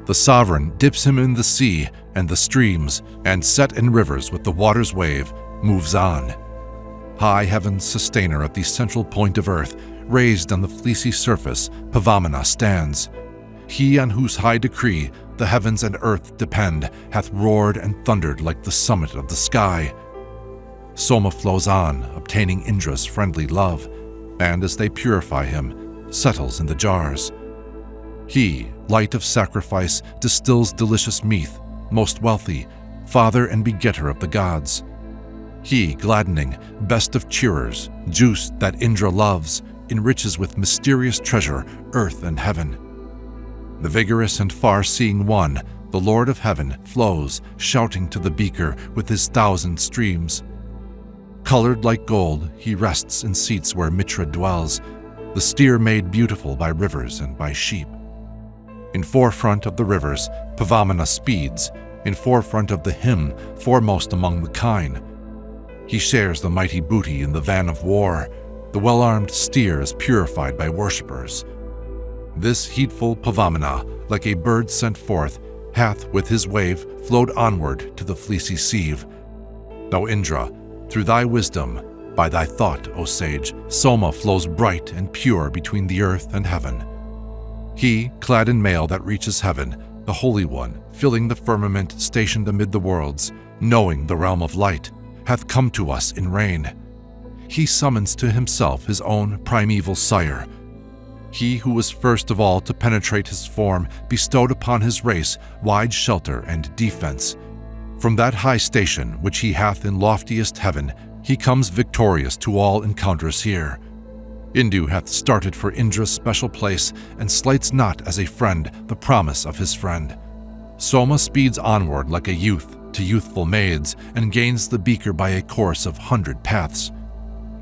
The sovereign dips him in the sea and the streams, and set in rivers with the water's wave, moves on. High heaven's sustainer at the central point of earth, raised on the fleecy surface, Pavamana stands. He on whose high decree the heavens and earth depend, hath roared and thundered like the summit of the sky. Soma flows on, obtaining Indra's friendly love, and as they purify him, settles in the jars. He, light of sacrifice, distills delicious meath, most wealthy, father and begetter of the gods. He, gladdening, best of cheerers, juice that Indra loves, enriches with mysterious treasure earth and heaven. The vigorous and far-seeing one, the Lord of Heaven, flows, shouting to the beaker with his 1,000 streams. Colored like gold, he rests in seats where Mitra dwells, the steer made beautiful by rivers and by sheep. In forefront of the rivers, Pavamana speeds, in forefront of the hymn, foremost among the kine. He shares the mighty booty in the van of war. The well-armed steer is purified by worshippers. This heedful Pavamana, like a bird sent forth, hath with his wave flowed onward to the fleecy sieve. Thou Indra, through thy wisdom, by thy thought, O sage, Soma flows bright and pure between the earth and heaven. He, clad in mail that reaches heaven, the Holy One, filling the firmament stationed amid the worlds, knowing the realm of light, hath come to us in rain. He summons to himself his own primeval sire. He who was first of all to penetrate his form bestowed upon his race wide shelter and defense. From that high station which he hath in loftiest heaven, he comes victorious to all encounters here. Indu hath started for Indra's special place, and slights not as a friend the promise of his friend. Soma speeds onward like a youth to youthful maids, and gains the beaker by a course of 100 paths.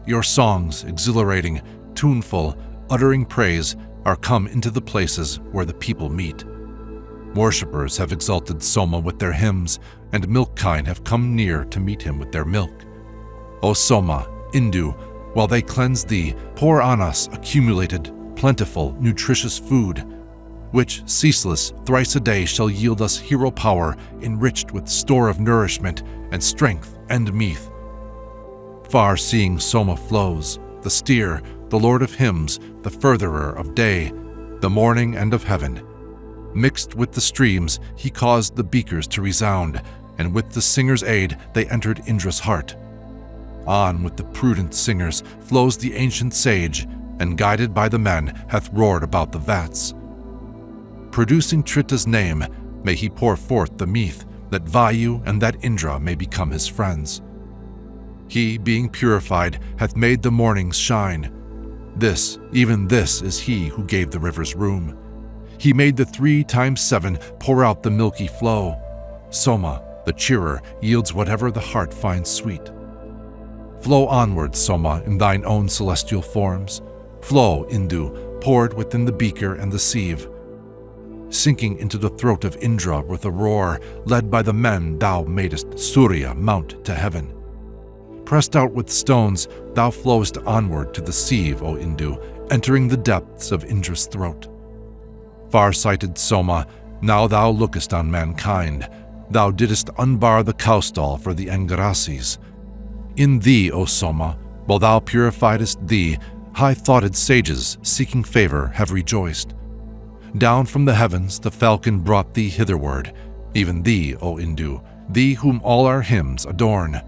Your songs, exhilarating, tuneful, uttering praise, are come into the places where the people meet. Worshippers have exalted Soma with their hymns, and milk kine have come near to meet him with their milk. O Soma, Indu, while they cleanse thee, pour on us accumulated, plentiful, nutritious food, which, ceaseless, thrice a day shall yield us hero power, enriched with store of nourishment and strength and meath. Far-seeing Soma flows, the steer, the lord of hymns, the furtherer of day, the morning and of heaven. Mixed with the streams, he caused the beakers to resound, and with the singer's aid they entered Indra's heart. On with the prudent singers flows the ancient sage, and guided by the men hath roared about the vats. Producing Trita's name, may he pour forth the meath, that Vayu and that Indra may become his friends. He, being purified, hath made the mornings shine. This, even this, is he who gave the rivers room. He made the 3 times 7 pour out the milky flow. Soma, the cheerer, yields whatever the heart finds sweet. Flow onward, Soma, in thine own celestial forms. Flow, Indu, poured within the beaker and the sieve. Sinking into the throat of Indra with a roar, led by the men thou madest Surya mount to heaven. Pressed out with stones, thou flowest onward to the sieve, O Indu, entering the depths of Indra's throat. Far-sighted Soma, now thou lookest on mankind. Thou didst unbar the cow-stall for the Angarasis. In thee, O Soma, while thou purifiedest thee, high-thoughted sages, seeking favor, have rejoiced. Down from the heavens the falcon brought thee hitherward, even thee, O Indu, thee whom all our hymns adorn.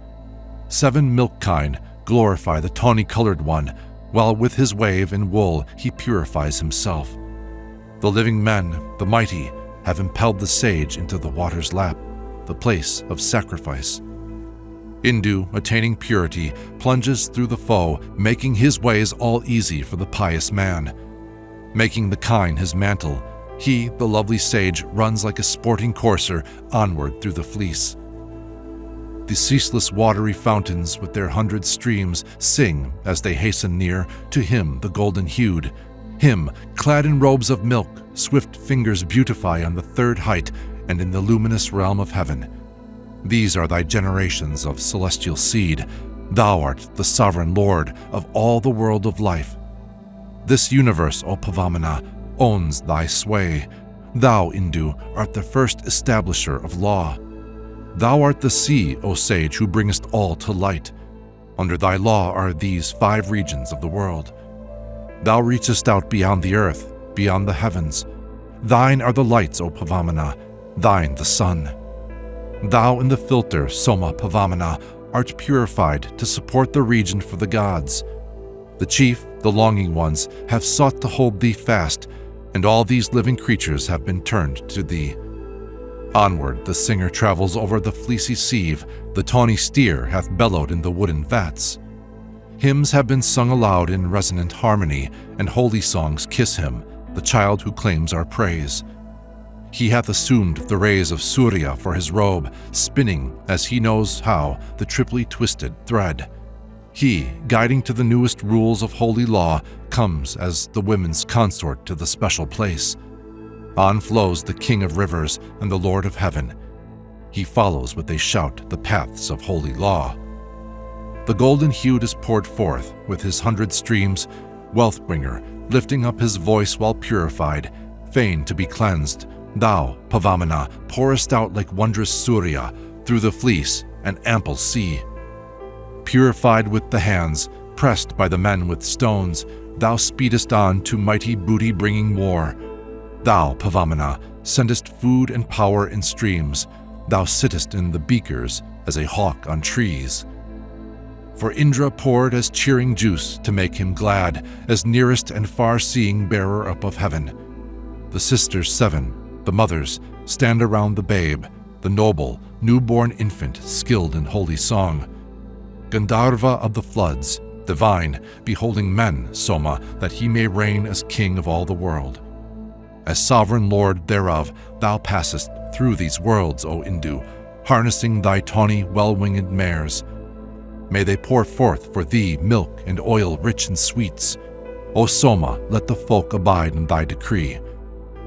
7 milk kine glorify the tawny-colored one, while with his wave and wool he purifies himself. The living men, the mighty, have impelled the sage into the water's lap, the place of sacrifice. Indu, attaining purity, plunges through the foe, making his ways all easy for the pious man. Making the kine his mantle, he, the lovely sage, runs like a sporting courser onward through the fleece. The ceaseless watery fountains with their 100 streams sing as they hasten near to him the golden-hued. Him, clad in robes of milk, swift fingers beautify on the 3rd height and in the luminous realm of heaven. These are thy generations of celestial seed. Thou art the sovereign lord of all the world of life. This universe, O Pavamana, owns thy sway. Thou, Indu, art the first establisher of law. Thou art the sea, O sage, who bringest all to light. Under thy law are these 5 regions of the world. Thou reachest out beyond the earth, beyond the heavens. Thine are the lights, O Pavamana, thine the sun. Thou in the filter, Soma Pavamana, art purified to support the region for the gods. The chief, the longing ones, have sought to hold thee fast, and all these living creatures have been turned to thee. Onward the singer travels over the fleecy sieve, the tawny steer hath bellowed in the wooden vats. Hymns have been sung aloud in resonant harmony, and holy songs kiss him, the child who claims our praise. He hath assumed the rays of Surya for his robe, spinning, as he knows how, the triply twisted thread. He, guiding to the newest rules of holy law, comes as the women's consort to the special place. On flows the King of rivers and the Lord of heaven. He follows with a shout the paths of holy law. The golden-hued is poured forth with his 100 streams, wealth-bringer, lifting up his voice while purified, fain to be cleansed. Thou, Pavamana, pourest out like wondrous Surya through the fleece and ample sea. Purified with the hands, pressed by the men with stones, thou speedest on to mighty booty-bringing war. Thou, Pavamana, sendest food and power in streams, thou sittest in the beakers as a hawk on trees. For Indra poured as cheering juice to make him glad, as nearest and far-seeing bearer up of heaven. The sisters 7, the mothers, stand around the babe, the noble, newborn infant skilled in holy song. Gandharva of the floods, divine, beholding men, Soma, that he may reign as king of all the world. As sovereign lord thereof, thou passest through these worlds, O Indu, harnessing thy tawny, well-winged mares. May they pour forth for thee milk and oil rich in sweets. O Soma, let the folk abide in thy decree.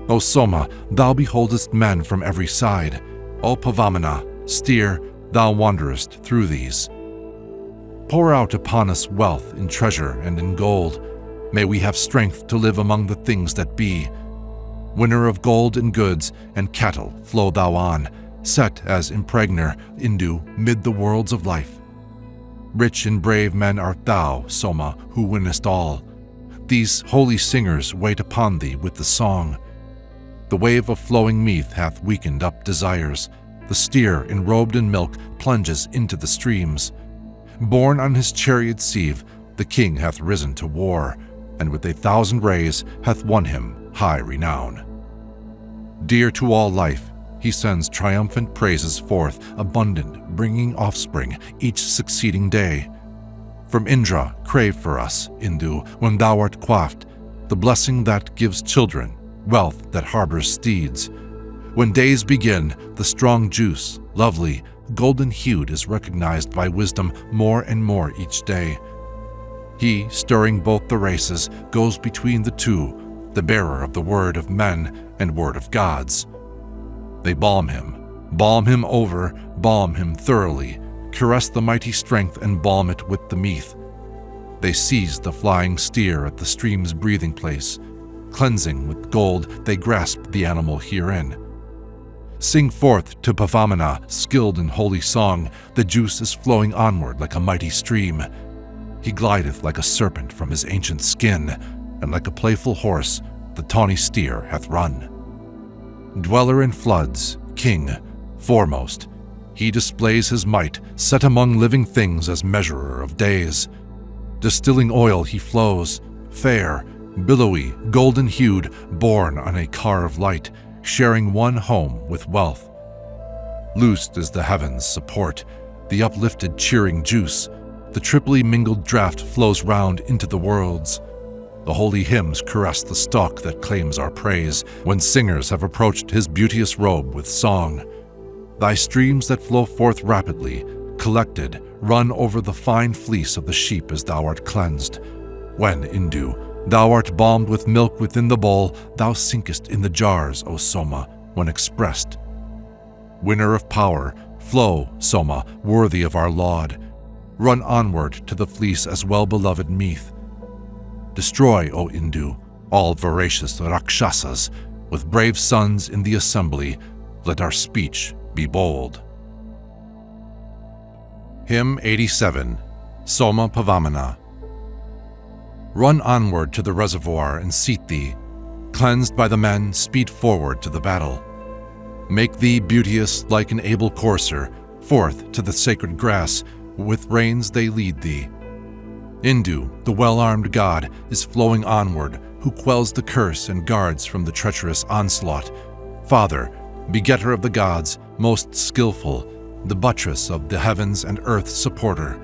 O Soma, thou beholdest men from every side. O Pavamana, steer, thou wanderest through these. Pour out upon us wealth in treasure and in gold. May we have strength to live among the things that be. Winner of gold and goods and cattle, flow thou on, set as impregner, Indu, mid the worlds of life. Rich and brave men art thou, Soma, who winnest all. These holy singers wait upon thee with the song. The wave of flowing meath hath weakened up desires. The steer, enrobed in milk, plunges into the streams. Borne on his chariot sieve, the king hath risen to war, and with 1,000 rays hath won him high renown. Dear to all life, he sends triumphant praises forth, abundant, bringing offspring each succeeding day. From Indra crave for us, Indu, when thou art quaffed, the blessing that gives children, wealth that harbors steeds. When days begin, the strong juice, lovely, golden-hued, is recognized by wisdom more and more each day. He, stirring both the races, goes between the two, the bearer of the word of men and word of gods. They balm him over, balm him thoroughly, caress the mighty strength and balm it with the meath. They seize the flying steer at the stream's breathing place. Cleansing with gold, they grasp the animal herein. Sing forth to Pavamana, skilled in holy song, the juice is flowing onward like a mighty stream. He glideth like a serpent from his ancient skin, and like a playful horse, the tawny steer hath run. Dweller in floods, king, foremost, he displays his might, set among living things as measurer of days. Distilling oil he flows, fair, billowy, golden-hued, borne on a car of light, sharing one home with wealth. Loosed is the heavens' support, the uplifted cheering juice, the triply mingled draught flows round into the worlds. The holy hymns caress the stalk that claims our praise, when singers have approached his beauteous robe with song. Thy streams that flow forth rapidly, collected, run over the fine fleece of the sheep as thou art cleansed. When, Indu, thou art balmed with milk within the bowl, thou sinkest in the jars, O Soma, when expressed. Winner of power, flow, Soma, worthy of our laud. Run onward to the fleece as well-beloved meath. Destroy, O Indu, all voracious Rakshasas. With brave sons in the assembly, let our speech be bold. Hymn 87, Soma Pavamana. Run onward to the reservoir and seat thee. Cleansed by the men, speed forward to the battle. Make thee beauteous like an able courser, forth to the sacred grass, with reins they lead thee. Indu, the well-armed god, is flowing onward, who quells the curse and guards from the treacherous onslaught. Father, begetter of the gods, most skillful, the buttress of the heavens and earth's supporter.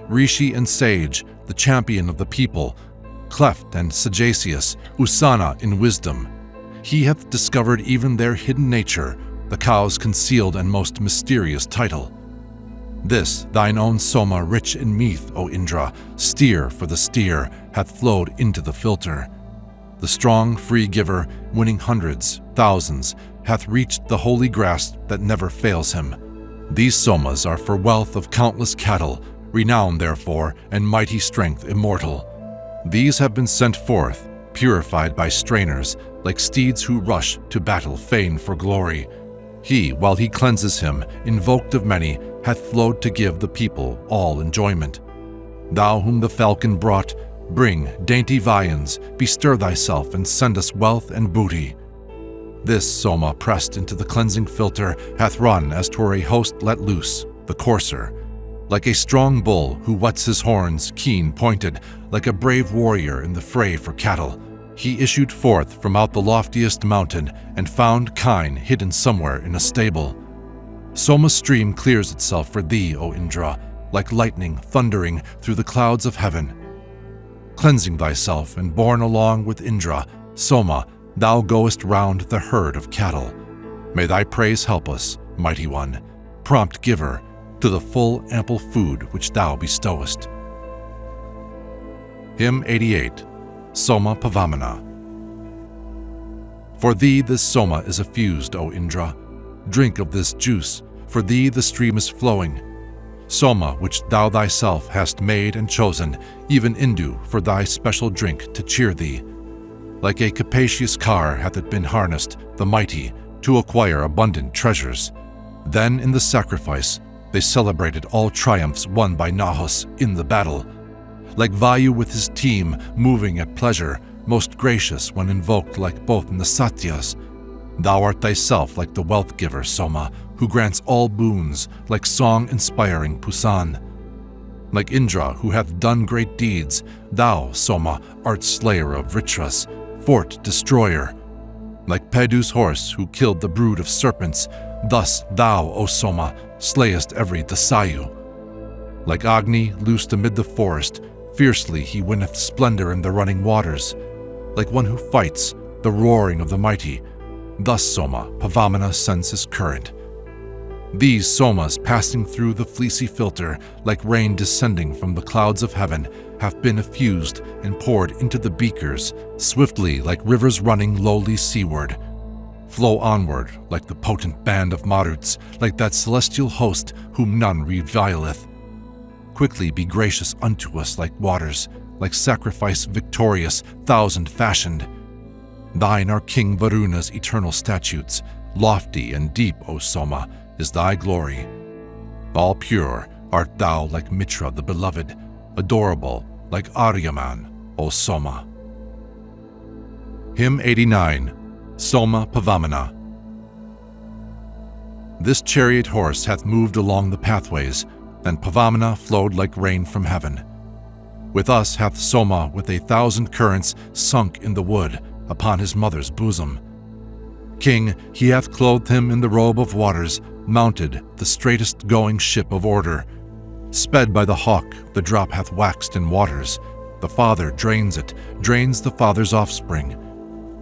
Rishi and sage, the champion of the people, cleft and sagacious, Usana in wisdom. He hath discovered even their hidden nature, the cow's concealed and most mysterious title. This, thine own Soma, rich in meath, O Indra, steer for the steer, hath flowed into the filter. The strong, free giver, winning hundreds, thousands, hath reached the holy grasp that never fails him. These Somas are for wealth of countless cattle, renown therefore, and mighty strength immortal. These have been sent forth, purified by strainers, like steeds who rush to battle fain for glory. He, while he cleanses him, invoked of many, hath flowed to give the people all enjoyment. Thou whom the falcon brought, bring dainty viands, bestir thyself and send us wealth and booty. This Soma pressed into the cleansing filter hath run as twere a host let loose, the courser, like a strong bull who whets his horns keen-pointed, like a brave warrior in the fray for cattle. He issued forth from out the loftiest mountain and found kine hidden somewhere in a stable. Soma's stream clears itself for thee, O Indra, like lightning thundering through the clouds of heaven. Cleansing thyself and borne along with Indra, Soma, thou goest round the herd of cattle. May thy praise help us, mighty one, prompt giver, to the full ample food which thou bestowest. Hymn 88, Soma Pavamana. For thee this Soma is effused, O Indra. Drink of this juice, for thee the stream is flowing. Soma, which thou thyself hast made and chosen, even Indu, for thy special drink to cheer thee. Like a capacious car hath it been harnessed, the mighty, to acquire abundant treasures. Then in the sacrifice they celebrated all triumphs won by Nahus in the battle. Like Vayu with his team, moving at pleasure, most gracious when invoked like both in the Satyas. Thou art thyself like the wealth giver, Soma, who grants all boons, like song-inspiring Pusan. Like Indra, who hath done great deeds, thou, Soma, art slayer of Vritras, fort destroyer. Like Pedu's horse, who killed the brood of serpents, thus thou, O Soma, slayest every Dasayu. Like Agni, loosed amid the forest, fiercely he winneth splendor in the running waters. Like one who fights, the roaring of the mighty, thus Soma, Pavamana sends his current. These Somas passing through the fleecy filter, like rain descending from the clouds of heaven, have been effused and poured into the beakers, swiftly like rivers running lowly seaward. Flow onward like the potent band of Maruts, like that celestial host whom none revileth. Quickly be gracious unto us like waters, like sacrifice victorious, thousand-fashioned. Thine are King Varuna's eternal statutes, lofty and deep, O Soma, is thy glory. All pure art thou like Mitra the beloved, adorable like Aryaman, O Soma. Hymn 89, Soma Pavamana. This chariot horse hath moved along the pathways, and Pavamana flowed like rain from heaven. With us hath Soma with 1,000 currents sunk in the wood upon his mother's bosom. King, he hath clothed him in the robe of waters, mounted the straightest going ship of order. Sped by the hawk, the drop hath waxed in waters. The father drains it, drains the father's offspring.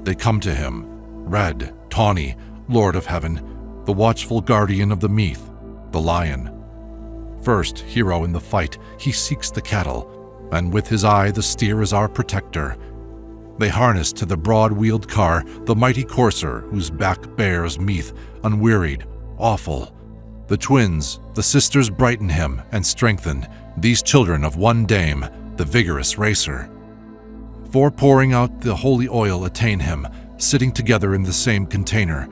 They come to him, red, tawny, Lord of heaven, the watchful guardian of the Meath, the lion. First hero in the fight, he seeks the cattle, and with his eye the steer is our protector. They harness to the broad-wheeled car the mighty courser whose back bears Meath, unwearied, awful. The twins, the sisters brighten him and strengthen, these children of one dame, the vigorous racer. For pouring out the holy oil attain him, sitting together in the same container.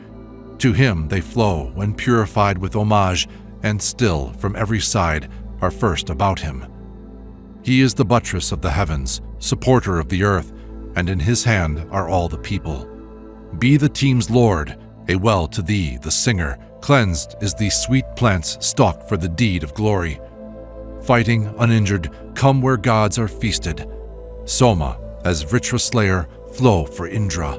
To him they flow when purified with homage, and still from every side are first about him. He is the buttress of the heavens, supporter of the earth, and in his hand are all the people. Be the team's lord, a well to thee, the singer, cleansed is the sweet plant's stalk for the deed of glory. Fighting, uninjured, come where gods are feasted. Soma, as Vritra slayer, flow for Indra.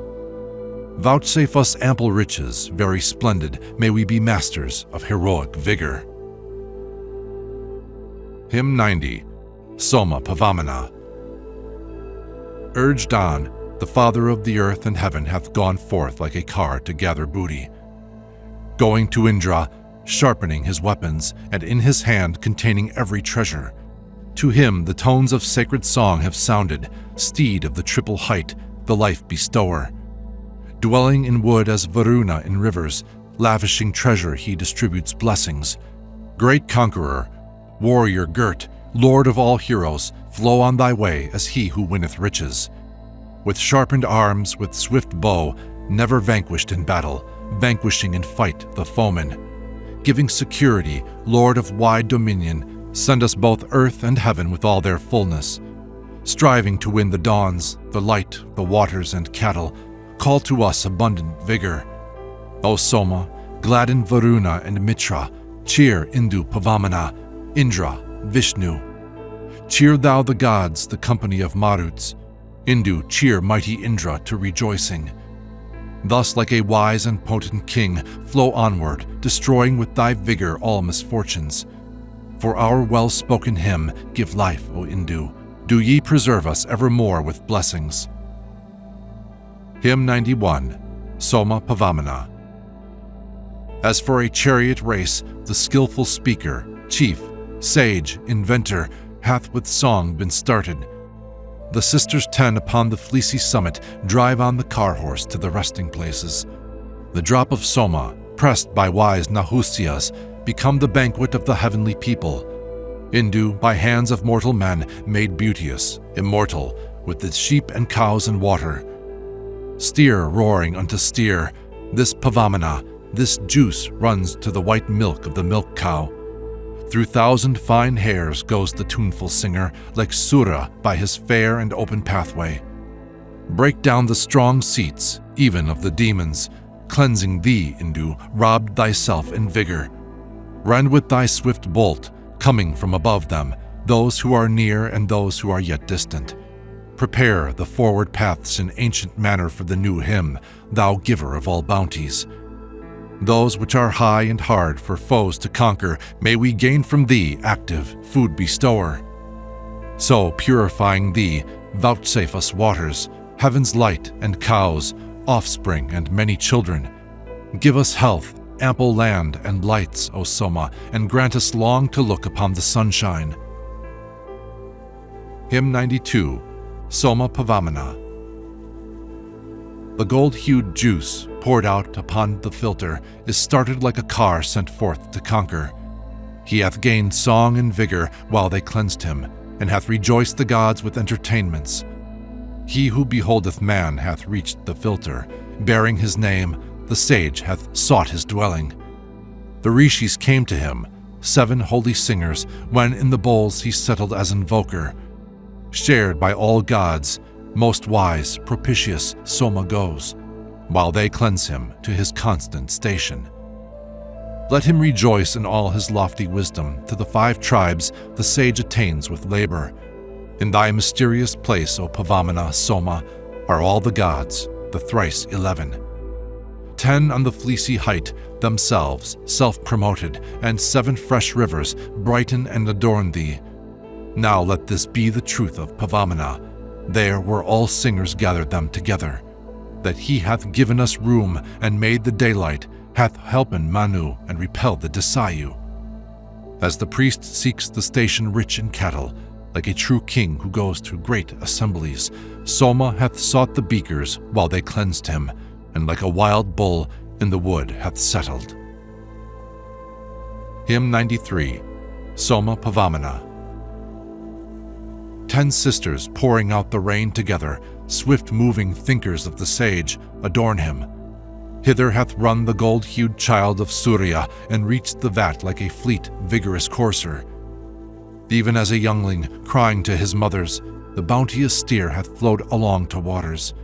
Vouchsafe us ample riches, very splendid, may we be masters of heroic vigor. Hymn 90, Soma Pavamana. Urged on, the Father of the earth and heaven hath gone forth like a car to gather booty. Going to Indra, sharpening his weapons, and in his hand containing every treasure. To him the tones of sacred song have sounded, steed of the triple height, the life bestower. Dwelling in wood as Varuna in rivers, lavishing treasure he distributes blessings. Great conqueror, warrior girt, lord of all heroes, flow on thy way as he who winneth riches. With sharpened arms, with swift bow, never vanquished in battle, vanquishing in fight the foeman. Giving security, Lord of wide dominion, send us both earth and heaven with all their fullness. Striving to win the dawns, the light, the waters and cattle, call to us abundant vigor. O Soma, gladden Varuna and Mitra, cheer Indu Pavamana, Indra, Vishnu. Cheer thou the gods, the company of Maruts. Indu, cheer mighty Indra to rejoicing. Thus like a wise and potent king, flow onward, destroying with thy vigor all misfortunes. For our well-spoken hymn, give life, O Indu. Do ye preserve us evermore with blessings. Hymn 91, Soma Pavamana. As for a chariot race, the skillful speaker, chief, sage, inventor, hath with song been started. The sisters 10 upon the fleecy summit drive on the car horse to the resting places. The drop of Soma, pressed by wise Nahusyas, become the banquet of the heavenly people. Indu, by hands of mortal men, made beauteous, immortal, with its sheep and cows and water. Steer roaring unto steer, this Pavamana, this juice runs to the white milk of the milk cow. Through 1,000 fine hairs goes the tuneful singer, like Sura by his fair and open pathway. Break down the strong seats, even of the demons, cleansing thee, Indu, robbed thyself in vigor. Rend with thy swift bolt, coming from above them, those who are near and those who are yet distant. Prepare the forward paths in ancient manner for the new hymn, thou giver of all bounties. Those which are high and hard for foes to conquer, may we gain from thee, active, food bestower. So, purifying thee, vouchsafe us waters, heaven's light and cows, offspring and many children. Give us health, ample land and lights, O Soma, and grant us long to look upon the sunshine. Hymn 92, Soma Pavamana. The gold-hued juice, poured out upon the filter, is started like a car sent forth to conquer. He hath gained song and vigor while they cleansed him, and hath rejoiced the gods with entertainments. He who beholdeth man hath reached the filter, bearing his name, the sage hath sought his dwelling. The Rishis came to him, 7 holy singers, when in the bowls he settled as invoker. Shared by all gods, most wise, propitious Soma goes, while they cleanse him to his constant station. Let him rejoice in all his lofty wisdom. To the 5 tribes the sage attains with labor. In thy mysterious place, O Pavamana, Soma, are all the gods, the thrice 11. 10 on the fleecy height, themselves self-promoted, and 7 fresh rivers brighten and adorn thee. Now let this be the truth of Pavamana, there where all singers gathered them together, that he hath given us room and made the daylight, hath helpen Manu and repelled the Desayu. As the priest seeks the station rich in cattle, like a true king who goes to great assemblies, Soma hath sought the beakers while they cleansed him, and like a wild bull in the wood hath settled. Hymn 93, Soma Pavamana. 10 sisters pouring out the rain together, swift-moving thinkers of the sage, adorn him. Hither hath run the gold-hued child of Surya, and reached the vat like a fleet, vigorous courser. Even as a youngling, crying to his mothers, the bounteous steer hath flowed along to waters.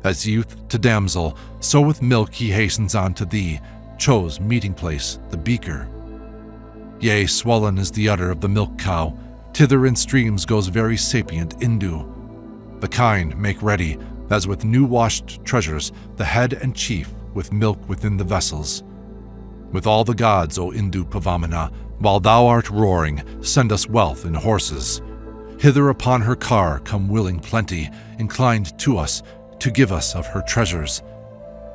As youth to damsel, so with milk he hastens on to thee, chose meeting place, the beaker. Yea, swollen is the udder of the milk cow, thither in streams goes very sapient Indu. The kind make ready, as with new-washed treasures, the head and chief, with milk within the vessels. With all the gods, O Indu Pavamana, while thou art roaring, send us wealth in horses. Hither upon her car come willing plenty, inclined to us, to give us of her treasures.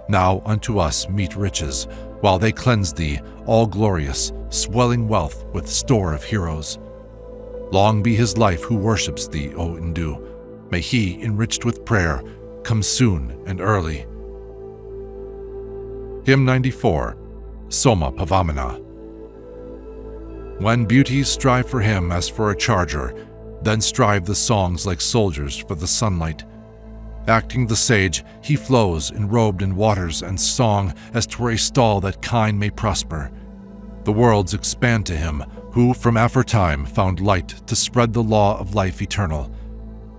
Now unto us meet riches, while they cleanse thee, all glorious, swelling wealth with store of heroes. Long be his life who worships thee, O Indu. May he, enriched with prayer, come soon and early. Hymn 94, Soma Pavamana. When beauties strive for him as for a charger, then strive the songs like soldiers for the sunlight. Acting the sage, he flows, enrobed in waters and song, as 'twere a stall that kine may prosper. The worlds expand to him, who from aforetime found light to spread the law of life eternal.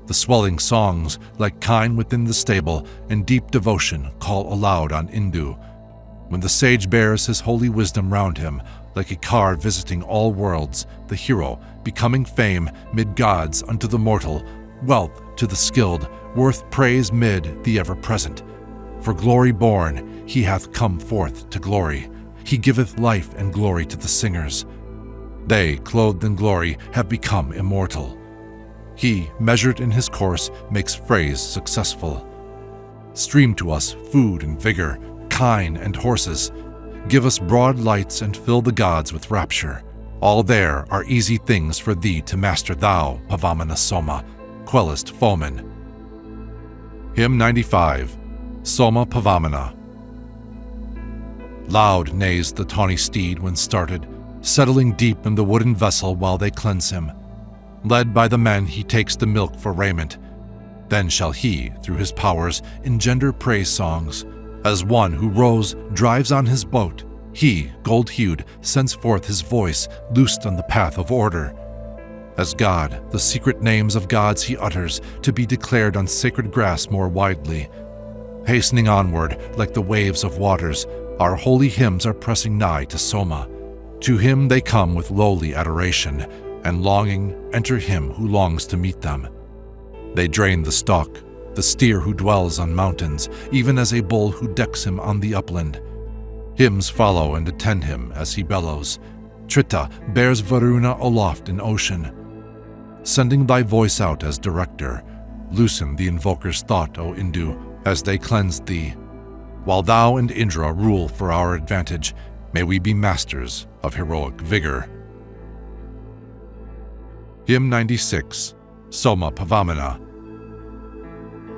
The swelling songs, like kine within the stable, in deep devotion call aloud on Indu. When the sage bears his holy wisdom round him, like a car visiting all worlds, the hero, becoming fame mid gods unto the mortal, wealth to the skilled, worth praise mid the ever-present. For glory born, he hath come forth to glory. He giveth life and glory to the singers. They, clothed in glory, have become immortal. He, measured in his course, makes phrase successful. Stream to us food and vigor, kine and horses. Give us broad lights and fill the gods with rapture. All there are easy things for thee to master, thou, Pavamana Soma, quellest foemen. Hymn 95, Soma Pavamana. Loud neighs the tawny steed when started, settling deep in the wooden vessel while they cleanse him. Led by the men, he takes the milk for raiment. Then shall he, through his powers, engender praise songs. As one who rows drives on his boat, he, gold-hued, sends forth his voice, loosed on the path of order. As God, the secret names of gods he utters, to be declared on sacred grass more widely. Hastening onward, like the waves of waters, our holy hymns are pressing nigh to Soma. To him they come with lowly adoration, and longing enter him who longs to meet them. They drain the stock, the steer who dwells on mountains, even as a bull who decks him on the upland. Hymns follow and attend him as he bellows. Trita bears Varuna aloft in ocean. Sending thy voice out as director, loosen the invoker's thought, O Indu, as they cleanse thee. While thou and Indra rule for our advantage, may we be masters of heroic vigor. Hymn 96, Soma Pavamana.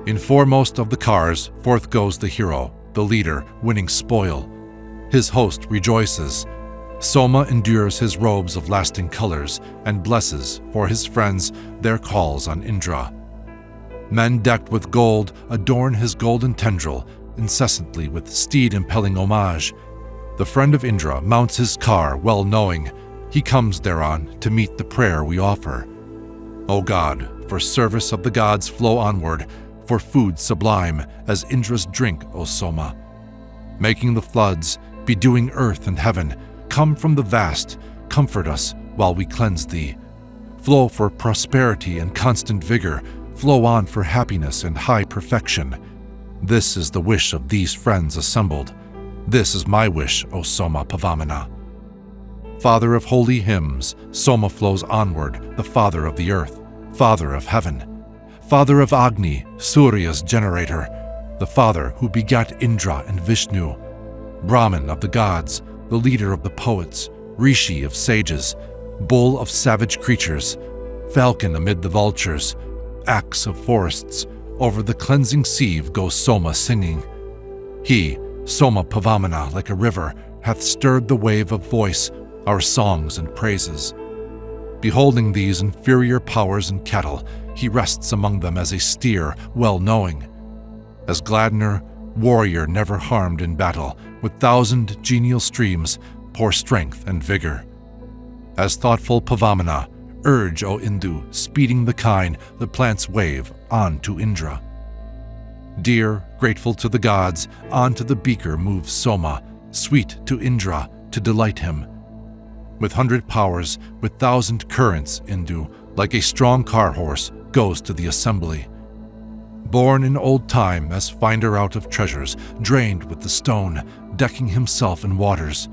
In foremost of the cars, forth goes the hero, the leader, winning spoil. His host rejoices. Soma endures his robes of lasting colors and blesses, for his friends, their calls on Indra. Men decked with gold adorn his golden tendril, incessantly with steed-impelling homage. The friend of Indra mounts his car, well knowing he comes thereon to meet the prayer we offer. O God, for service of the gods flow onward, for food sublime as Indra's drink, O Soma. Making the floods, bedewing earth and heaven, come from the vast, comfort us while we cleanse thee. Flow for prosperity and constant vigor, flow on for happiness and high perfection. This is the wish of these friends assembled. This is my wish, O Soma Pavamana. Father of holy hymns, Soma flows onward, the father of the earth, father of heaven. Father of Agni, Surya's generator, the father who begat Indra and Vishnu. Brahman of the gods, the leader of the poets, Rishi of sages, bull of savage creatures, falcon amid the vultures, axe of forests, over the cleansing sieve goes Soma singing. He, Soma Pavamana, like a river, hath stirred the wave of voice, our songs and praises. Beholding these inferior powers and cattle, he rests among them as a steer, well knowing. As Gladdener, warrior never harmed in battle, with thousand genial streams pour strength and vigor. As thoughtful Pavamana, urge, O Indu, speeding the kine, the plant's wave, on to Indra. Dear, grateful to the gods, on to the beaker moves Soma, sweet to Indra, to delight him. With 100 powers, with 1,000 currents, Indu, like a strong car horse, goes to the assembly. Born in old time as finder out of treasures, drained with the stone, decking himself in waters.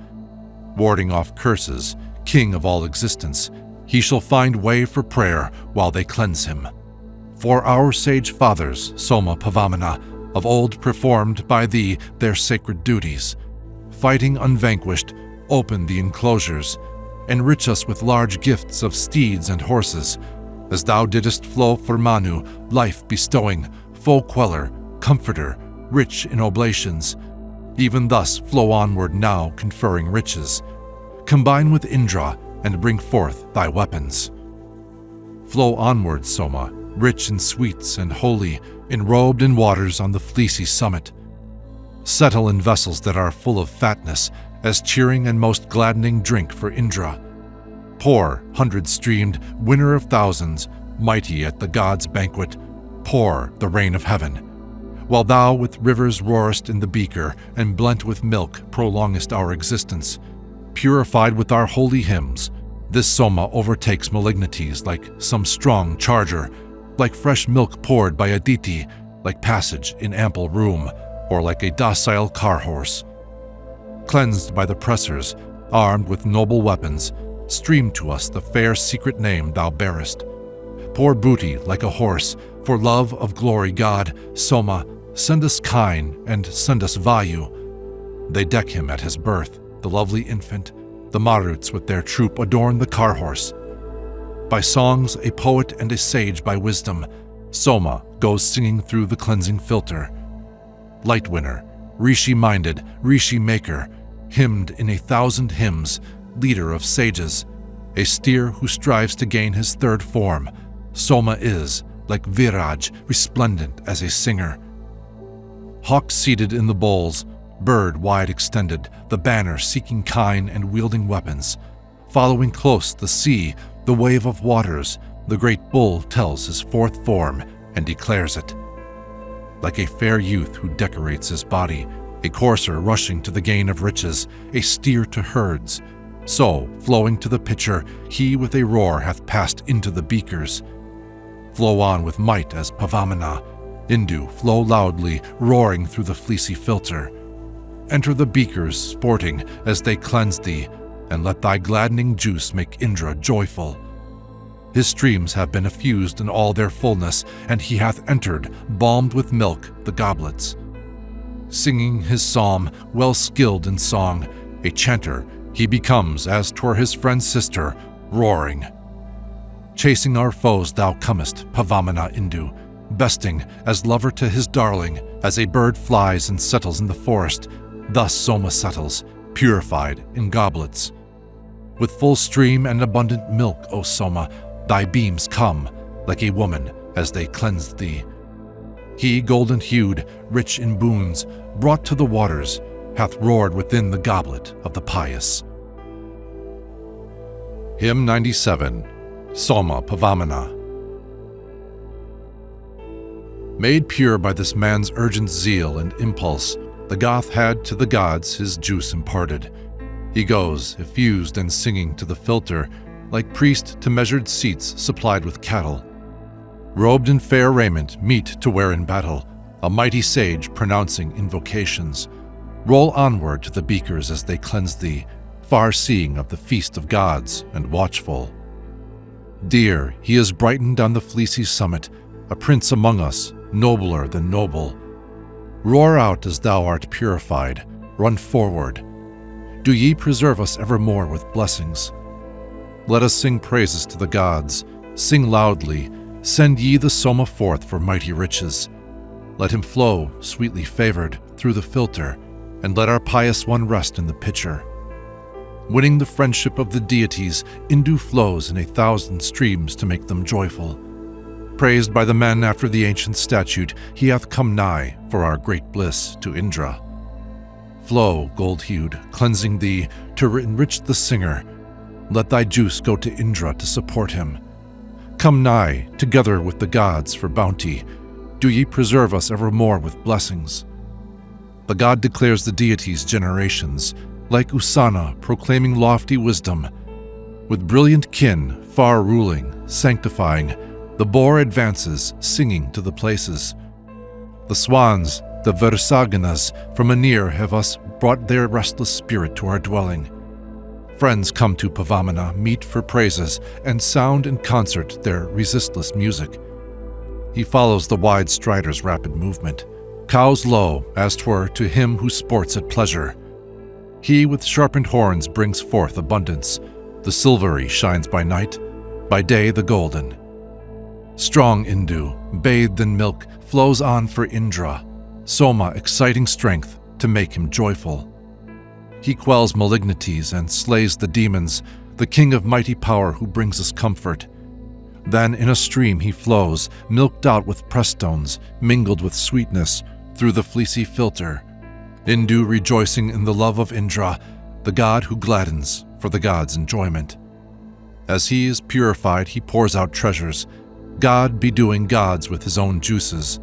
Warding off curses, king of all existence, he shall find way for prayer while they cleanse him. For our sage fathers, Soma Pavamana, of old performed by thee their sacred duties. Fighting unvanquished, open the enclosures, enrich us with large gifts of steeds and horses, as thou didst flow for Manu, life bestowing, foe queller, comforter, rich in oblations. Even thus flow onward now, conferring riches. Combine with Indra, and bring forth thy weapons. Flow onward, Soma, rich in sweets and holy, enrobed in waters on the fleecy summit. Settle in vessels that are full of fatness, as cheering and most gladdening drink for Indra. Pour, 100-streamed, winner of thousands, mighty at the gods' banquet, pour the rain of heaven. while thou with rivers roarest in the beaker, and blent with milk prolongest our existence. Purified with our holy hymns, this Soma overtakes malignities like some strong charger, like fresh milk poured by Aditi, like passage in ample room, or like a docile car horse. Cleansed by the pressers, armed with noble weapons, stream to us the fair secret name thou bearest. Pour booty like a horse, for love of glory God, Soma, send us kine and send us Vayu. They deck him at his birth, the lovely infant. The Maruts with their troop adorn the car horse. By songs, a poet and a sage by wisdom, Soma goes singing through the cleansing filter. Light winner, Rishi-minded, Rishi-maker, hymned in 1,000 hymns, leader of sages, a steer who strives to gain his third form, Soma is, like Viraj, resplendent as a singer. Hawk seated in the bowls, bird wide extended, the banner seeking kine and wielding weapons. Following close the sea, the wave of waters, the great bull tells his fourth form and declares it. Like a fair youth who decorates his body, a courser rushing to the gain of riches, a steer to herds. So, flowing to the pitcher, he with a roar hath passed into the beakers. Flow on with might as Pavamana, Indu, flow loudly, roaring through the fleecy filter. Enter the beakers, sporting as they cleanse thee, and let thy gladdening juice make Indra joyful. His streams have been effused in all their fullness, and he hath entered, balmed with milk, the goblets. Singing his psalm, well skilled in song, a chanter, he becomes as 'twere his friend's sister, roaring. Chasing our foes thou comest, Pavamana Indu, besting as lover to his darling, as a bird flies and settles in the forest, thus Soma settles, purified in goblets. With full stream and abundant milk, O Soma, thy beams come, like a woman, as they cleanse thee. He, golden-hued, rich in boons, brought to the waters, hath roared within the goblet of the pious. Hymn 97, Soma Pavamana. Made pure by this man's urgent zeal and impulse, the Goth had to the gods his juice imparted. He goes, effused and singing to the filter, like priest to measured seats supplied with cattle. Robed in fair raiment, meet to wear in battle, a mighty sage pronouncing invocations. Roll onward to the beakers as they cleanse thee, far-seeing of the feast of gods and watchful. Dear, he is brightened on the fleecy summit, a prince among us, nobler than noble. Roar out as thou art purified, run forward. Do ye preserve us evermore with blessings. Let us sing praises to the gods, sing loudly, send ye the Soma forth for mighty riches. Let him flow, sweetly favored, through the filter, and let our pious one rest in the pitcher. Winning the friendship of the deities, Indu flows in 1,000 streams to make them joyful. Praised by the men after the ancient statute, he hath come nigh for our great bliss to Indra. Flow, gold-hued, cleansing thee, to enrich the singer. Let thy juice go to Indra to support him. Come nigh, together with the gods for bounty. Do ye preserve us evermore with blessings. The god declares the deities' generations, like Usana proclaiming lofty wisdom. With brilliant kin, far-ruling, sanctifying, the boar advances, singing to the places. The swans, the Versaganas, from anear have us brought their restless spirit to our dwelling. Friends come to Pavamana, meet for praises, and sound in concert their resistless music. He follows the wide strider's rapid movement, cows low, as 'twere to him who sports at pleasure. He with sharpened horns brings forth abundance. The silvery shines by night, by day the golden. Strong Indu, bathed in milk, flows on for Indra, Soma exciting strength to make him joyful. He quells malignities and slays the demons, the king of mighty power who brings us comfort. Then in a stream he flows, milked out with press-stones, mingled with sweetness, through the fleecy filter. Indu rejoicing in the love of Indra, the god who gladdens for the god's enjoyment. As he is purified, he pours out treasures, God bedewing gods with his own juices.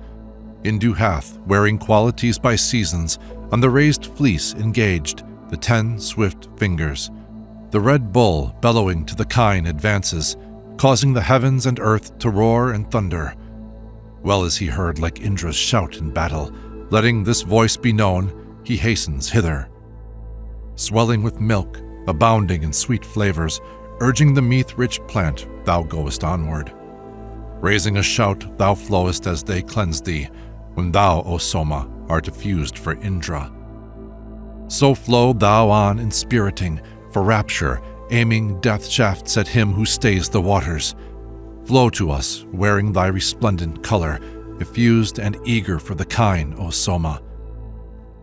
Indu hath, wearing qualities by seasons, on the raised fleece engaged, the 10 swift fingers. The red bull, bellowing to the kine, advances, causing the heavens and earth to roar and thunder. Well is he heard like Indra's shout in battle, letting this voice be known, he hastens hither. Swelling with milk, abounding in sweet flavors, urging the meath-rich plant, thou goest onward. Raising a shout, thou flowest as they cleanse thee, when thou, O Soma, art effused for Indra. So flow thou on inspiriting, for rapture, aiming death shafts at him who stays the waters. Flow to us, wearing thy resplendent color, effused and eager for the kine, O Soma.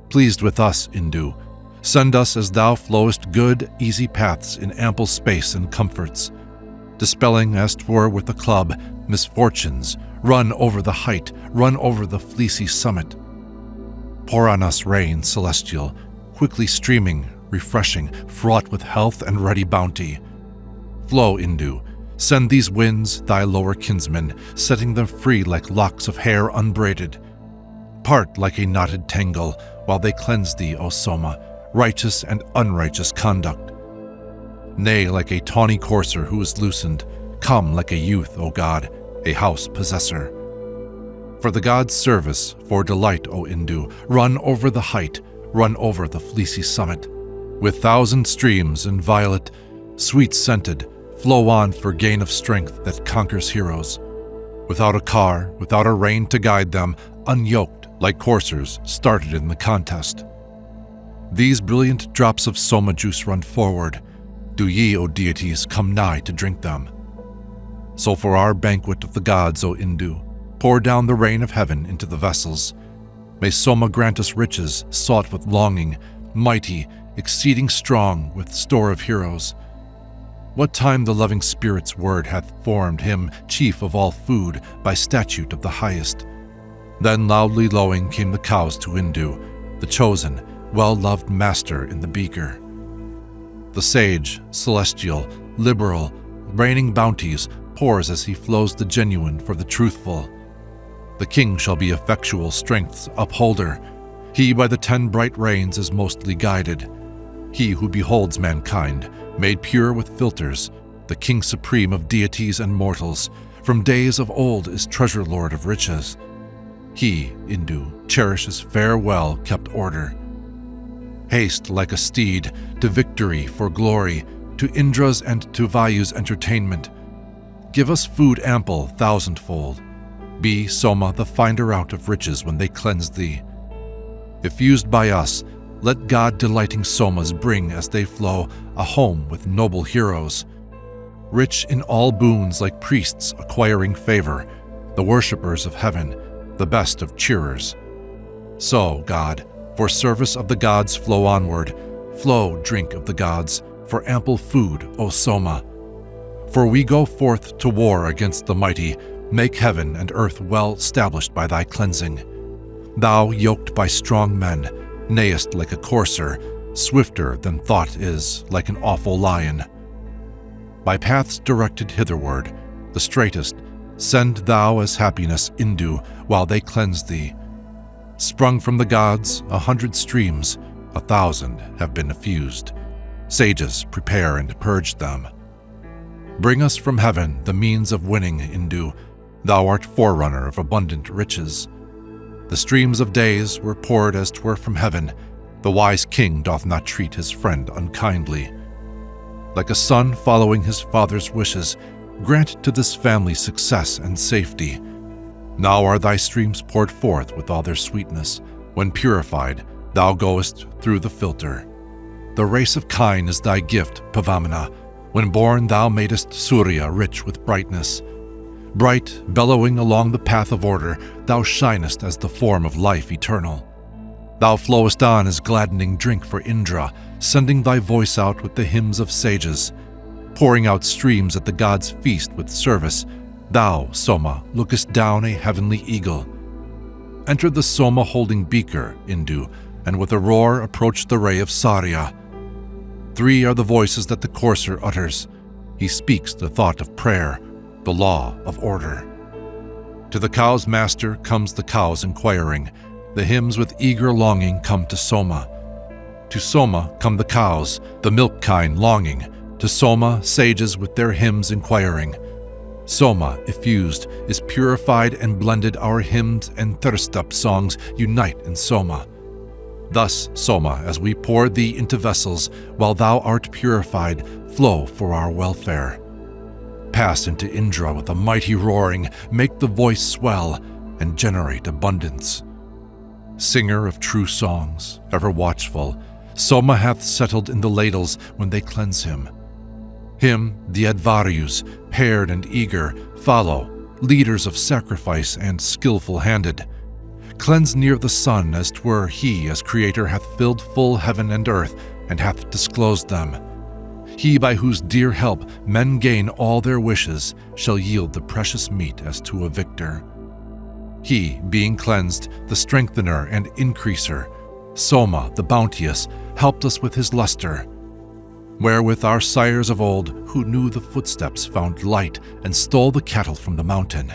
Pleased with us, Indu, send us as thou flowest good, easy paths in ample space and comforts. Dispelling as 'twere with a club, misfortunes, run over the height, run over the fleecy summit. Pour on us rain celestial, quickly streaming, refreshing, fraught with health and ready bounty. Flow, Indu, send these winds, thy lower kinsmen, setting them free like locks of hair unbraided. Part like a knotted tangle, while they cleanse thee, O Soma, righteous and unrighteous conduct. Nay, like a tawny courser who is loosened, come like a youth, O God, a house possessor. For the god's service, for delight, O Indu, run over the height, run over the fleecy summit. With 1,000 streams and violet, sweet-scented, flow on for gain of strength that conquers heroes. Without a car, without a rein to guide them, unyoked like coursers started in the contest. These brilliant drops of Soma juice run forward. Do ye, O deities, come nigh to drink them. So for our banquet of the gods, O Indu, pour down the rain of heaven into the vessels. May Soma grant us riches sought with longing, mighty, exceeding strong with store of heroes. What time the loving spirit's word hath formed him chief of all food by statute of the highest. Then loudly lowing came the cows to Indu, the chosen, well-loved master in the beaker. The sage, celestial, liberal, raining bounties, pours as he flows the genuine for the truthful. The king shall be effectual strength's upholder. He by the 10 bright rains is mostly guided. He who beholds mankind, made pure with filters, the king supreme of deities and mortals, from days of old is treasure lord of riches. He, Indu, cherishes fair well-kept order. Haste like a steed to victory for glory, to Indra's and to Vayu's entertainment. Give us food ample 1,000-fold. Be, Soma, the finder out of riches when they cleanse thee. Effused by us, let God-delighting Somas bring as they flow a home with noble heroes. Rich in all boons like priests acquiring favor, the worshippers of heaven, the best of cheerers. So, God, for service of the gods flow onward, flow, drink of the gods, for ample food, O Soma. For we go forth to war against the mighty, make heaven and earth well established by thy cleansing. Thou, yoked by strong men, neighest like a courser, swifter than thought is, like an awful lion. By paths directed hitherward, the straightest, send thou as happiness, Indu, while they cleanse thee. Sprung from the gods, 100 streams, 1,000 have been effused. Sages prepare and purge them. Bring us from heaven the means of winning, Indu. Thou art forerunner of abundant riches. The streams of days were poured as 'twere from heaven. The wise king doth not treat his friend unkindly. Like a son following his father's wishes, grant to this family success and safety. Now are thy streams poured forth with all their sweetness. When purified, thou goest through the filter. The race of kine is thy gift, Pavamana. When born thou madest Surya rich with brightness. Bright, bellowing along the path of order, thou shinest as the form of life eternal. Thou flowest on as gladdening drink for Indra, sending thy voice out with the hymns of sages. Pouring out streams at the gods' feast with service, thou, Soma, lookest down a heavenly eagle. Enter the Soma-holding beaker, Indu, and with a roar approach the ray of Sarya. 3 are the voices that the courser utters. He speaks the thought of prayer, the law of order. To the cow's master comes the cows inquiring. The hymns with eager longing come to Soma. To Soma come the cows, the milk kine longing. To Soma, sages with their hymns inquiring. Soma, effused, is purified and blended. Our hymns and thirst-up songs unite in Soma. Thus, Soma, as we pour thee into vessels, while thou art purified, flow for our welfare. Pass into Indra with a mighty roaring, make the voice swell, and generate abundance. Singer of true songs, ever watchful, Soma hath settled in the ladles when they cleanse him. Him the Advaryus, paired and eager, follow, leaders of sacrifice and skillful-handed. Cleanse near the sun as 'twere he as creator hath filled full heaven and earth and hath disclosed them. He by whose dear help men gain all their wishes shall yield the precious meat as to a victor. He, being cleansed, the strengthener and increaser, Soma, the bounteous, helped us with his luster, wherewith our sires of old, who knew the footsteps, found light and stole the cattle from the mountain.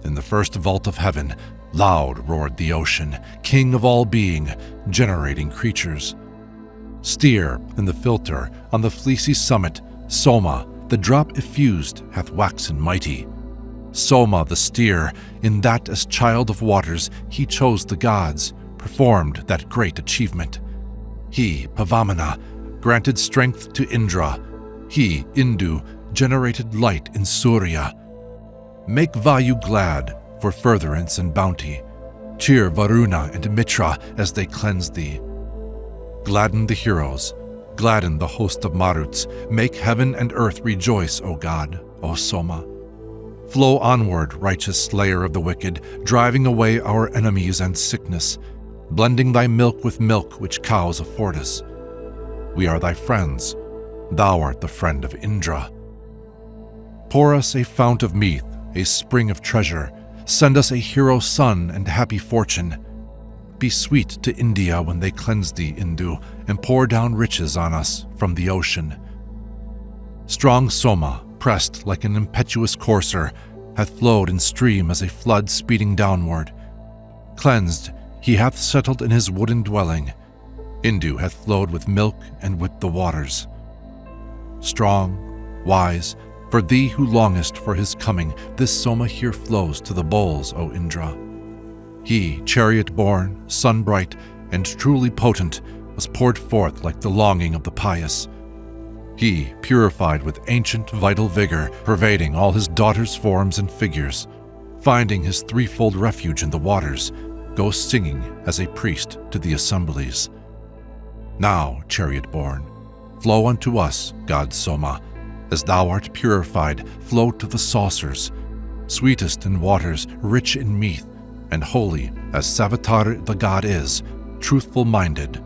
In the first vault of heaven, loud roared the ocean, king of all being, generating creatures. Steer in the filter, on the fleecy summit, Soma, the drop effused, hath waxen mighty. Soma, the steer, in that as child of waters, he chose the gods, performed that great achievement. He, Pavamana, granted strength to Indra. He, Indu, generated light in Surya. Make Vayu glad for furtherance and bounty. Cheer Varuna and Mitra as they cleanse thee. Gladden the heroes, gladden the host of Maruts. Make heaven and earth rejoice, O God, O Soma. Flow onward, righteous slayer of the wicked, driving away our enemies and sickness, blending thy milk with milk which cows afford us. We are thy friends. Thou art the friend of Indra. Pour us a fount of meath, a spring of treasure. Send us a hero son and happy fortune. Be sweet to India when they cleanse thee, Indu, and pour down riches on us from the ocean. Strong Soma, pressed like an impetuous courser, hath flowed in stream as a flood speeding downward. Cleansed, he hath settled in his wooden dwelling. Indu hath flowed with milk and with the waters. Strong, wise, for thee who longest for his coming, this Soma here flows to the bowls, O Indra. He, chariot-born, sun-bright, and truly potent, was poured forth like the longing of the pious. He, purified with ancient vital vigor, pervading all his daughters' forms and figures, finding his threefold refuge in the waters, goes singing as a priest to the assemblies. Now, chariot-born, flow unto us, God Soma. As thou art purified, flow to the saucers, sweetest in waters, rich in meath, and holy as Savitar the god is, truthful-minded.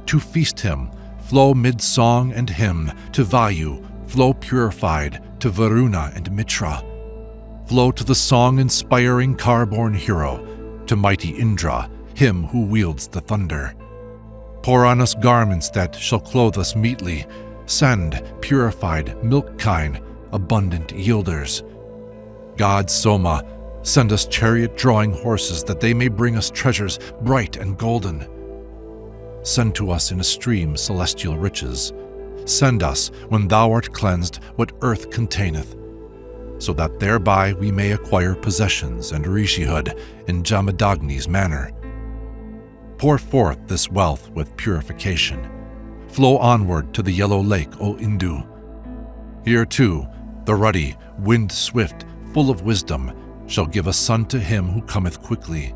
To feast him, flow mid song and hymn, to Vayu, flow purified, to Varuna and Mitra. Flow to the song-inspiring car-born hero, to mighty Indra, him who wields the thunder. Pour on us garments that shall clothe us meetly. Send, purified, milk kine, abundant yielders. God Soma, send us chariot-drawing horses that they may bring us treasures bright and golden. Send to us in a stream celestial riches. Send us, when thou art cleansed, what earth containeth, so that thereby we may acquire possessions and rishihood in Jamadagni's manner. Pour forth this wealth with purification. Flow onward to the yellow lake, O Indu. Here too, the ruddy, wind-swift, full of wisdom, shall give a son to him who cometh quickly.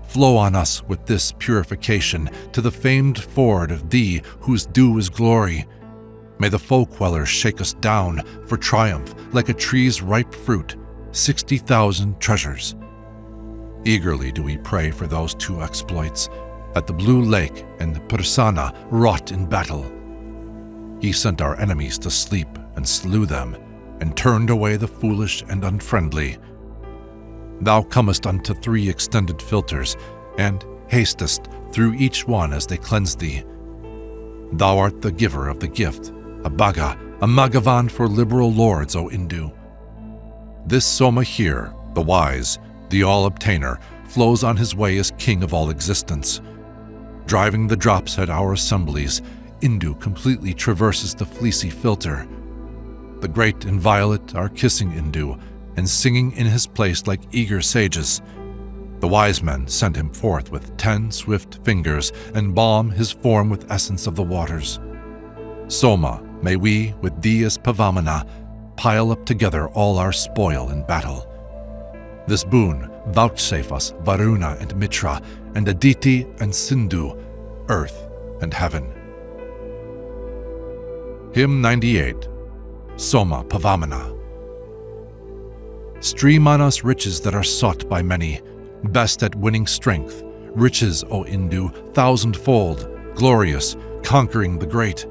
Flow on us with this purification to the famed ford of thee whose due is glory. May the foe-queller shake us down for triumph like a tree's ripe fruit, 60,000 treasures. Eagerly do we pray for those two exploits, at the Blue Lake and Persana wrought in battle. He sent our enemies to sleep and slew them, and turned away the foolish and unfriendly. Thou comest unto 3 extended filters, and hastest through each one as they cleanse thee. Thou art the giver of the gift, a Bhaga, a Magavan for liberal lords, O Indu. This Soma here, the wise, the all-obtainer, flows on his way as king of all existence. Driving the drops at our assemblies, Indu completely traverses the fleecy filter. The great and violet are kissing Indu and singing in his place like eager sages. The wise men send him forth with 10 swift fingers and balm his form with essence of the waters. Soma, may we, with thee as Pavamana, pile up together all our spoil in battle. This boon vouchsafe us Varuna and Mitra, and Aditi and Sindhu, earth and heaven. Hymn 98. Soma Pavamana. Stream on us riches that are sought by many, best at winning strength, riches, O Indu, thousandfold, glorious, conquering the great.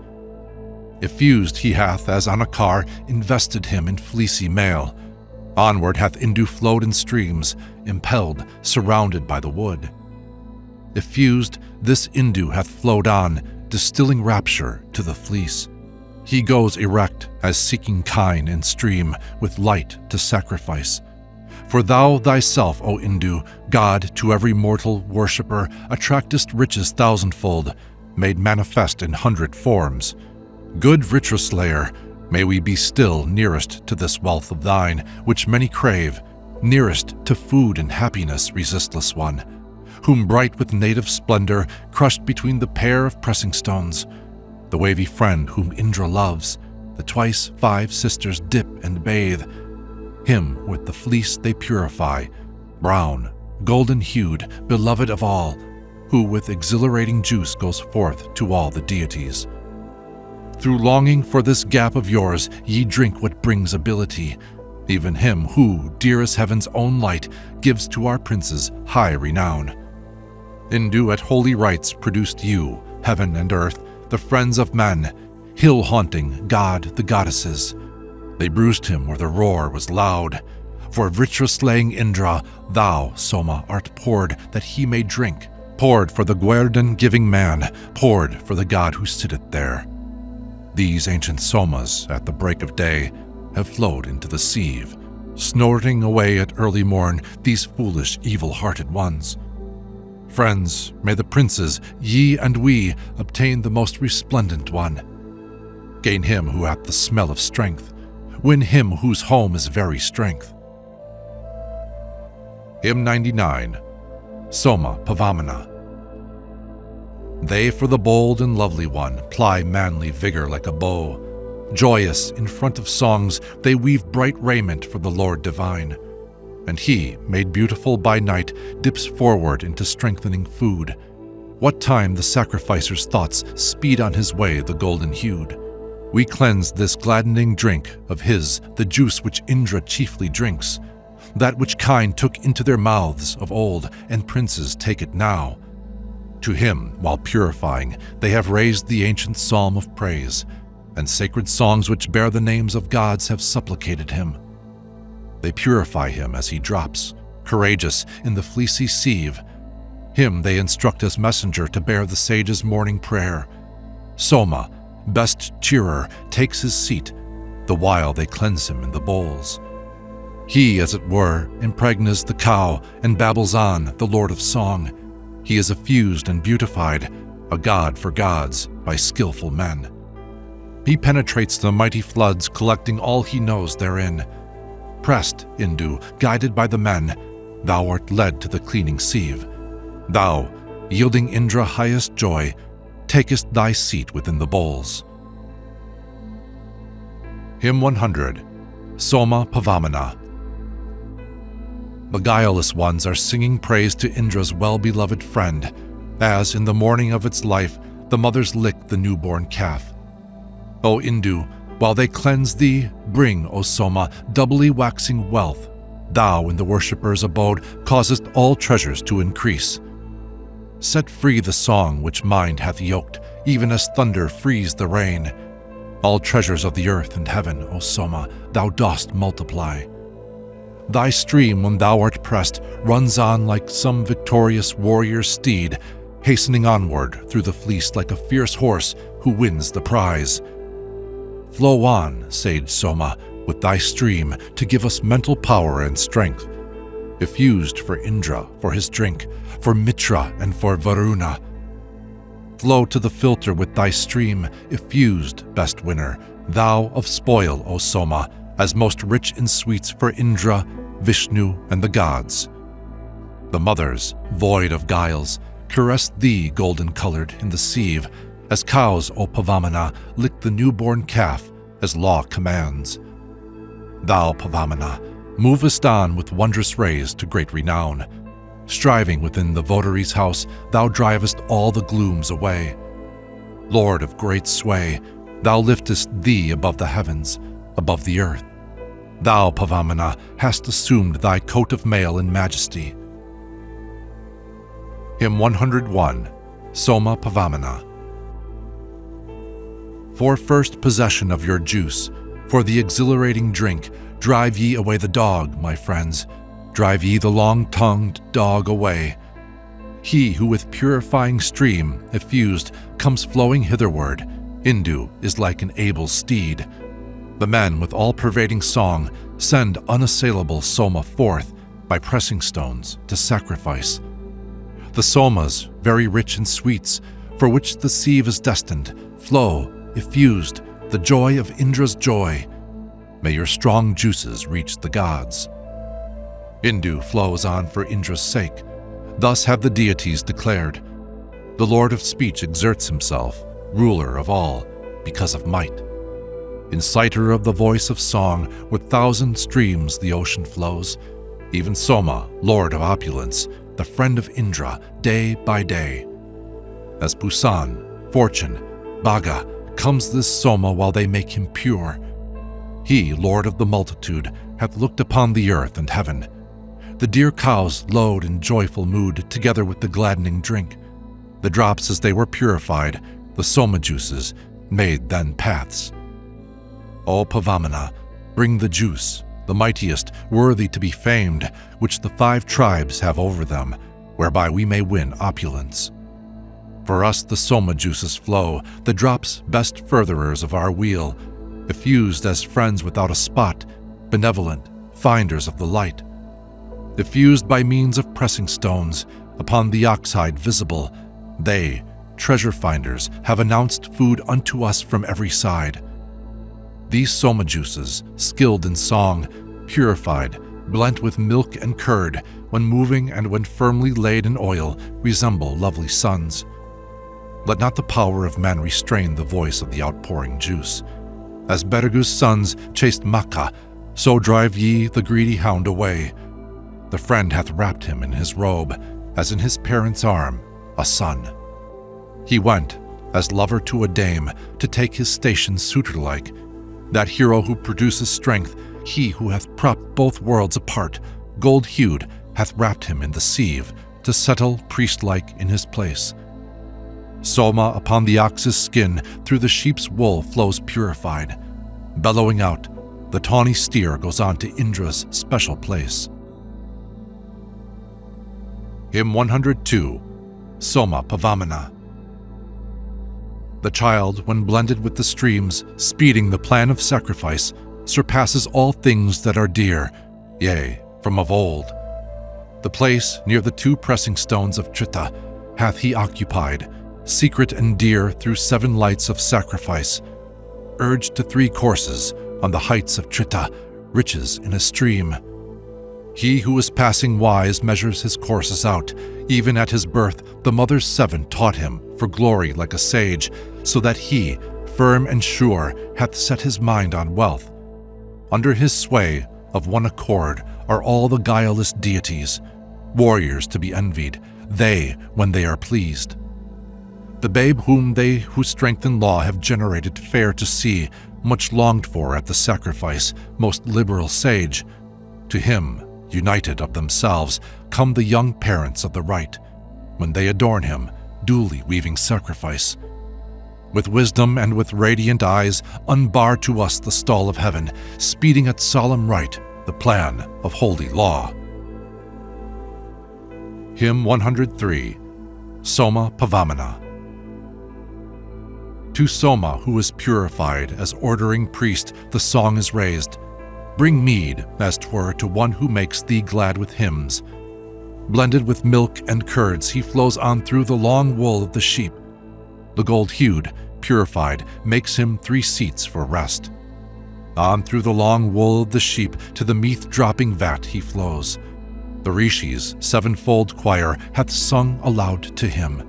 Effused he hath, as on a car, invested him in fleecy mail. Onward hath Indu flowed in streams, impelled, surrounded by the wood. Effused, this Indu hath flowed on, distilling rapture to the fleece. He goes erect, as seeking kine in stream, with light to sacrifice. For thou thyself, O Indu, God to every mortal worshipper, attractest riches thousandfold, made manifest in 100 forms. Good Vritraslayer, may we be still nearest to this wealth of thine, which many crave, nearest to food and happiness, resistless one, whom bright with native splendor, crushed between the pair of pressing stones, the wavy friend whom Indra loves, the twice 5 sisters dip and bathe, him with the fleece they purify, brown, golden-hued, beloved of all, who with exhilarating juice goes forth to all the deities. Through longing for this gap of yours, ye drink what brings ability, even him who, dear as heaven's own light, gives to our princes high renown. Indu at holy rites produced you, heaven and earth, the friends of men, hill-haunting God the goddesses. They bruised him where the roar was loud. For Vritra-slaying Indra, thou, Soma, art poured that he may drink, poured for the guerdon-giving man, poured for the god who sitteth there. These ancient Somas, at the break of day, have flowed into the sieve, snorting away at early morn these foolish, evil-hearted ones. Friends, may the princes, ye and we, obtain the most resplendent one. Gain him who hath the smell of strength, win him whose home is very strength. Hymn 99. Soma Pavamana. They for the bold and lovely one ply manly vigor like a bow. Joyous, in front of songs, they weave bright raiment for the Lord divine. And he, made beautiful by night, dips forward into strengthening food. What time the sacrificer's thoughts speed on his way the golden-hued. We cleanse this gladdening drink of his, the juice which Indra chiefly drinks, that which kine took into their mouths of old, and princes take it now. To him, while purifying, they have raised the ancient psalm of praise, and sacred songs which bear the names of gods have supplicated him. They purify him as he drops, courageous, in the fleecy sieve. Him they instruct as messenger to bear the sage's morning prayer. Soma, best cheerer, takes his seat, the while they cleanse him in the bowls. He, as it were, impregnates the cow and babbles on, the lord of song. He is effused and beautified, a god for gods, by skillful men. He penetrates the mighty floods, collecting all he knows therein. Pressed, Indu, guided by the men, thou art led to the cleaning sieve. Thou, yielding Indra highest joy, takest thy seat within the bowls. Hymn 100. Soma Pavamana. The guileless ones are singing praise to Indra's well-beloved friend, as in the morning of its life the mothers lick the newborn calf. O Indu, while they cleanse thee, bring, O Soma, doubly waxing wealth. Thou in the worshipper's abode causest all treasures to increase. Set free the song which mind hath yoked, even as thunder frees the rain. All treasures of the earth and heaven, O Soma, thou dost multiply. Thy stream, when thou art pressed, runs on like some victorious warrior's steed, hastening onward through the fleece like a fierce horse who wins the prize. Flow on, sage Soma, with thy stream to give us mental power and strength, effused for Indra, for his drink, for Mitra and for Varuna. Flow to the filter with thy stream, effused, best winner, thou of spoil, O Soma, as most rich in sweets for Indra, Vishnu, and the gods. The mothers, void of guiles, caress thee golden-colored in the sieve, as cows, O Pavamana, lick the newborn calf, as law commands. Thou, Pavamana, movest on with wondrous rays to great renown. Striving within the votary's house, thou drivest all the glooms away. Lord of great sway, thou liftest thee above the heavens, above the earth. Thou, Pavamana, hast assumed thy coat of mail in majesty. Hymn 101, Soma Pavamana. For first possession of your juice, for the exhilarating drink, drive ye away the dog, my friends, drive ye the long-tongued dog away. He who with purifying stream, effused, comes flowing hitherward, Indu is like an able steed. The men with all-pervading song send unassailable Soma forth by pressing stones to sacrifice. The Somas, very rich in sweets, for which the sieve is destined, flow, effused, the joy of Indra's joy. May your strong juices reach the gods. Indu flows on for Indra's sake. Thus have the deities declared. The Lord of speech exerts himself, ruler of all, because of might. Inciter of the voice of song, with thousand streams the ocean flows. Even Soma, Lord of opulence, the friend of Indra, day by day. As Busan, fortune, Bhaga, comes this Soma while they make him pure. He, Lord of the multitude, hath looked upon the earth and heaven. The dear cows lowed in joyful mood together with the gladdening drink. The drops as they were purified, the Soma juices, made then paths. O Pavamana, bring the juice, the mightiest, worthy to be famed, which the 5 tribes have over them, whereby we may win opulence. For us the Soma juices flow, the drops best furtherers of our weal, effused as friends without a spot, benevolent, finders of the light. Effused by means of pressing stones, upon the oxide visible, they, treasure finders, have announced food unto us from every side. These Soma juices, skilled in song, purified, blent with milk and curd, when moving and when firmly laid in oil, resemble lovely suns. Let not the power of man restrain the voice of the outpouring juice. As Bedegu's sons chased Makka, so drive ye the greedy hound away. The friend hath wrapped him in his robe, as in his parent's arm, a son. He went, as lover to a dame, to take his station suitor-like. That hero who produces strength, he who hath propped both worlds apart, gold-hued, hath wrapped him in the sieve, to settle priest-like in his place. Soma upon the ox's skin, through the sheep's wool flows purified. Bellowing out, the tawny steer goes on to Indra's special place. Hymn 102, Soma Pavamana. The child, when blended with the streams, speeding the plan of sacrifice, surpasses all things that are dear, yea, from of old. The place near the 2 pressing stones of Trita hath he occupied, secret and dear through 7 lights of sacrifice. Urged to 3 courses, on the heights of Trita, riches in a stream. He who is passing wise measures his courses out. Even at his birth, the mother's 7 taught him, for glory like a sage, so that he, firm and sure, hath set his mind on wealth. Under his sway, of one accord, are all the guileless deities, warriors to be envied, they when they are pleased. The babe whom they who strengthen law have generated fair to see, much longed for at the sacrifice, most liberal sage. To him, united of themselves, come the young parents of the right, when they adorn him, duly weaving sacrifice. With wisdom and with radiant eyes, unbar to us the stall of heaven, speeding at solemn rite, the plan of holy law. Hymn 103, Soma Pavamana. To Soma, who is purified, as ordering priest, the song is raised. Bring mead, as 'twere, to one who makes thee glad with hymns. Blended with milk and curds, he flows on through the long wool of the sheep. The gold-hued, purified, makes him 3 seats for rest. On through the long wool of the sheep to the meath-dropping vat he flows. The Rishis' 7-fold choir hath sung aloud to him.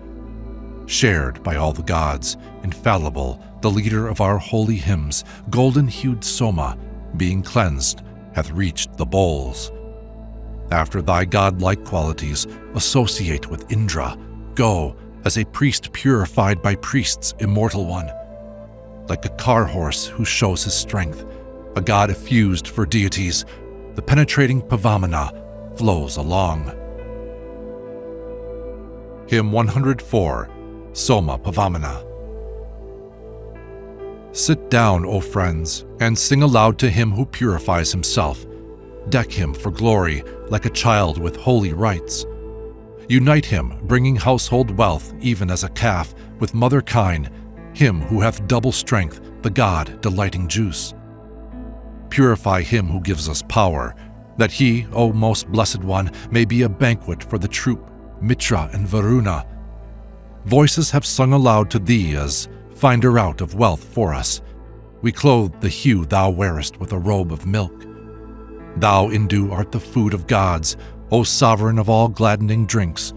Shared by all the gods, infallible, the leader of our holy hymns, golden-hued Soma, being cleansed, hath reached the bowls. After thy godlike qualities, associate with Indra. Go, as a priest purified by priests, immortal one. Like a car horse who shows his strength, a god effused for deities, the penetrating Pavamana flows along. Hymn 104, Soma Pavamana. Sit down, O friends, and sing aloud to him who purifies himself. Deck him for glory like a child with holy rites. Unite him, bringing household wealth even as a calf, with mother kine, him who hath double strength, the god delighting juice. Purify him who gives us power, that he, O most blessed one, may be a banquet for the troop, Mitra and Varuna. Voices have sung aloud to thee as finder out of wealth for us. We clothe the hue thou wearest with a robe of milk. Thou, Indu, art the food of gods, O sovereign of all gladdening drinks.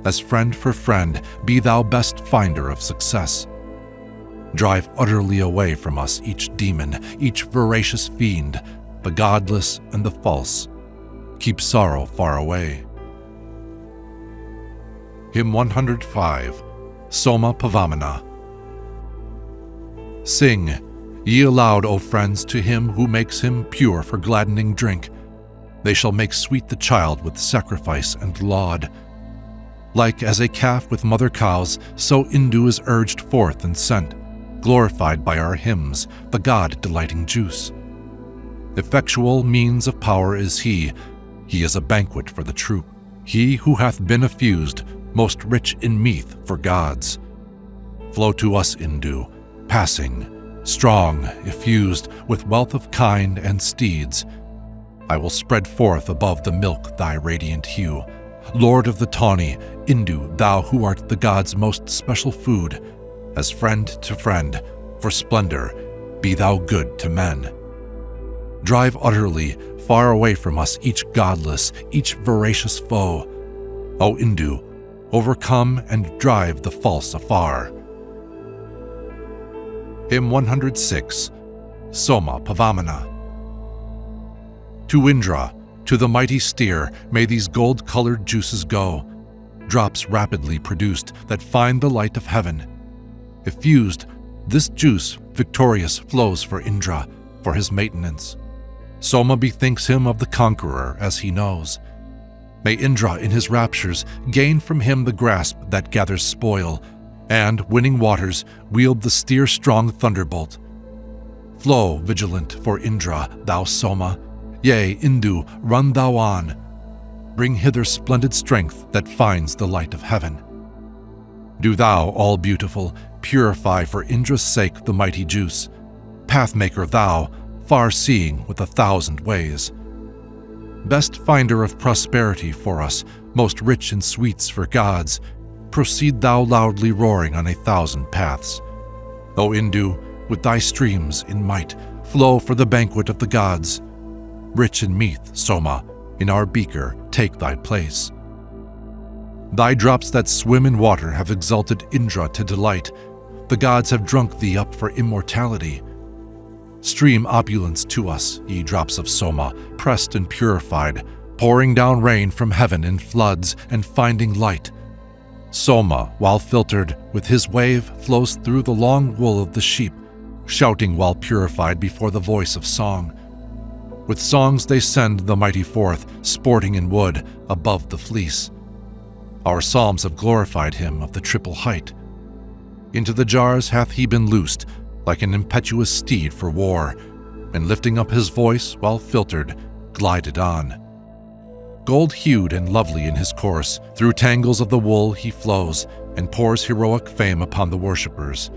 As friend for friend, be thou best finder of success. Drive utterly away from us each demon, each voracious fiend, the godless and the false. Keep sorrow far away. Hymn 105, Soma Pavamana. Sing, ye aloud, O friends, to him who makes him pure for gladdening drink. They shall make sweet the child with sacrifice and laud. Like as a calf with mother cows, so Indu is urged forth and sent, glorified by our hymns, the god delighting juice. Effectual means of power is he is a banquet for the troop. He who hath been effused, most rich in meath for gods. Flow to us, Indu, passing, strong, effused with wealth of kine and steeds. I will spread forth above the milk thy radiant hue. Lord of the tawny, Indu, thou who art the god's most special food, as friend to friend, for splendor, be thou good to men. Drive utterly far away from us each godless, each voracious foe. O Indu, overcome and drive the false afar. Hymn 106, Soma Pavamana. To Indra, to the mighty steer, may these gold-colored juices go, drops rapidly produced that find the light of heaven. Effused, this juice victorious flows for Indra, for his maintenance. Soma bethinks him of the conqueror as he knows. May Indra in his raptures gain from him the grasp that gathers spoil, and, winning waters, wield the steer-strong thunderbolt. Flow vigilant for Indra, thou Soma. Yea, Indu, run thou on. Bring hither splendid strength that finds the light of heaven. Do thou, all beautiful, purify for Indra's sake the mighty juice. Pathmaker thou, far-seeing with 1,000 ways. Best finder of prosperity for us, most rich in sweets for gods, proceed thou loudly roaring on 1,000 paths. O Indu, with thy streams in might, flow for the banquet of the gods. Rich in meath, Soma, in our beaker take thy place. Thy drops that swim in water have exalted Indra to delight. The gods have drunk thee up for immortality. Stream opulence to us, ye drops of Soma, pressed and purified, pouring down rain from heaven in floods and finding light. Soma, while filtered, with his wave flows through the long wool of the sheep, shouting while purified before the voice of song. With songs they send the mighty forth, sporting in wood, above the fleece. Our psalms have glorified him of the triple height. Into the jars hath he been loosed, like an impetuous steed for war, and lifting up his voice while filtered, glided on. Gold-hued and lovely in his course, through tangles of the wool he flows, and pours heroic fame upon the worshippers.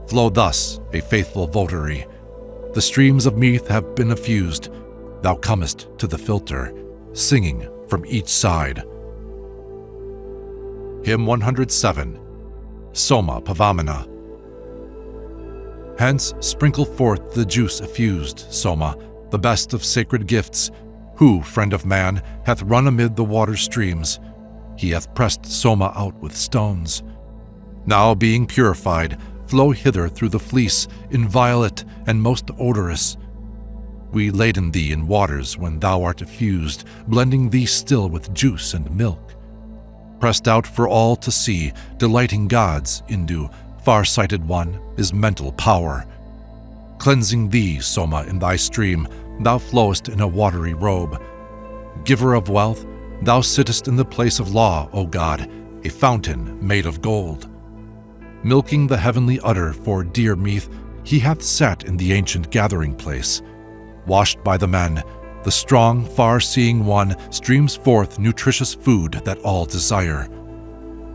Flow thus, a faithful votary. The streams of meath have been effused, thou comest to the filter, singing from each side. Hymn 107, Soma Pavamana. Hence sprinkle forth the juice effused, Soma, the best of sacred gifts, who, friend of man, hath run amid the water streams. He hath pressed Soma out with stones. Now, being purified, flow hither through the fleece, inviolate and most odorous. We laden thee in waters when thou art effused, blending thee still with juice and milk. Pressed out for all to see, delighting gods, Indu, far-sighted one, is mental power. Cleansing thee, Soma, in thy stream, thou flowest in a watery robe. Giver of wealth, thou sittest in the place of law, O God, a fountain made of gold. Milking the heavenly udder for dear meath, he hath sat in the ancient gathering place. Washed by the men, the strong, far-seeing one streams forth nutritious food that all desire.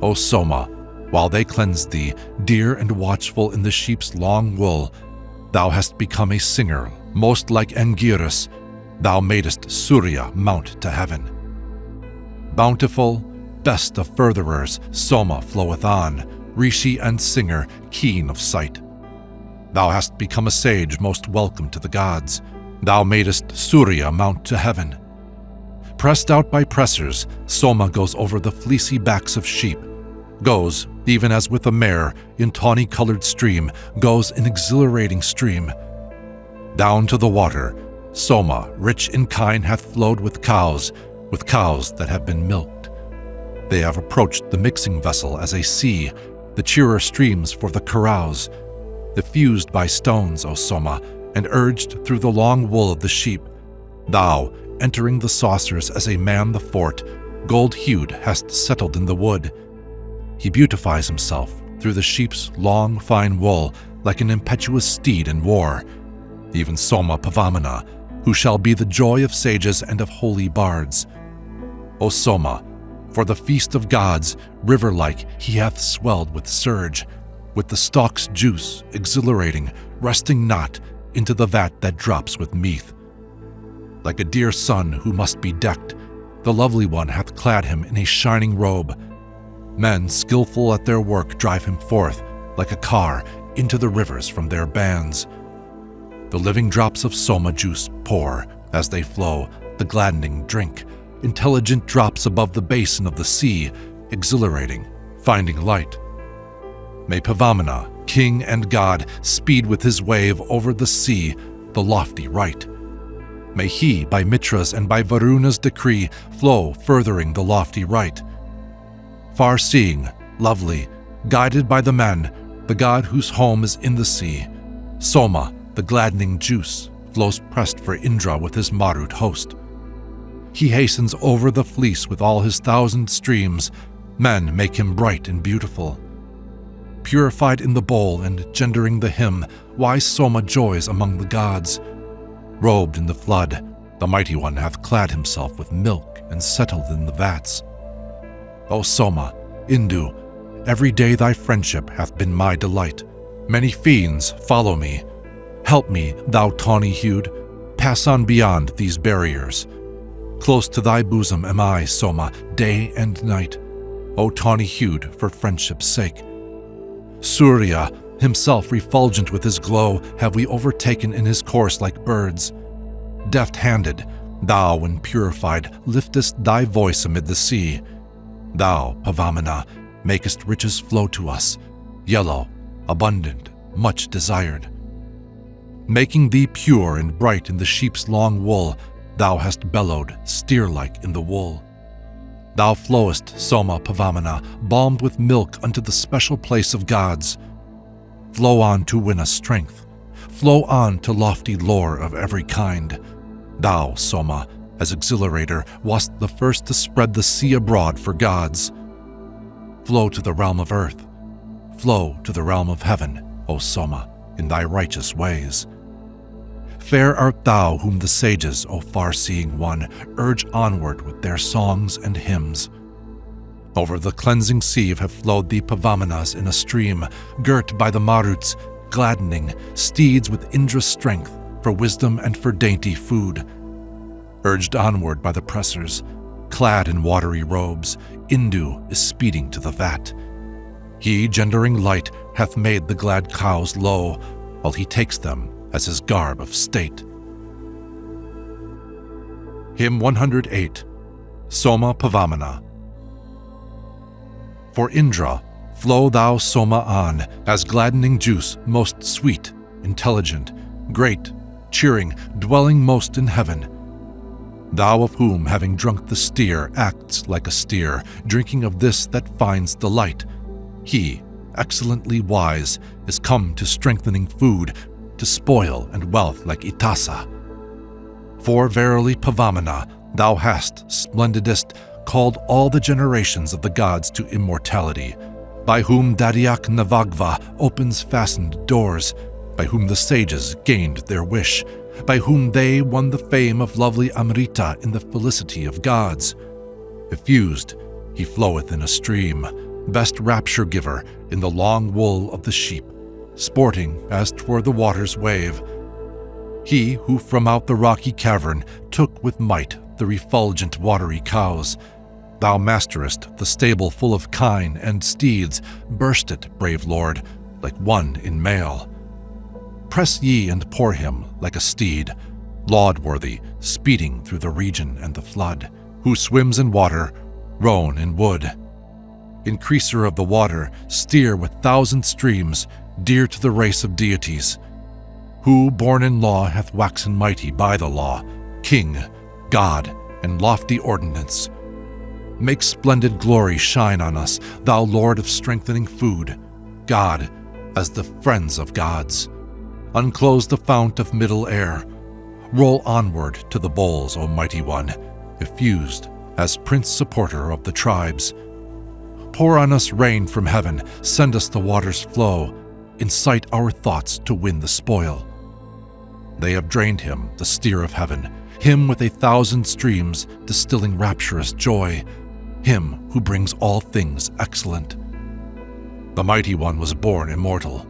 O Soma, while they cleanse thee, dear and watchful in the sheep's long wool, thou hast become a singer, most like Anguirus. Thou madest Surya mount to heaven. Bountiful, best of furtherers, Soma floweth on, Rishi and singer, keen of sight. Thou hast become a sage most welcome to the gods. Thou madest Surya mount to heaven. Pressed out by pressers, Soma goes over the fleecy backs of sheep, goes, even as with a mare, in tawny-colored stream, goes in exhilarating stream. Down to the water, Soma, rich in kine, hath flowed with cows that have been milked. They have approached the mixing vessel as a sea, the cheerer streams for the carouse, diffused by stones, O Soma, and urged through the long wool of the sheep. Thou, entering the saucers as a man the fort, gold-hued hast settled in the wood. He beautifies himself through the sheep's long, fine wool like an impetuous steed in war. Even Soma Pavamana, who shall be the joy of sages and of holy bards. O Soma, for the feast of gods, river-like he hath swelled with surge, with the stalk's juice, exhilarating, resting not, into the vat that drops with meath. Like a dear son who must be decked, the lovely one hath clad him in a shining robe. Men skillful at their work drive him forth, like a car, into the rivers from their bands. The living drops of Soma juice pour, as they flow, the gladdening drink, intelligent drops above the basin of the sea, exhilarating, finding light. May Pavamana, king and god, speed with his wave over the sea, the lofty right. May he, by Mitra's and by Varuna's decree, flow furthering the lofty right. Far-seeing, lovely, guided by the men, the god whose home is in the sea, Soma, the gladdening juice, flows pressed for Indra with his Marut host. He hastens over the fleece with all his 1,000 streams. Men make him bright and beautiful. Purified in the bowl and gendering the hymn, wise Soma joys among the gods. Robed in the flood, the mighty one hath clad himself with milk and settled in the vats. O Soma, Indu, every day thy friendship hath been my delight. Many fiends follow me. Help me, thou tawny-hued, pass on beyond these barriers. Close to thy bosom am I, Soma, day and night. O tawny-hued, for friendship's sake. Surya, himself refulgent with his glow, have we overtaken in his course like birds. Deft-handed, thou, when purified, liftest thy voice amid the sea. Thou, Pavamana, makest riches flow to us, yellow, abundant, much desired. Making thee pure and bright in the sheep's long wool, thou hast bellowed, steer-like in the wool. Thou flowest, Soma Pavamana, balmed with milk unto the special place of gods. Flow on to win us strength. Flow on to lofty lore of every kind. Thou, Soma, as exhilarator, wast the first to spread the sea abroad for gods. Flow to the realm of earth. Flow to the realm of heaven, O Soma, in thy righteous ways. Fair art thou whom the sages, O far-seeing one, urge onward with their songs and hymns. Over the cleansing sea have flowed the Pavamanas in a stream, girt by the Maruts, gladdening, steeds with Indra's strength, for wisdom and for dainty food. Urged onward by the pressers, clad in watery robes, Indu is speeding to the vat. He, gendering light, hath made the glad cows low, while he takes them as his garb of state. Hymn 108, Soma Pavamana. For Indra, flow thou Soma on, as gladdening juice, most sweet, intelligent, great, cheering, dwelling most in heaven. Thou of whom, having drunk the steer, acts like a steer, drinking of this that finds delight. He, excellently wise, is come to strengthening food, to spoil and wealth like Itasa. For verily, Pavamana, thou hast, splendidest, called all the generations of the gods to immortality, by whom Dadyak Navagva opens fastened doors, by whom the sages gained their wish, by whom they won the fame of lovely Amrita in the felicity of gods. Effused, he floweth in a stream, best rapture-giver in the long wool of the sheep, sporting as 'twere the water's wave. He who from out the rocky cavern took with might the refulgent watery cows, thou masterest the stable full of kine and steeds, burst it, brave lord, like one in mail. Press ye and pour him like a steed, laud-worthy, speeding through the region and the flood, who swims in water, roan in wood. Increaser of the water, steer with thousand streams, dear to the race of deities, who, born in law, hath waxen mighty by the law, king, god, and lofty ordinance. Make splendid glory shine on us, thou Lord of strengthening food, God, as the friends of gods. Unclose the fount of middle air. Roll onward to the bowls, O mighty one, effused as prince supporter of the tribes. Pour on us rain from heaven, send us the water's flow, incite our thoughts to win the spoil. They have drained him, the steer of heaven, him with 1,000 streams, distilling rapturous joy, him who brings all things excellent. The mighty one was born immortal,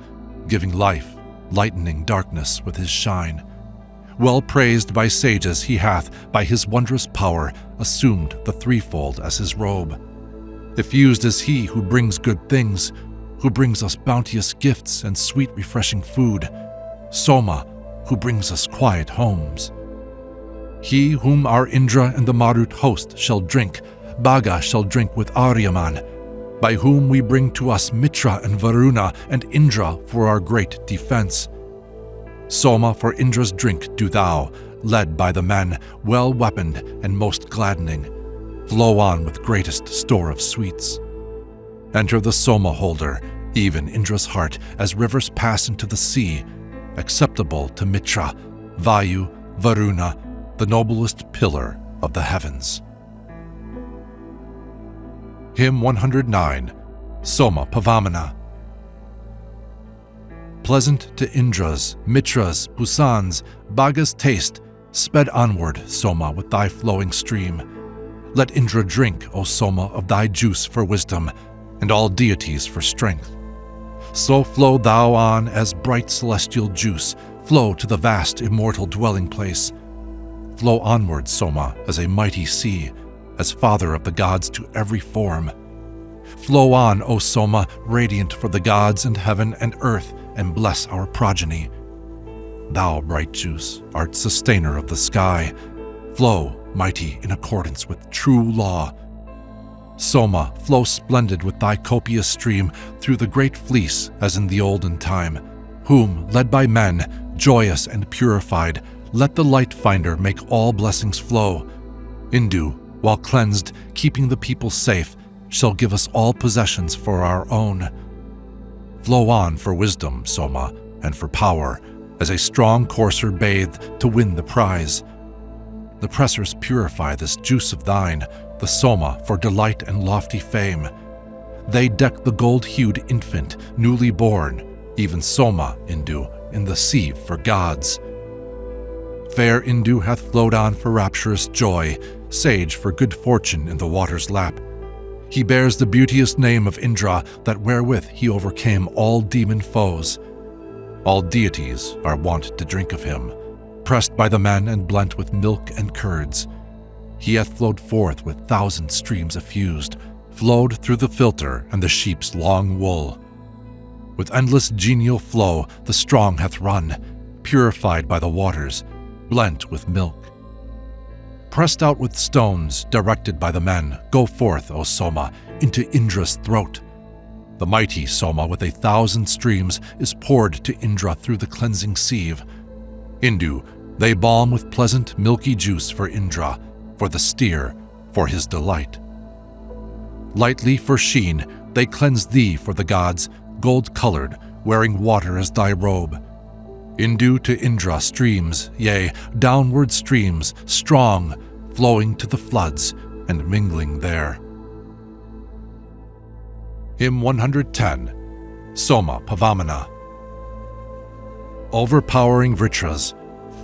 giving life, lightening darkness with his shine. Well praised by sages, he hath, by his wondrous power, assumed the threefold as his robe. Effused is he who brings good things, who brings us bounteous gifts and sweet refreshing food. Soma, who brings us quiet homes. He whom our Indra and the Marut host shall drink, Bhaga shall drink with Aryaman, by whom we bring to us Mitra and Varuna and Indra for our great defense. Soma, for Indra's drink do thou, led by the men, well weaponed and most gladdening, flow on with greatest store of sweets. Enter the Soma holder, even Indra's heart, as rivers pass into the sea, acceptable to Mitra, Vayu, Varuna, the noblest pillar of the heavens. Hymn 109, Soma Pavamana. Pleasant to Indra's, Mitra's, Pusan's, Bhaga's taste, sped onward, Soma, with thy flowing stream. Let Indra drink, O Soma, of thy juice for wisdom, and all deities for strength. So flow thou on as bright celestial juice, flow to the vast immortal dwelling place. Flow onward, Soma, as a mighty sea, as father of the gods to every form. Flow on, O Soma, radiant for the gods and heaven and earth, and bless our progeny. Thou, bright juice, art sustainer of the sky. Flow, mighty, in accordance with true law. Soma, flow splendid with thy copious stream through the great fleece as in the olden time, whom, led by men, joyous and purified, let the light finder make all blessings flow. Indu, while cleansed, keeping the people safe, shall give us all possessions for our own. Flow on for wisdom, Soma, and for power, as a strong courser bathed to win the prize. The pressers purify this juice of thine, the Soma, for delight and lofty fame. They deck the gold-hued infant, newly born, even Soma, Indu, in the sea for gods. Fair Indu hath flowed on for rapturous joy, sage for good fortune in the water's lap. He bears the beauteous name of Indra, that wherewith he overcame all demon foes. All deities are wont to drink of him. pressed by the men and blent with milk and curds. He hath flowed forth with 1,000 streams effused, flowed through the filter and the sheep's long wool. With endless genial flow the strong hath run, purified by the waters, blent with milk. Pressed out with stones, directed by the men, go forth, O Soma, into Indra's throat. The mighty Soma with 1,000 streams is poured to Indra through the cleansing sieve. Indu, they balm with pleasant milky juice for Indra, for the steer, for his delight. Lightly for sheen, they cleanse thee for the gods, gold-colored, wearing water as thy robe. Indu to Indra streams, yea, downward streams, strong, flowing to the floods and mingling there. Hymn 110, Soma Pavamana. Overpowering Vritras,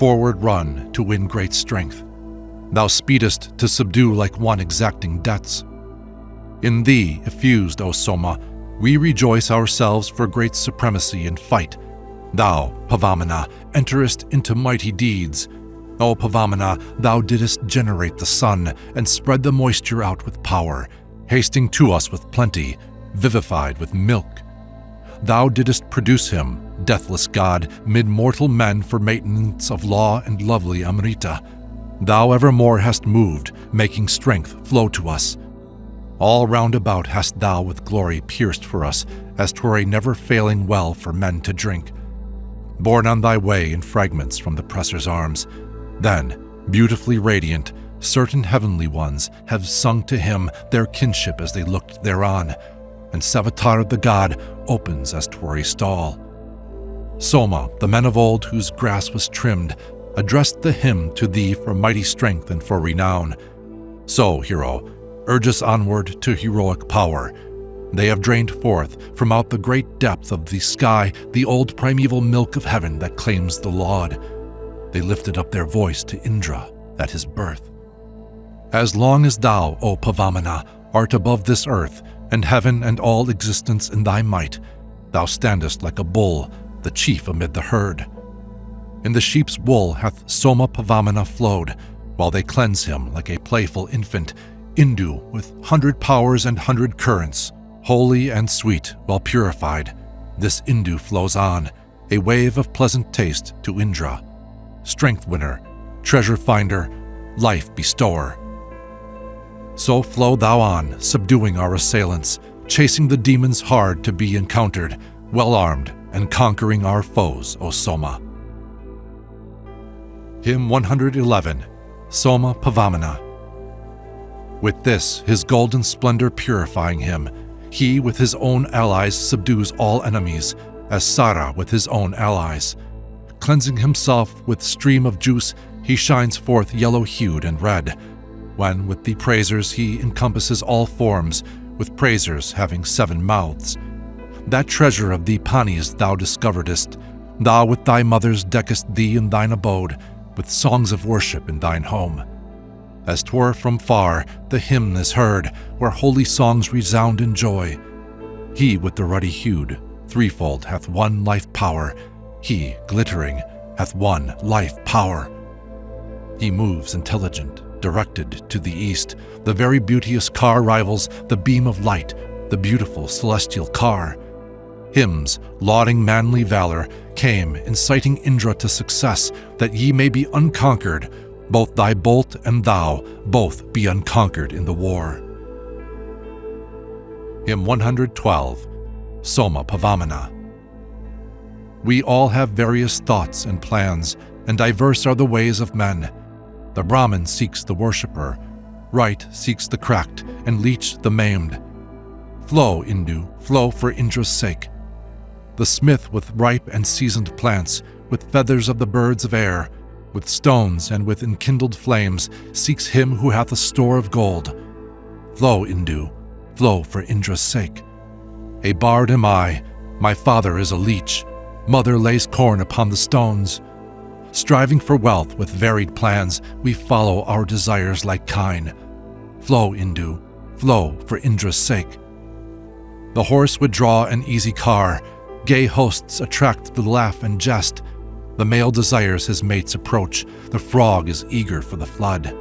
forward run to win great strength. Thou speedest to subdue like one exacting debts. In thee, effused, O Soma, we rejoice ourselves for great supremacy in fight. Thou, Pavamana, enterest into mighty deeds. O Pavamana, thou didst generate the sun and spread the moisture out with power, hasting to us with plenty, vivified with milk. Thou didst produce him, deathless God, mid mortal men for maintenance of law and lovely Amrita. Thou evermore hast moved, making strength flow to us. All round about hast thou with glory pierced for us, as 'twere a never-failing well for men to drink. Borne on thy way in fragments from the presser's arms, then, beautifully radiant, certain heavenly ones have sung to him their kinship as they looked thereon, and Savatar the god opens as 'twere a stall. Soma, the men of old whose grass was trimmed, addressed the hymn to thee for mighty strength and for renown. So, hero, urge us onward to heroic power. They have drained forth from out the great depth of the sky the old primeval milk of heaven that claims the laud. They lifted up their voice to Indra at his birth. As long as thou, O Pavamana, art above this earth, and heaven and all existence in thy might, thou standest like a bull, the chief amid the herd. In the sheep's wool hath Soma Pavamana flowed, while they cleanse him like a playful infant, Indu with 100 powers and 100 currents, holy and sweet while purified. This Indu flows on, a wave of pleasant taste to Indra, strength winner, treasure finder, life bestower. So flow thou on, subduing our assailants, chasing the demons hard to be encountered, well-armed, and conquering our foes, O Soma. Hymn 111, Soma Pavamana. With this, his golden splendor purifying him, he with his own allies subdues all enemies, as Sara with his own allies. Cleansing himself with stream of juice, he shines forth yellow-hued and red, when with the praisers he encompasses all forms, with praisers having 7 mouths. That treasure of the Panis thou discoveredest, thou with thy mothers deckest thee in thine abode, with songs of worship in thine home. As 'twere from far, the hymn is heard, where holy songs resound in joy. He with the ruddy-hued, threefold hath one life power, he, glittering, hath one life power. He moves intelligent, directed to the east, the very beauteous car rivals the beam of light, the beautiful celestial car. Hymns, lauding manly valor, came, inciting Indra to success, that ye may be unconquered, both thy bolt and thou, both be unconquered in the war. Hymn 112, Soma Pavamana. We all have various thoughts and plans, and diverse are the ways of men. The Brahmin seeks the worshipper, right seeks the cracked, and leech the maimed. Flow, Indu, flow for Indra's sake. The smith with ripe and seasoned plants, with feathers of the birds of air, with stones and with enkindled flames, seeks him who hath a store of gold. Flow, Indu, flow for Indra's sake. A bard am I, my father is a leech, mother lays corn upon the stones. Striving for wealth with varied plans, we follow our desires like kine. Flow, Indu, flow for Indra's sake. The horse would draw an easy car, gay hosts attract the laugh and jest. The male desires his mate's approach. The frog is eager for the flood.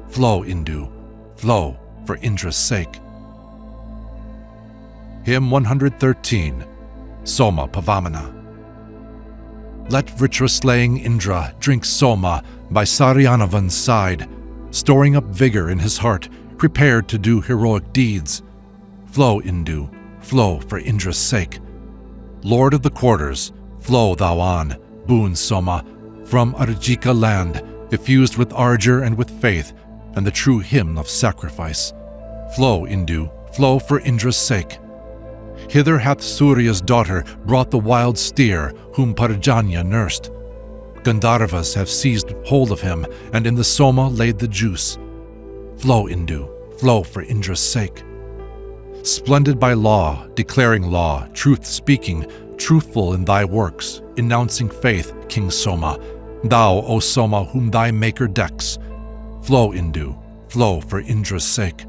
Flow, Indu, flow for Indra's sake. Hymn 113, Soma Pavamana. Let Vritra-slaying Indra drink Soma by Saryanavan's side, storing up vigor in his heart, prepared to do heroic deeds. Flow, Indu, flow for Indra's sake. Lord of the quarters, flow thou on, Boons Soma, from Arjika land, effused with ardor and with faith, and the true hymn of sacrifice. Flow, Indu, flow for Indra's sake. Hither hath Surya's daughter brought the wild steer, whom Parjanya nursed. Gandharvas have seized hold of him, and in the Soma laid the juice. Flow, Indu, flow for Indra's sake. Splendid by law, declaring law, truth speaking, truthful in thy works, announcing faith, King Soma, thou, O Soma, whom thy maker decks. Flow, Indu, flow for Indra's sake.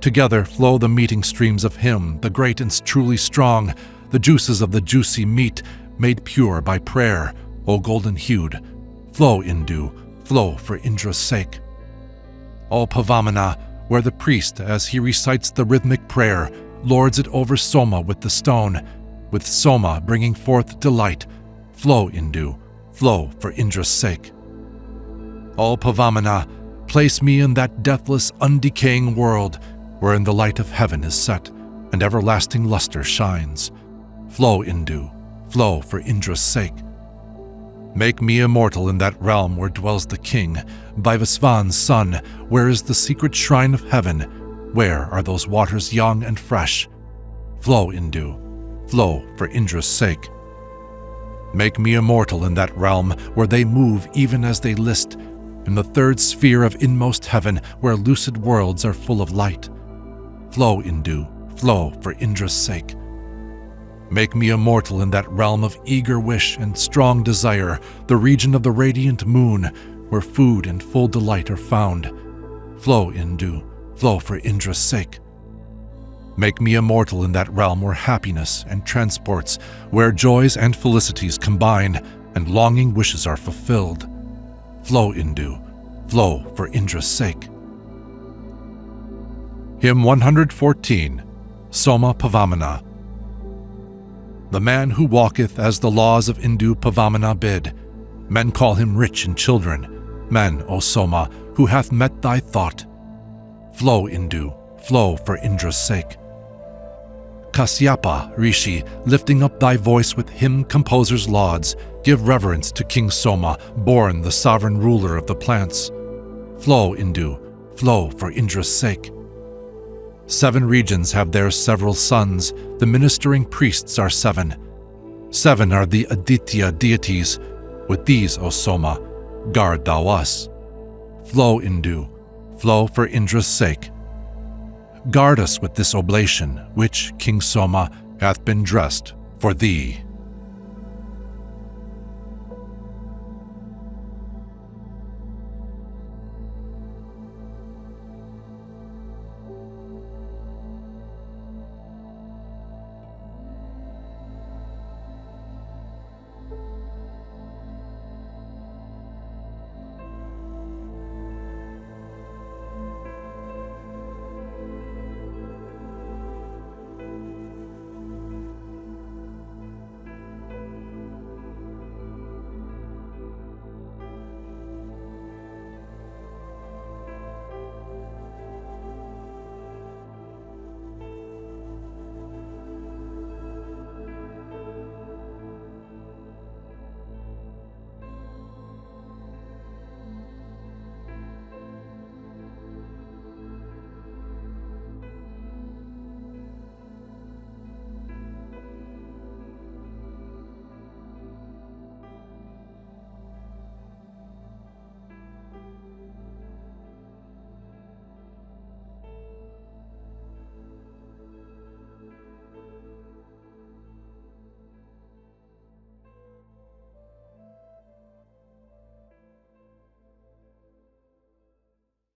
Together flow the meeting streams of him, the great and truly strong, the juices of the juicy meat, made pure by prayer, O golden-hued. Flow, Indu, flow for Indra's sake. O Pavamana, where the priest, as he recites the rhythmic prayer, lords it over Soma with the stone, with Soma bringing forth delight. Flow, Indu, flow for Indra's sake. O Pavamana, place me in that deathless, undecaying world, wherein the light of heaven is set, and everlasting luster shines. Flow, Indu, flow for Indra's sake. Make me immortal in that realm where dwells the king, Vaivasvan's son, where is the secret shrine of heaven, where are those waters young and fresh. Flow, Indu, flow for Indra's sake. Make me immortal in that realm where they move even as they list, in the third sphere of inmost heaven where lucid worlds are full of light. Flow, Indu, flow for Indra's sake. Make me immortal in that realm of eager wish and strong desire, the region of the radiant moon, where food and full delight are found. Flow, Indu, flow for Indra's sake. Make me immortal in that realm where happiness and transports, where joys and felicities combine, and longing wishes are fulfilled. Flow, Indu, flow for Indra's sake. Hymn 114, Soma Pavamana. The man who walketh as the laws of Indu Pavamana bid, men call him rich in children, men, O Soma, who hath met thy thought. Flow, Indu, flow for Indra's sake. Kasyapa, Rishi, lifting up thy voice with hymn composer's lauds, give reverence to King Soma, born the sovereign ruler of the plants. Flow, Indu, flow for Indra's sake. 7 regions have their several sons, the ministering priests are 7. 7 are the Aditya deities, with these, O Soma, guard thou us. Flow, Indu, flow for Indra's sake. Guard us with this oblation, which, King Soma, hath been dressed for thee.